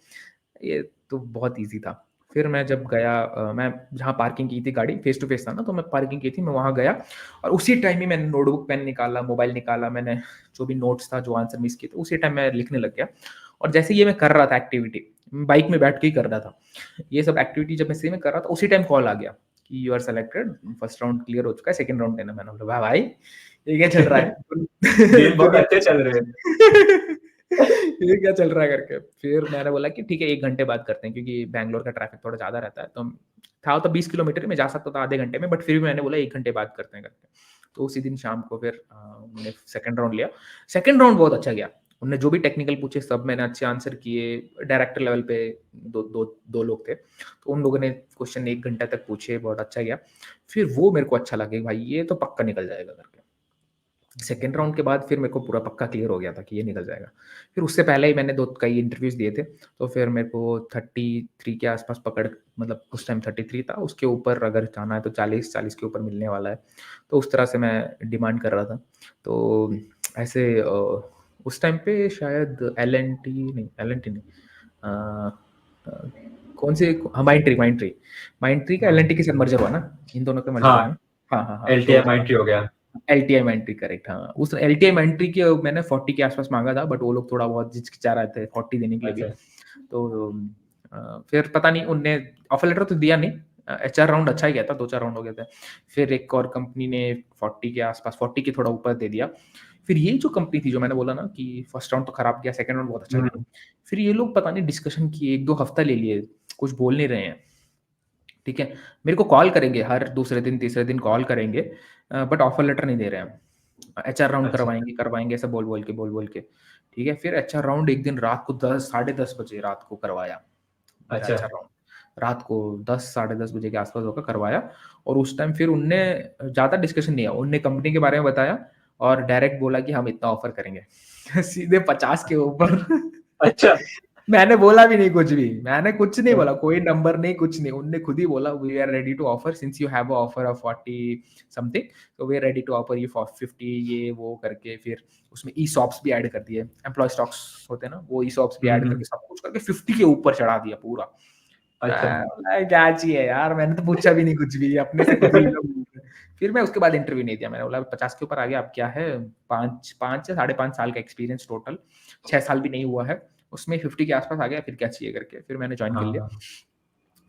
ये तो बहुत ईज़ी था। फिर मैं जब गया, मैं जहाँ पार्किंग की थी गाड़ी, फेस टू फेस था ना, तो मैं पार्किंग की थी, मैं वहाँ गया और उसी टाइम ही मैंने नोटबुक, पेन निकाला, मोबाइल निकाला, मैंने जो भी नोट्स था, जो आंसर मिस किए थे, उसी टाइम मैं लिखने लग गया। और जैसे ये मैं कर रहा था एक्टिविटी, बाइक में बैठ के ही कर रहा था। ये सब एक्टिविटी जब मैं सही में कर रहा था, उसी टाइम कॉल आ गया कि you are selected, first round clear हो चुका है, सेकंड राउंड देना है। मैंने बोला वाह भाई! ये क्या चल रहा है? दिन बहुत दुनिया अच्छे चल रहे हैं। ये क्या चल रहा है करके। फिर मैंने बोला कि ठीक है 1 घंटे बाद करते हैं, क्योंकि बैंगलोर का ट्रैफ़िक थोड़ा ज़्यादा रहता है। तो था तो 20 किलोमीटर में जा सकता था आधे घंटे में, बट फिर भी मैंने बोला 1 घंटे बाद करते हैं करके। तो उसी दिन शाम को फिर उन्होंने सेकंड राउंड लिया। सेकंड राउंड बहुत अच्छा गया। उन्होंने जो भी टेक्निकल पूछे सब मैंने अच्छे आंसर किए। डायरेक्टर लेवल पे 2 लोग थे। तो उन लोगों ने क्वेश्चन 1 घंटे तक पूछे, बहुत अच्छा गया। फिर वो मेरे को अच्छा लगा कि भाई ये तो पक्का निकल जाएगा करके। सेकंड राउंड के बाद फिर मेरे को पूरा पक्का क्लियर हो गया था कि ये निकल जाएगा। फिर उससे पहले ही मैंने 2 कई इंटरव्यूज़ दिए थे, तो फिर मेरे को 33 के आस-पास पकड़, मतलब उस टाइम 33 था, उसके ऊपर अगर जाना है तो 40 के ऊपर मिलने वाला है। तो उस तरह से मैं डिमांड कर रहा था। तो ऐसे उस टाइम पे शायद एल एंड टी नहीं, अ अ, कौन से, हाँ, माइंडट्री का हाँ, एल एंड टी के साथ मर्जर हुआ ना? इन दोनों का मर्जर हुआ हाँ, ना? हाँ, हाँ, हाँ। तो एलटीआई माइंट्री हो गया। एलटीआई माइंट्री करेक्ट, हाँ। उस एलटीआई माइंट्री के मैंने 40 के आस-पास माँगा था, बट वो लोग थोड़ा बहुत हिचकिचा रहे थे 40 देने के लिए भी। अच्छा, तो फिर पता नहीं, उनने ऑफर लेटर तो दिया नहीं। एचआर राउंड अच्छा ही गया था, 2-4 राउंड हो गए थे। फिर एक और कंपनी ने 40 के आस-पास, 40 के थोड़ा ऊपर दे दिया। फिर ये जो कंपनी थी, जो मैंने बोला ना कि फर्स्ट राउंड तो खराब गया, सेकंड राउंड बहुत अच्छा गया। हुँ, फिर ये लोग पता नहीं डिस्कशन किए, 1-2 हफ्ता ले लिए, कुछ बोल नहीं रहे हैं। ठीक है? मेरे को कॉल करेंगे, हर दूसरे दिन, तीसरे दिन कॉल करेंगे, बट ऑफर लेटर नहीं दे रहे हैं। एचआर राउंड अच्छा, करवाएँगे ऐसा बोल के। ठीक है? फिर एचआर राउंड एक दिन रात को 10 साढ़े 10 बजे रात को करवाया, मेरा अच्छा, एचआर राउंड। रात को 10 साढ़े 10 बजे के आस-पास होगा, करवाया। और उस टाइम फिर उनने ज़्यादा डिस्कशन नहीं हुआ, उनने कंपनी के बारे में बताया और डायरेक्ट बोला कि हम इतना ऑफर करेंगे। सीधे 50 के ऊपर। अच्छा, मैंने बोला भी नहीं कुछ भी, मैंने कुछ नहीं बोला, कोई नंबर नहीं, कुछ नहीं। उन्होंने खुद ही बोला we are ready to offer since you have a offer of 40 something, तो we are ready to offer you for 50, ये वो करके फिर उसमें ईसॉप्स भी ऐड कर दिए। एम्प्लॉयी स्टॉक्स होते हैं ना, वो ईसॉप्स भी हुँ, ऐड हुँ, करके सब कुछ करके 50 के ऊपर चढ़ा दिया पूरा। अच्छा, मैं बोला क्या चाहिए यार, मैंने तो पूछा भी नहीं कुछ भी, अपने से खुद ही लोग बोल रहे हैं। फिर मैं उसके बाद इंटरव्यू नहीं दिया, मैंने बोला 50 के ऊपर आ गया, अब क्या है, 5 या साढ़े 5 साल का एक्सपीरियंस टोटल, 6 साल भी नहीं हुआ है, उसमें 50 के आस-पास आ गया, फिर क्या चाहिए करके, फिर मैंने जॉइन कर लिया। हाँ,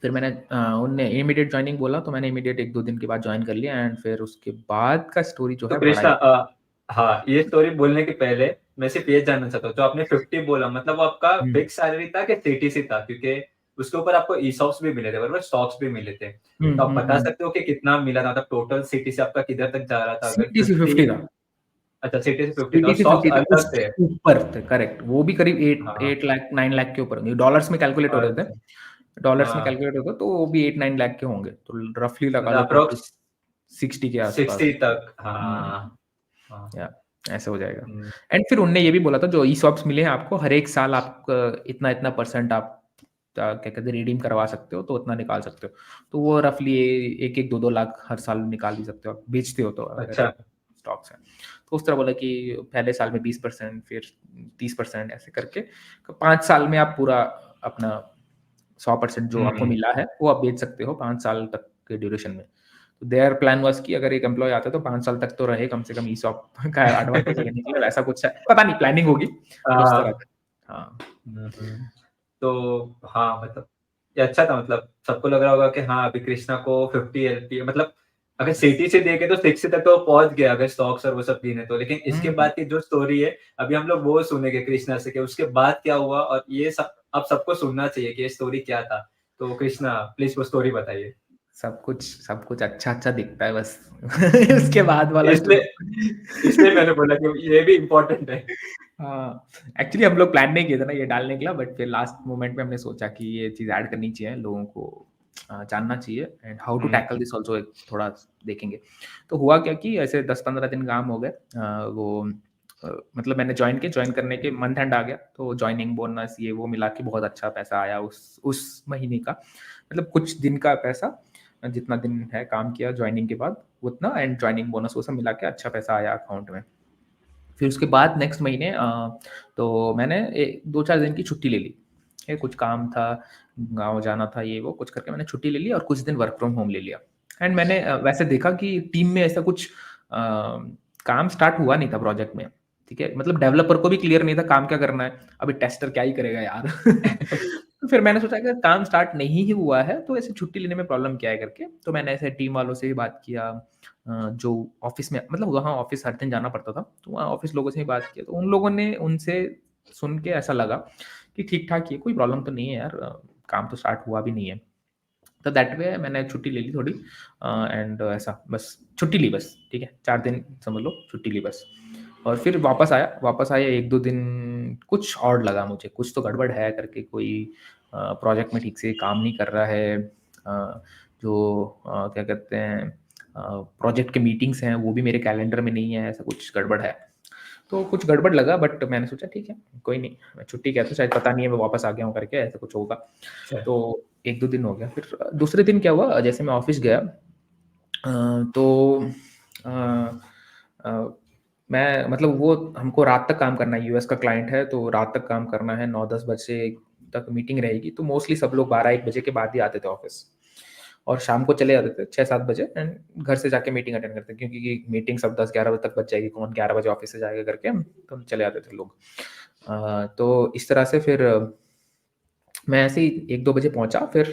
फिर मैंने उनने इमीडिएट जॉइनिंग बोला, तो मैंने इमीडिएट 1-2 दिन के बाद जॉइन कर लिया एंड फिर उसके बाद का स्टोरी जो तो है बड़ा कृष्णा ही। हाँ, ये स्टोरी बोलने के पहले मैं सिर्फ ये जानना चाहता हूँ, जो आपने 50 बोला मतलब वो आपका हुँ। फिक्स सैलरी था कि सीटीसी था? क्योंकि उसके ऊपर आपको ईसॉप्स भी मिले थे, बराबर? स्टॉक्स भी मिले थे। हुँ, तो आप हुँ, बता हुँ। सकते हो कि कितना मिला था? मतलब टोटल सीटीसी आपका किधर तक जा रहा था? अगर सीटीसी 50 50 था। अच्छा सीटीसी 50 था और सीटीसी स्टॉक्स 50 था, अलग थे। उससे ऊपर थे, करेक्ट। वो भी करीब 8 हाँ, 8 लाख 9 लाख के ऊपर होंगे। डॉलर्स में कैलकुलेट हो रहे थे। अच्छा, डॉलर्स में हाँ, कैलकुलेट होता तो वो भी 8-9 लाख के होंगे। तो रफली लगा मतलब लो टोटल अप्रॉक्स 60 के आस-पास। 60 तक हुँ, हाँ, हाँ, या ऐसे हो जाएगा। हुँ, एंड फिर उनने ये भी बोला था जो ईसॉप्स मिले हैं आपको, हर 1 साल आप इतना-इतना परसेंट आप क्या कहते हैं, रिडीम करवा सकते हो, तो उतना निकाल सकते हो। तो वो रफली 1-1 2-2 लाख हर साल निकाल भी सकते हो आप, बेचते हो तो अगर अच्छा, स्टॉक्स हैं। तो उस तरह बोला कि पहले साल में 20% फिर 30% ऐसे करके 5 साल में आप पूरा अपना 100% जो आपको हुँ, मिला है, वो आप बेच सकते हो 5 साल तक के ड्यूरेशन में। तो देयर प्लान वाज़ कि अगर एक एम्प्लॉयी आता है तो 5 साल तक तो रहे कम से कम ईसॉप का एडवांटेज लेने के लिए, वैसा कुछ है। पता नहीं प्लानिंग होगी, बट उस तरह हाँ, का। हाँ। हुँ, हुँ। तो हाँ, मतलब ये अच्छा था मतलब सबको लग रहा होगा कि हाँ, अभी कृष्णा को 50 एलपी मतलब अगर सीटी से देखे तो 60 तक तो पहुँच गया अगर स्टॉक्स और वो सब गिने तो। लेकिन इसके हुँ। बाद की जो स्टोरी है, अभी हम लोग वो सुनेंगे कृष्णा से कि उसके बाद क्या हुआ और ये सब अब सबको सुनना चाहिए कि ये स्टोरी क्या था। तो कृष्णा प्लीज़ वो स्टोरी बताइए? सब कुछ अच्छा-अच्छा दिखता है बस। उसके बाद वाला इसलिए स्टोरी। इसलिए मैंने बोला कि ये भी इम्पोर्टेंट है। हाँ, एक्चुअली हम लोग प्लान नहीं किए थे ना ये डालने के लिए, बट फिर लास्ट मोमेंट में हमने सोचा कि ये चीज़ ऐड करनी चाहिए, लोगों को जानना चाहिए and how to hmm, tackle this also एक थोड़ा देखेंगे। तो हुआ क्या कि ऐसे 10-15 दिन काम हो गए। मतलब मैंने जॉइन करने के मंथ एंड आ गया, तो जॉइनिंग बोनस ये वो मिला के बहुत अच्छा पैसा आया उस महीने का। मतलब कुछ दिन का पैसा, जितना दिन है काम किया जॉइनिंग के बाद उतना, एंड जॉइनिंग बोनस वो सब मिला के अच्छा पैसा आया अकाउंट में। फिर उसके बाद नेक्स्ट महीने तो मैंने 2-4 दिन की छुट्टी ले ली। ये कुछ काम था, गाँव जाना था, ये वो कुछ करके मैंने छुट्टी ले ली और कुछ दिन वर्क फ्रॉम होम ले लिया। एंड मैंने वैसे देखा कि टीम में ऐसा कुछ काम स्टार्ट हुआ नहीं था प्रोजेक्ट में, ठीक है? मतलब डेवलपर को भी क्लियर नहीं था काम क्या करना है, अभी टेस्टर क्या ही करेगा यार। तो फिर मैंने सोचा अगर काम स्टार्ट नहीं ही हुआ है, तो ऐसे छुट्टी लेने में प्रॉब्लम क्या है करके, तो मैंने ऐसे टीम वालों से भी बात किया। जो ऑफ़िस में मतलब वहाँ ऑफ़िस हर दिन जाना पड़ता था, तो वहाँ ऑफ़िस लोगों से ही बात किया, तो उन लोगों ने उनसे सुन के ऐसा लगा कि ठीक-ठाक ही है, कोई प्रॉब्लम तो नहीं है यार, काम तो स्टार्ट हुआ भी नहीं है। तो दैट वे मैंने छुट्टी ले ली थोड़ी, एंड ऐसा बस छुट्टी ली बस, ठीक है? 4 दिन समझ लो छुट्टी ली बस। और फिर वापस आया 1-2 दिन कुछ ऑड लगा मुझे, कुछ तो गड़बड़ है करके, कोई प्रोजेक्ट में ठीक से काम नहीं कर रहा है। जो क्या कहते हैं, प्रोजेक्ट के मीटिंग्स हैं वो भी मेरे कैलेंडर में नहीं है, ऐसा कुछ गड़बड़ है। तो कुछ गड़बड़ लगा, बट मैंने सोचा ठीक है, कोई नहीं, मैं छुट्टी क्या तो शायद पता नहीं है मैं वापस आ गया हूँ करके ऐसा कुछ होगा। अच्छा। तो 1-2 दिन हो गया, फिर दूसरे दिन क्या हुआ, जैसे मैं ऑफ़िस गया, तो अ अ, मैं मतलब वो हमको रात तक काम करना है, यूएस का क्लाइंट है, तो रात तक काम करना है, 9-10 बजे तक मीटिंग रहेगी, तो मोस्टली सब लोग 12-1 बजे के बाद ही आते थे ऑफ़िस और शाम को चले जाते थे 6-7 बजे, एंड घर से जाके मीटिंग अटेंड करते, क्योंकि मीटिंग सब 10-11 बजे तक बच जाएगी, कौन 11 बजे ऑफ़िस से जाएगा करके, तो हम चले जाते थे लोग। तो इस तरह से फिर मैं ऐसे ही 1-2 बजे पहुँचा, फिर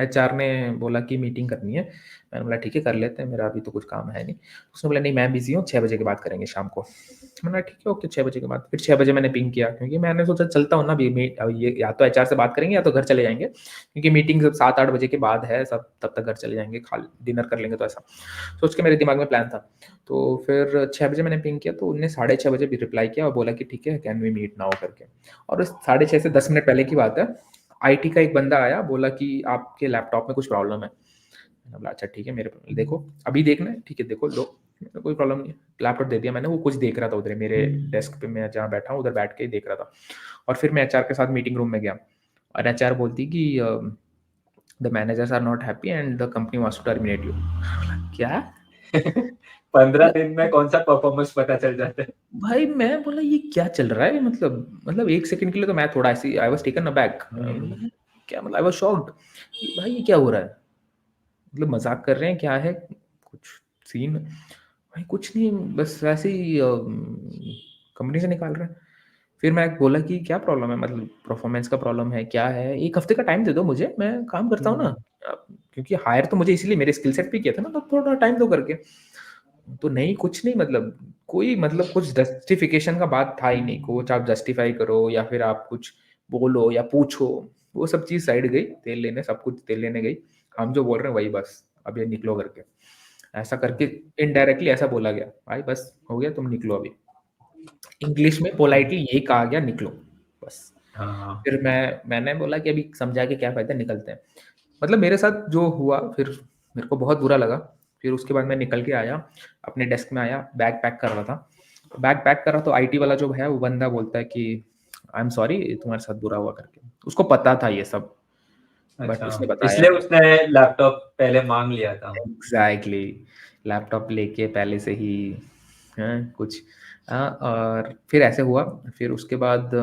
एचआर ने बोला कि मीटिंग करनी है। मैंने बोला ठीक है कर लेते हैं, मेरा अभी तो कुछ काम है नहीं। उसने बोला नहीं मैं बिज़ी हूँ, 6 बजे के बाद करेंगे शाम को। मैंने बोला ठीक है ओके 6 बजे के बाद। फिर 6 बजे मैंने पिंग किया, क्योंकि मैंने सोचा चलता हूँ ना अभी ये या तो एचआर से बात करेंगे या तो घर चले जाएँगे। क्योंकि मीटिंग सब 7-8 बजे के बाद है, सब तब तक घर चले जाएँगे, खा डिनर कर लेंगे, तो ऐसा। सोच के मेरे दिमाग में प्लान था। तो फिर 6 बजे मैंने पिंग किया, तो उन्होंने साढ़े 6 बजे भी रिप्लाई किया और बोला कि ठीक है कैन वी मीट नाउ करके। और उस साढ़े 6 से 10 मिनट पहले की बात है, आईटी का एक बंदा आया, बोला कि आपके लैपटॉप में कुछ प्रॉब्लम है। मैंने बोला अच्छा ठीक है, मेरे देखो, अभी देखना है? ठीक है देखो लो। कोई प्रॉब्लम नहीं है। लैपटॉप दे दिया मैंने, वो कुछ देख रहा था उधर ही मेरे डेस्क पे, मैं जहाँ बैठा हूँ उधर बैठ के ही देख रहा था। और फिर मैं एचआर के साथ मीटिंग रूम में गया और एचआर बोलती कि the managers are not happy and the company wants to terminate you. क्या? 15 मतलब दिन में कौन-सा परफ़ॉर्मेंस पता चल जाता है। भाई मैं बोला ये क्या चल रहा है? मतलब 1 सेकंड के लिए तो मैं थोड़ा ऐसे ही आई वाज़ टेकन अबैक। हुँ। क्या मतलब आई वाज़ शॉक्ड कि भाई ये क्या हो रहा है? मतलब मज़ाक कर रहे हैं, क्या है? कुछ सीन? भाई कुछ नहीं, बस ऐसे ही कंपनी से निकाल रहे हैं। फिर मैं बोला कि क्या प्रॉब्लम है? मतलब परफॉर्मेंस का प्रॉब्लम है, क्या है? 1 हफ्ते का टाइम दे दो मुझे, मैं काम करता हूँ ना। हुँ। अ, क्योंकि हायर तो मुझे इसीलिए मेरे स्किल सेट पे किया था ना, तो थोड़ा टाइम दो करके। तो नहीं, कुछ नहीं, मतलब कोई मतलब कुछ जस्टिफिकेशन का बात था ही नहीं। कुछ आप जस्टिफाई करो या फिर आप कुछ बोलो या पूछो, वो सब चीज़ साइड गई, तेल लेने सब कुछ तेल लेने गई। हम जो बोल रहे हैं वही बस, अब ये निकलो करके। ऐसा करके इनडायरेक्टली ऐसा बोला गया, भाई बस हो गया तुम निकलो अभी। इंग्लिश में पोलाइटली यही कहा गया निकलो, बस। हाँ। फिर मैंने बोला कि अभी समझा के क्या फ़ायदा, निकलते हैं। मतलब मेरे साथ जो हुआ फिर मेरे को बहुत बुरा लगा। फिर उसके बाद मैं निकल के आया, अपने डेस्क में आया, बैग पैक कर रहा था। बैग पैक कर रहा तो आईटी वाला जो है वो बंदा बोलता है कि आई एम सॉरी तुम्हारे साथ बुरा हुआ करके। उसको पता था ये सब, बट अच्छा, उसने बताया इसलिए नहीं। उसने लैपटॉप पहले माँग लिया था। एग्ज़ैक्टली, लैपटॉप लेके पहले से ही कुछ और फिर ऐसे हुआ। फिर उसके बाद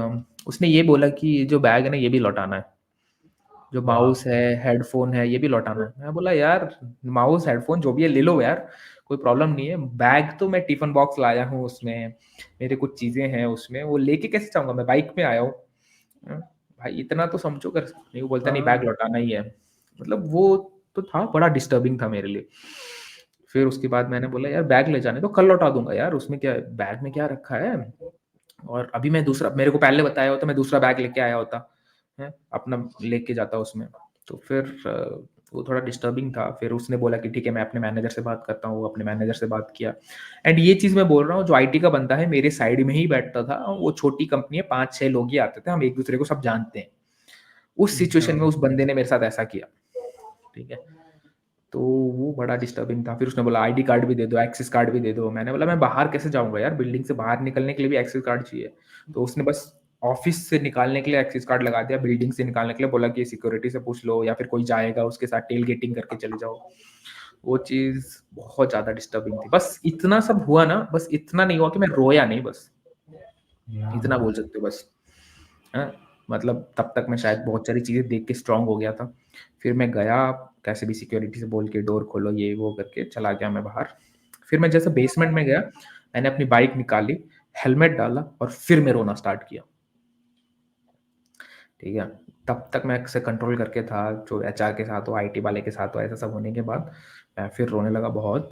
उसने ये बोला कि जो बैग है ना ये भी लौटाना है। जो वाह! माउस है, हेडफ़ोन है, ये भी लौटाना है। मैं बोला यार माउस, हेडफ़ोन जो भी है ले लो यार, कोई प्रॉब्लम नहीं है। बैग तो मैं टिफ़िन बॉक्स लाया हूँ उसमें, मेरे कुछ चीज़ें हैं उसमें, वो लेके कैसे जाऊँगा, मैं बाइक में आया हूँ। भाई इतना तो समझो कर नहीं, वो बोलता नहीं बैग हाँ। लौटाना ही है। मतलब वो तो था, बड़ा डिस्टर्बिंग था मेरे लिए। फिर उसके बाद मैंने बोला यार बैग ले जाने दो, कल लौटा दूँगा यार, उसमें क्या है, बैग में क्या रखा है? और अभी मैं दूसरा, मेरे को पहले बताया होता मैं दूसरा बैग लेके आया होता, हैं? अपना लेके जाता उसमें। तो फिर वो थोड़ा डिस्टर्बिंग था। फिर उसने बोला कि ठीक है मैं अपने मैनेजर से बात करता हूँ, अपने मैनेजर से बात किया। एंड ये चीज़ मैं बोल रहा हूँ, जो आईटी का बंदा है मेरे साइड में ही बैठता था, वो छोटी कंपनी है, 5-6 लोग ही आते थे, हम एक-दूसरे को सब जानते हैं। उस सिचुएशन में उस बंदे ने मेरे साथ ऐसा किया, ठीक है? तो वो बड़ा डिस्टर्बिंग था। फिर उसने बोला आईडी कार्ड भी दे दो, एक्सेस कार्ड भी दे दो। मैंने बोला मैं बाहर कैसे जाऊँगा यार? बिल्डिंग से बाहर निकलने के लिए भी एक्सेस कार्ड चाहिए। तो उसने बस ऑफ़िस से निकालने के लिए एक्सेस कार्ड लगा दिया, बिल्डिंग से निकालने के लिए बोला कि सिक्योरिटी से पूछ लो या फिर कोई जाएगा उसके साथ टेलगेटिंग करके चले जाओ। वो चीज़ बहुत ज़्यादा डिस्टर्बिंग थी। बस इतना सब हुआ ना, बस इतना नहीं हुआ कि मैं रोया नहीं बस, इतना बोल सकते हो बस। हाँ, मतलब तब तक मैं शायद बहुत सारी चीज़ें देख के स्ट्रॉन्ग हो गया था। फिर मैं गया, कैसे भी सिक्योरिटी से बोल के डोर खोलो ये वो करके चला गया मैं बाहर। फिर मैं जैसे बेसमेंट में गया, मैंने अपनी बाइक निकाली, हेलमेट डाला और फिर मैं रोना स्टार्ट किया। ठीक है? तब तक मैं ऐसे कंट्रोल करके था, जो एचआर के साथ हो, आईटी वाले के साथ हो, ऐसा सब होने के बाद मैं फिर रोने लगा बहुत।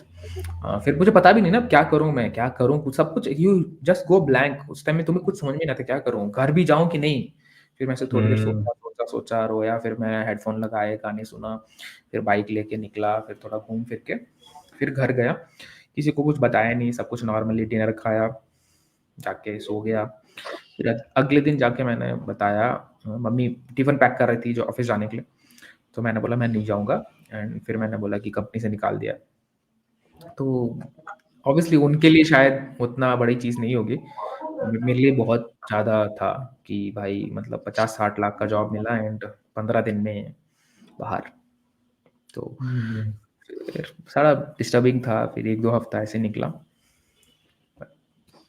फिर मुझे पता भी नहीं ना क्या करूँ मैं, क्या करूँ? कुछ सब कुछ यू जस्ट गो ब्लैंक। उस टाइम में तुम्हें कुछ समझ में नहीं आता क्या करूँ? घर भी जाऊँ कि नहीं? फिर मैं ऐसे थोड़ी देर हुँ। सोचा, रोया, फिर मैं हेडफ़ोन लगाए, गाने सुना, फिर बाइक लेके निकला, फिर थोड़ा घूम फिर के फिर घर गया। किसी को कुछ बताया नहीं, सब कुछ नॉर्मली डिनर खाया, जाके सो गया। फिर अगले दिन जाके मैंने बताया, मम्मी टिफ़िन पैक कर रही थी जो ऑफ़िस जाने के लिए, तो मैंने बोला मैं नहीं जाऊँगा। एंड फिर मैंने बोला कि कंपनी से निकाल दिया। तो ऑब्वियसली उनके लिए शायद उतना बड़ी चीज़ नहीं होगी। मेरे लिए बहुत ज़्यादा था कि भाई मतलब 50-60 लाख का जॉब मिला एंड 15 दिन में बाहर। तो हुँ। फिर सारा डिस्टर्बिंग था, फिर 1-2 हफ्ता ऐसे निकला।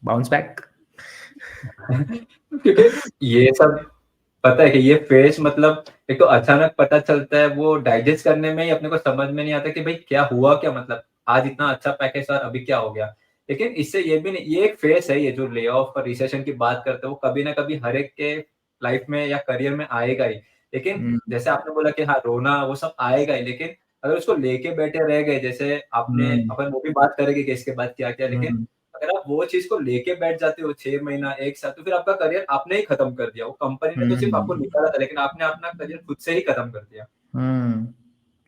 Bounce back. क्योंकि ये सब पता है कि ये फेज़ मतलब एक तो अचानक पता चलता है, वो डाइजेस्ट करने में ही अपने को समझ में नहीं आता कि भाई क्या हुआ क्या मतलब? आज इतना अच्छा पैकेज था और अभी क्या हो गया? लेकिन इससे ये भी नहीं, ये एक फेज़ है, ये जो ले-ऑफ और रिसेशन की बात करते हैं, वो कभी ना कभी हर एक के लाइफ़ में या करियर में आएगा ही। लेकिन हुँ, जैसे आपने बोला कि हाँ, रोना वो सब आएगा ही, लेकिन अगर उसको लेके बैठे रह गए, जैसे आपने हुँ, अपन वो भी बात करेंगे कि इसके बाद क्या-क्या, लेकिन हुँ, अगर आप वो चीज़ को लेके बैठ जाते हो 6 महीना, 1 साल, तो फिर आपका करियर आपने ही खत्म कर दिया। वो कंपनी ने तो सिर्फ़ आपको हुँ, निकाला था, लेकिन आपने अपना करियर खुद से ही खत्म कर दिया। हुँ।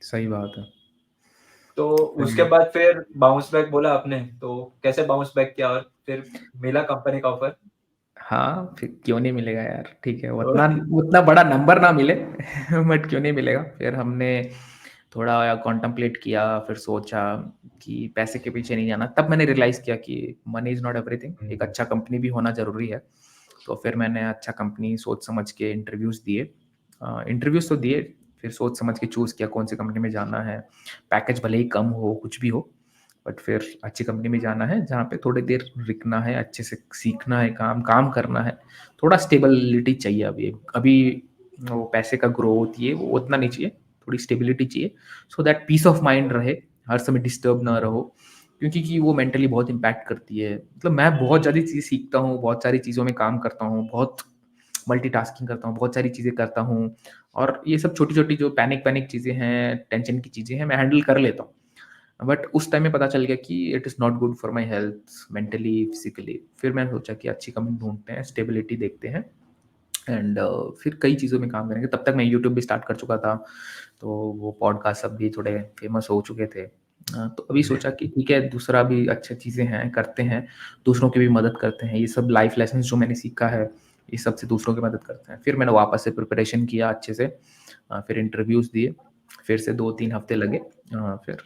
सही बात है, तो सही उसके बात। बाद फिर बाउंस बैक बोला आपने, तो कैसे बाउंस बैक किया और फिर मिला कंपनी का ऑफ़र? हाँ, फिर क्यों नहीं मिलेगा यार, ठीक है, उतना ओके। उतना बड़ा नंबर ना मिले बट क्यों नहीं मिलेगा। फिर हमने थोड़ा कॉन्टेम्प्लेट किया, फिर सोचा कि पैसे के पीछे नहीं जाना। तब मैंने रियलाइज़ किया कि मनी इज़ नॉट एवरीथिंग, एक हुँ, अच्छा कंपनी भी होना ज़रूरी है। तो फिर मैंने अच्छा कंपनी सोच समझ के इंटरव्यूज़ दिए। इंटरव्यूज़ तो दिए, फिर सोच समझ के चूज़ किया कौन सी कंपनी में जाना है। पैकेज भले ही कम हो, कुछ भी हो, बट फिर अच्छी कंपनी में जाना है, जहाँ पे थोड़ी देर रुकना है, अच्छे से सीखना है काम, काम करना है। थोड़ा स्टेबिलिटी चाहिए अभी। अभी वो पैसे का ग्रोथ ये वो उतना नहीं चाहिए, थोड़ी स्टेबिलिटी चाहिए, so that peace of mind रहे, हर समय डिस्टर्ब ना हुँ, रहो। क्योंकि कि वो मेंटली बहुत इम्पैक्ट करती है। मतलब मैं बहुत ज़्यादा चीज़ें सीखता हूँ, बहुत सारी चीज़ों में काम करता हूँ, बहुत मल्टीटास्किंग करता हूँ, बहुत सारी चीज़ें करता हूँ और ये सब छोटी-छोटी जो पैनिक-पैनिक चीज़ें हैं, टेंशन की चीज़ें हैं, मैं हैंडल कर लेता हूँ। बट उस टाइम में पता चल गया कि it is not good for my health mentally, physically. फिर मैंने सोचा कि अच्छी कंपनी ढूँढते हैं, स्टेबिलिटी देखते हैं एंड फिर कई चीज़ों में काम करेंगे। तब तक मैं यूट्यूब भी स्टार्ट कर चुका था, तो वो पॉडकास्ट सब भी थोड़े फेमस हो चुके थे। तो अभी सोचा कि ठीक है, दूसरा भी अच्छी चीज़ें हैं, करते हैं, दूसरों की भी मदद करते हैं। ये सब लाइफ़ लेसन्स जो मैंने सीखा है, ये सब से दूसरों की मदद करते हैं। फिर मैंने वापस से प्रिपरेशन किया अच्छे से, फिर इंटरव्यूज़ दिए, फिर से 2-3 हफ्ते लगे, फिर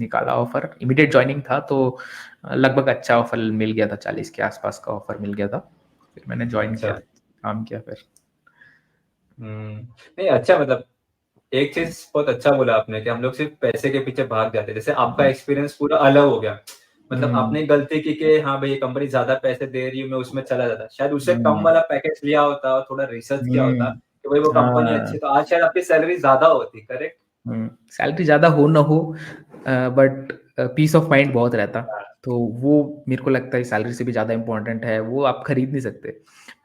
निकाला ऑफ़र। इमीडिएट जॉइनिंग था तो लगभग अच्छा ऑफ़र मिल गया था, 40 के आस-पास का ऑफ़र मिल गया था। फिर मैंने जॉइन अच्छा। किया, काम किया फिर। हुँ, नहीं अच्छा मतलब एक चीज़ बहुत अच्छा बोला आपने कि हम लोग सिर्फ़ पैसे के पीछे भाग जाते हैं। जैसे आपका हुँ, एक्सपीरियंस पूरा अलग हो गया। मतलब हुँ, आपने गलती की कि हाँ भाई, ये कंपनी ज़्यादा पैसे दे रही है, मैं उसमें चला जाता। शायद उससे कम हुँ, वाला पैकेज लिया होता और थोड़ा रिसर्च किया होता हुँ, कि भाई वो कंपनी अच्छी हाँ। है, तो आज शायद आपकी सैलरी ज़्यादा होती, करेक्ट? सैलरी ज़्यादा हो ना हो, बट पीस ऑफ माइंड बहुत रहता। हाँ, तो वो मेरे को लगता है सैलरी से भी ज़्यादा इम्पोर्टेंट है, वो आप खरीद नहीं सकते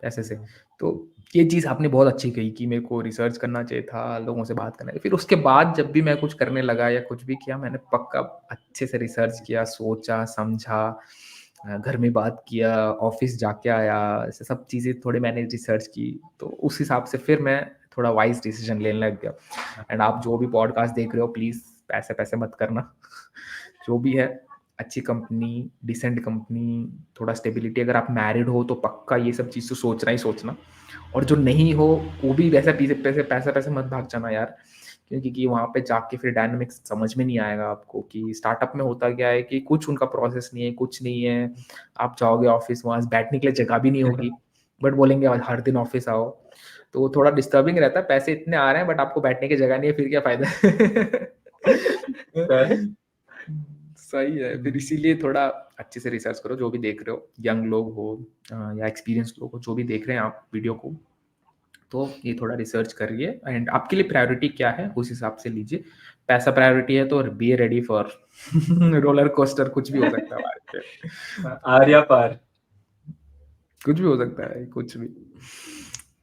पैसे से। हुँ, तो ये चीज़ आपने बहुत अच्छी कही कि मेरे को रिसर्च करना चाहिए था, लोगों से बात करना चाहिए। फिर उसके बाद जब भी मैं कुछ करने लगा या कुछ भी किया, मैंने पक्का अच्छे से रिसर्च किया, सोचा, समझा, घर में बात किया, ऑफ़िस जाके आया, ऐसे सब चीज़ें थोड़ी मैंने रिसर्च की। तो उस हिसाब से फिर मैं थोड़ा वाइज़ डिसीज़न लेने लग गया। एंड आप जो भी पॉडकास्ट देख रहे हो प्लीज़ पैसे-पैसे मत करना। जो भी है अच्छी कंपनी, डिसेंट कंपनी, थोड़ा स्टेबिलिटी अगर आप मैरिड हो तो पक्का ये सब चीज़ तो सोचना ही सोचना। और जो नहीं हो वो भी वैसा पीछे पैसे-पैसे मत भाग जाना यार। क्योंकि वहाँ पे जाके फिर डायनामिक्स समझ में नहीं आएगा आपको कि स्टार्टअप में होता क्या है कि कुछ उनका प्रोसेस नहीं है, कुछ नहीं है। आप जाओगे ऑफ़िस वहाँ बैठने के लिए जगह भी नहीं होगी, बट बोलेंगे आज हर दिन ऑफ़िस आओ। तो वो थोड़ा डिस्टर्बिंग रहता है, पैसे इतने आ रहे हैं बट आपको बैठने की जगह नहीं है, फिर क्या फ़ायदा? सही है, फिर इसीलिए थोड़ा अच्छे से रिसर्च करो जो भी देख रहे हो, यंग लोग हो या एक्सपीरियंस्ड लोग हो, जो भी देख रहे हैं आप वीडियो को, तो ये थोड़ा रिसर्च करिए एंड आपके लिए प्रायोरिटी क्या है उस हिसाब से लीजिए। पैसा प्रायोरिटी है तो be ready for roller coaster कुछ भी हो सकता है हमारे पे। आर्या पार। कुछ भी हो सकता है, कुछ भी।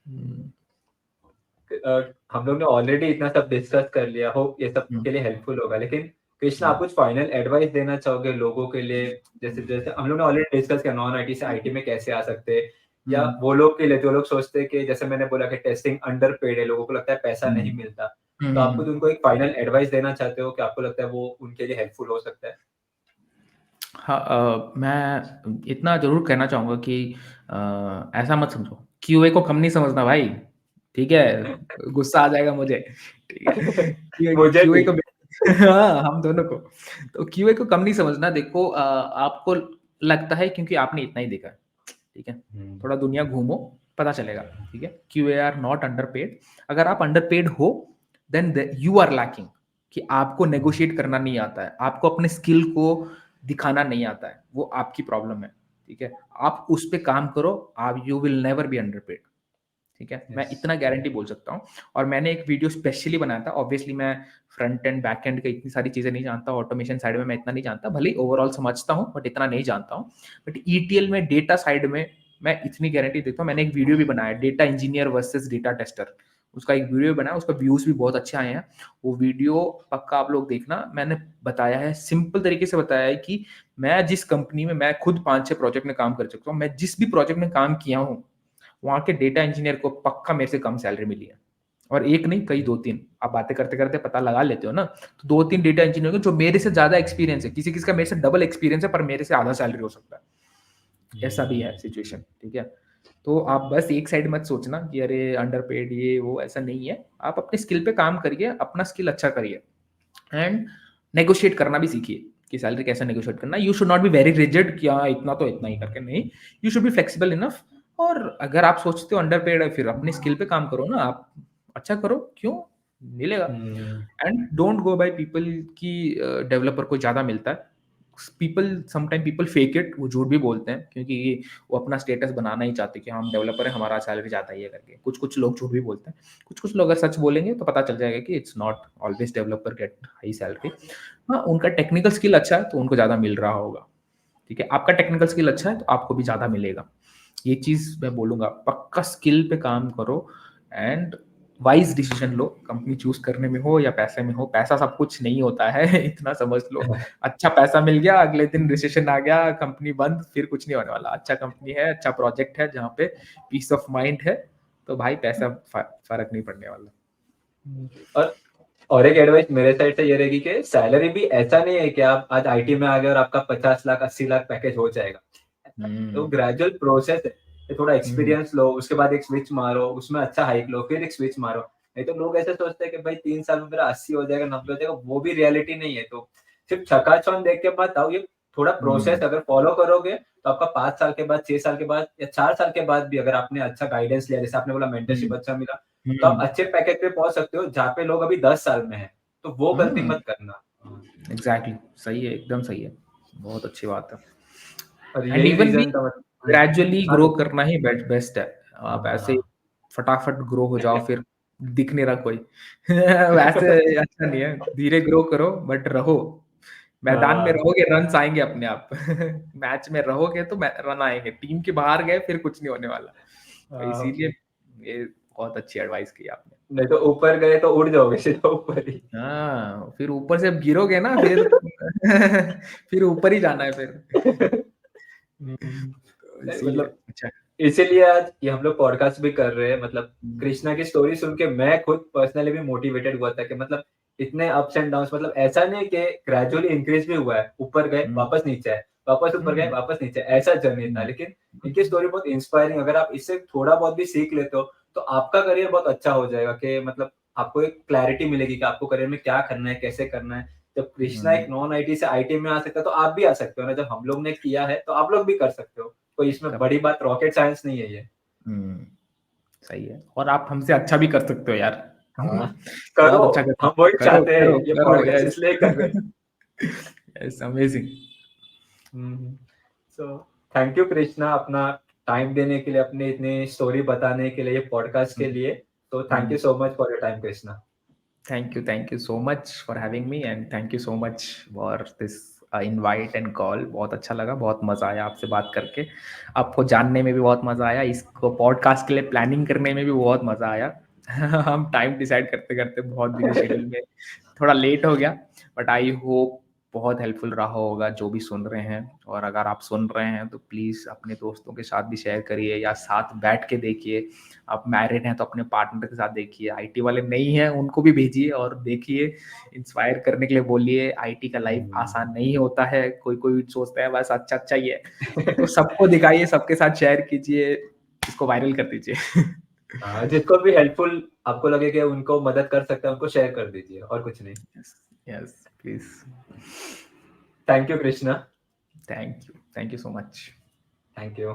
हुँ, हम लोग ने ऑलरेडी इतना सब डिस्कस कर लिया, होप ये सब हुँ, के लिए हेल्पफुल होगा। लेकिन कृष्णा, हुँ, आप कुछ फाइनल एडवाइस देना चाहोगे लोगों के लिए? जैसे जैसे हम लोग ने ऑलरेडी डिस्कस किया नॉन आईटी से आईटी में कैसे आ सकते हैं, या हुँ, वो लोग के लिए जो लोग सोचते हैं कि जैसे मैंने बोला कि टेस्टिंग अंडरपेड है, लोगों को लगता है पैसा हुँ, नहीं मिलता। हुँ, तो हुँ, आप कुछ हुँ। उनको एक फाइनल एडवाइस देना चाहते हो कि आपको लगता है वो उनके लिए हेल्पफुल हो सकता है? हाँ मैं इतना ज़रूर कहना चाहूँगा कि ऐसा मत समझो, क्यूए को कम नहीं समझना भाई, ठीक है? गुस्सा आ जाएगा मुझे, ठीक है? क्यूए मुझे क्यूए भी। को हाँ, हम दोनों को। तो क्यूए को कम नहीं समझना देखो आपको लगता है क्योंकि आपने इतना ही देखा है, ठीक है? हुँ, थोड़ा दुनिया घूमो, पता चलेगा, ठीक है? क्यूए आर नॉट अंडरपेड अगर आप अंडरपेड हो, देन यू आर लैकिंग कि आपको नेगोशिएट करना नहीं आता है, आपको अपने स्किल को दिखाना नहीं आता है, वो आपकी प्रॉब्लम है, ठीक है? आप उस पे काम करो, आप you will never be underpaid, ठीक है? मैं यस। इतना गारंटी बोल सकता हूँ और मैंने एक वीडियो स्पेशली बनाया था, ऑब्वियसली मैं फ्रंट एंड, बैक एंड का इतनी सारी चीज़ें नहीं जानता, ऑटोमेशन साइड में मैं इतना नहीं जानता, भले ही ओवरऑल समझता हूँ, बट इतना नहीं जानता हूँ। बट ईटीएल में, डेटा साइड में मैं इतनी गारंटी देता हूँ, मैंने एक वीडियो भी बनाया, data engineer versus data tester. उसका एक वीडियो बनाया, उसका व्यूज़ भी बहुत अच्छे आए हैं। वो वीडियो पक्का आप लोग देखना, मैंने बताया है, सिंपल तरीके से बताया है कि मैं जिस कंपनी में मैं खुद 5-6 प्रोजेक्ट में काम कर चुका हूँ, मैं जिस भी प्रोजेक्ट में काम किया हूँ, वहाँ के डेटा इंजीनियर को पक्का मेरे से कम सैलरी मिली है। और एक नहीं, कई 2-3 आप बातें करते-करते पता लगा लेते हो ना, तो 2-3 डेटा इंजीनियर को जो मेरे से ज़्यादा एक्सपीरियंस है, किसी-किसी का मेरे से डबल एक्सपीरियंस है, पर मेरे से आधा सैलरी हो सकता है। ऐसा भी है सिचुएशन, ठीक है? तो आप बस एक साइड मत सोचना कि अरे अंडरपेड ये वो, ऐसा नहीं है। आप अपने स्किल पे काम करिए, अपना स्किल अच्छा करिए एंड नेगोशिएट करना भी सीखिए कि सैलरी कैसे नेगोशिएट करना है। You should not be very rigid कि हाँ, इतना तो इतना ही करके नहीं, you should be flexible enough और अगर आप सोचते हो अंडरपेड है, फिर अपने स्किल पे काम करो ना आप, अच्छा करो, क्यों? मिलेगा हुँ, and don't go by people की डेवलपर को ज़्यादा मिलता है। पीपल फेक इट वो झूठ भी बोलते हैं क्योंकि वो अपना स्टेटस बनाना ही चाहते हैं कि हम डेवलपर हैं, हमारा सैलरी ज़्यादा ही है करके। कुछ-कुछ लोग झूठ भी बोलते हैं। कुछ-कुछ लोग अगर सच बोलेंगे तो पता चल जाएगा कि it's not always developer get high salary. हाँ, उनका टेक्निकल स्किल अच्छा है तो उनको ज़्यादा मिल रहा होगा। ठीक है? आपका टेक्निकल स्किल अच्छा है तो आपको भी ज़्यादा मिलेगा। ये चीज़ मैं बोलूँगा, पक्का स्किल पे काम करो and wise decision low, company choose करने में हो या पैसे में हो, पैसा सब कुछ नहीं होता है इतना समझ लो। अच्छा पैसा मिल गया, अगले दिन रिसेशन आ गया, कंपनी बंद, फिर कुछ नहीं होने वाला। अच्छा कंपनी है, अच्छा प्रोजेक्ट है जहाँ पे पीस ऑफ माइंड है, तो भाई पैसा फ़र्क नहीं पड़ने वाला। हुँ। और एक एडवाइस मेरे साइड से ये रहेगी कि सैलरी भी ऐसा नहीं है कि आप आज आईटी में आ गए और आपका 50 लाख 80 लाख पैकेज हो जाएगा। तो हुँ, ग्रेजुअल प्रोसेस है, कि थोड़ा हुँ, एक्सपीरियंस लो, उसके बाद एक स्विच मारो, उसमें अच्छा हाइक लो, फिर एक स्विच मारो। नहीं तो लोग ऐसे सोचते हैं कि भाई 3 साल में मेरा 80 हो जाएगा, 90 हो जाएगा, वो भी रियलिटी नहीं है। तो सिर्फ चकाचौंध देख के मत आओ, ये थोड़ा प्रोसेस हुँ, अगर फॉलो करोगे, तो आपका 5 साल के बाद, 6 साल के बाद या 4 साल के बाद भी अगर आपने अच्छा गाइडेंस लिया, जैसे आपने बोला हुँ, मेंटरशिप अच्छा मिला, तो आप हुँ, अच्छे पैकेज पे पहुँच सकते हो, जहाँ पे लोग अभी 10 साल में हैं। तो वो गलती हुँ, मत करना। हाँ, एग्ज़ैक्टली सही है, एकदम सही है। बहुत अच्छी बात है। और एंड यही इवन भी रीज़न था ग्रेजुअली हाँ, ग्रो करना ही बेस्ट है। आप ऐसे हाँ। फटाफट ग्रो हो जाओ फिर दिख नहीं रहा कोई। वैसे अच्छा नहीं है, धीरे ग्रो करो बट रहो। मैदान में हाँ, रहोगे रन्स आएँगे अपने आप। मैच में रहोगे तो मै रन आएँगे, टीम के बाहर गए फिर कुछ नहीं होने वाला। तो हाँ। इसीलिए ये बहुत अच्छी एडवाइस की आपने। नहीं तो ऊपर गए तो उड़ जाओगे सीधा ऊपर ही। हाँ, फिर ऊपर से गिरोगे ना फिर फिर ऊपर ही जाना है फिर। हुँ, तो नहीं इसीलिए मतलब अच्छा इसीलिए आज ये हम लोग पॉडकास्ट भी कर रहे हैं। मतलब हुँ, कृष्णा की स्टोरी सुन के मैं खुद पर्सनली भी मोटिवेटेड हुआ था कि मतलब इतने अप्स एंड डाउन्स, मतलब ऐसा नहीं कि ग्रेजुअली इंक्रीज भी हुआ है, ऊपर गए हुँ, वापस नीचे आए, वापस ऊपर गए हुँ, वापस नीचे, ऐसा जर्नी था। हुँ, लेकिन इनकी स्टोरी बहुत इंस्पायरिंग, अगर आप इससे थोड़ा बहुत भी सीख लेते हो तो आपका करियर बहुत अच्छा हो जाएगा, कि मतलब आपको एक क्लैरिटी मिलेगी कि आपको करियर में क्या करना है, कैसे करना है। जब कृष्णा हुँ, एक नॉन आईटी से आईटी में आ सकता है तो आप भी आ सकते हो ना, जब हम लोग ने किया है तो आप लोग भी कर सकते हो। कोई इसमें कब बड़ी बात रॉकेट साइंस नहीं है ये। हुँ, सही है और आप हमसे अच्छा भी कर सकते हो यार। हाँ, बहुत करो, अच्छा कर हम सकते वही हो। करो, चाहते हैं, करो, ये करो, पॉडकास्ट यस। इसलिए कर रहे हैं। Yes, amazing. Hmm, so thank you Krishna, अपना टाइम देने के लिए, अपनी इतनी स्टोरी बताने के लिए, ये पॉडकास्ट हुँ, के लिए। तो thank you hmm. So much for your time Krishna. Thank you so much for having me and thank you so much for this invite and call. बहुत अच्छा लगा, बहुत मज़ा आया आपसे बात करके। आपको जानने में भी बहुत मज़ा आया, इसको पॉडकास्ट के लिए प्लानिंग करने में भी बहुत मज़ा आया। हम टाइम डिसाइड करते-करते बहुत बिज़ी शेड्यूल में थोड़ा लेट हो गया, बट आई होप बहुत हेल्पफुल रहा होगा जो भी सुन रहे हैं और अगर आप सुन रहे हैं तो प्लीज़ अपने दोस्तों के साथ भी शेयर करिए या साथ बैठ के देखिए। आप मैरिड हैं तो अपने पार्टनर के साथ देखिए, आईटी वाले नहीं हैं उनको भी भेजिए और देखिए, इंस्पायर करने के लिए बोलिए, आईटी का लाइफ हुँ। आसान नहीं होता है, कोई-कोई सोचता है बस अच्छा-अच्छा ही है। तो सबको दिखाइए, सबके साथ शेयर कीजिए, इसको वायरल कर दीजिए। हाँ, जिसको भी हेल्पफुल आपको लगे कि उनको मदद कर सकता है, उनको शेयर कर दीजिए और कुछ नहीं। Yes, yes, please. Thank you Krishna, thank you so much. Thank you.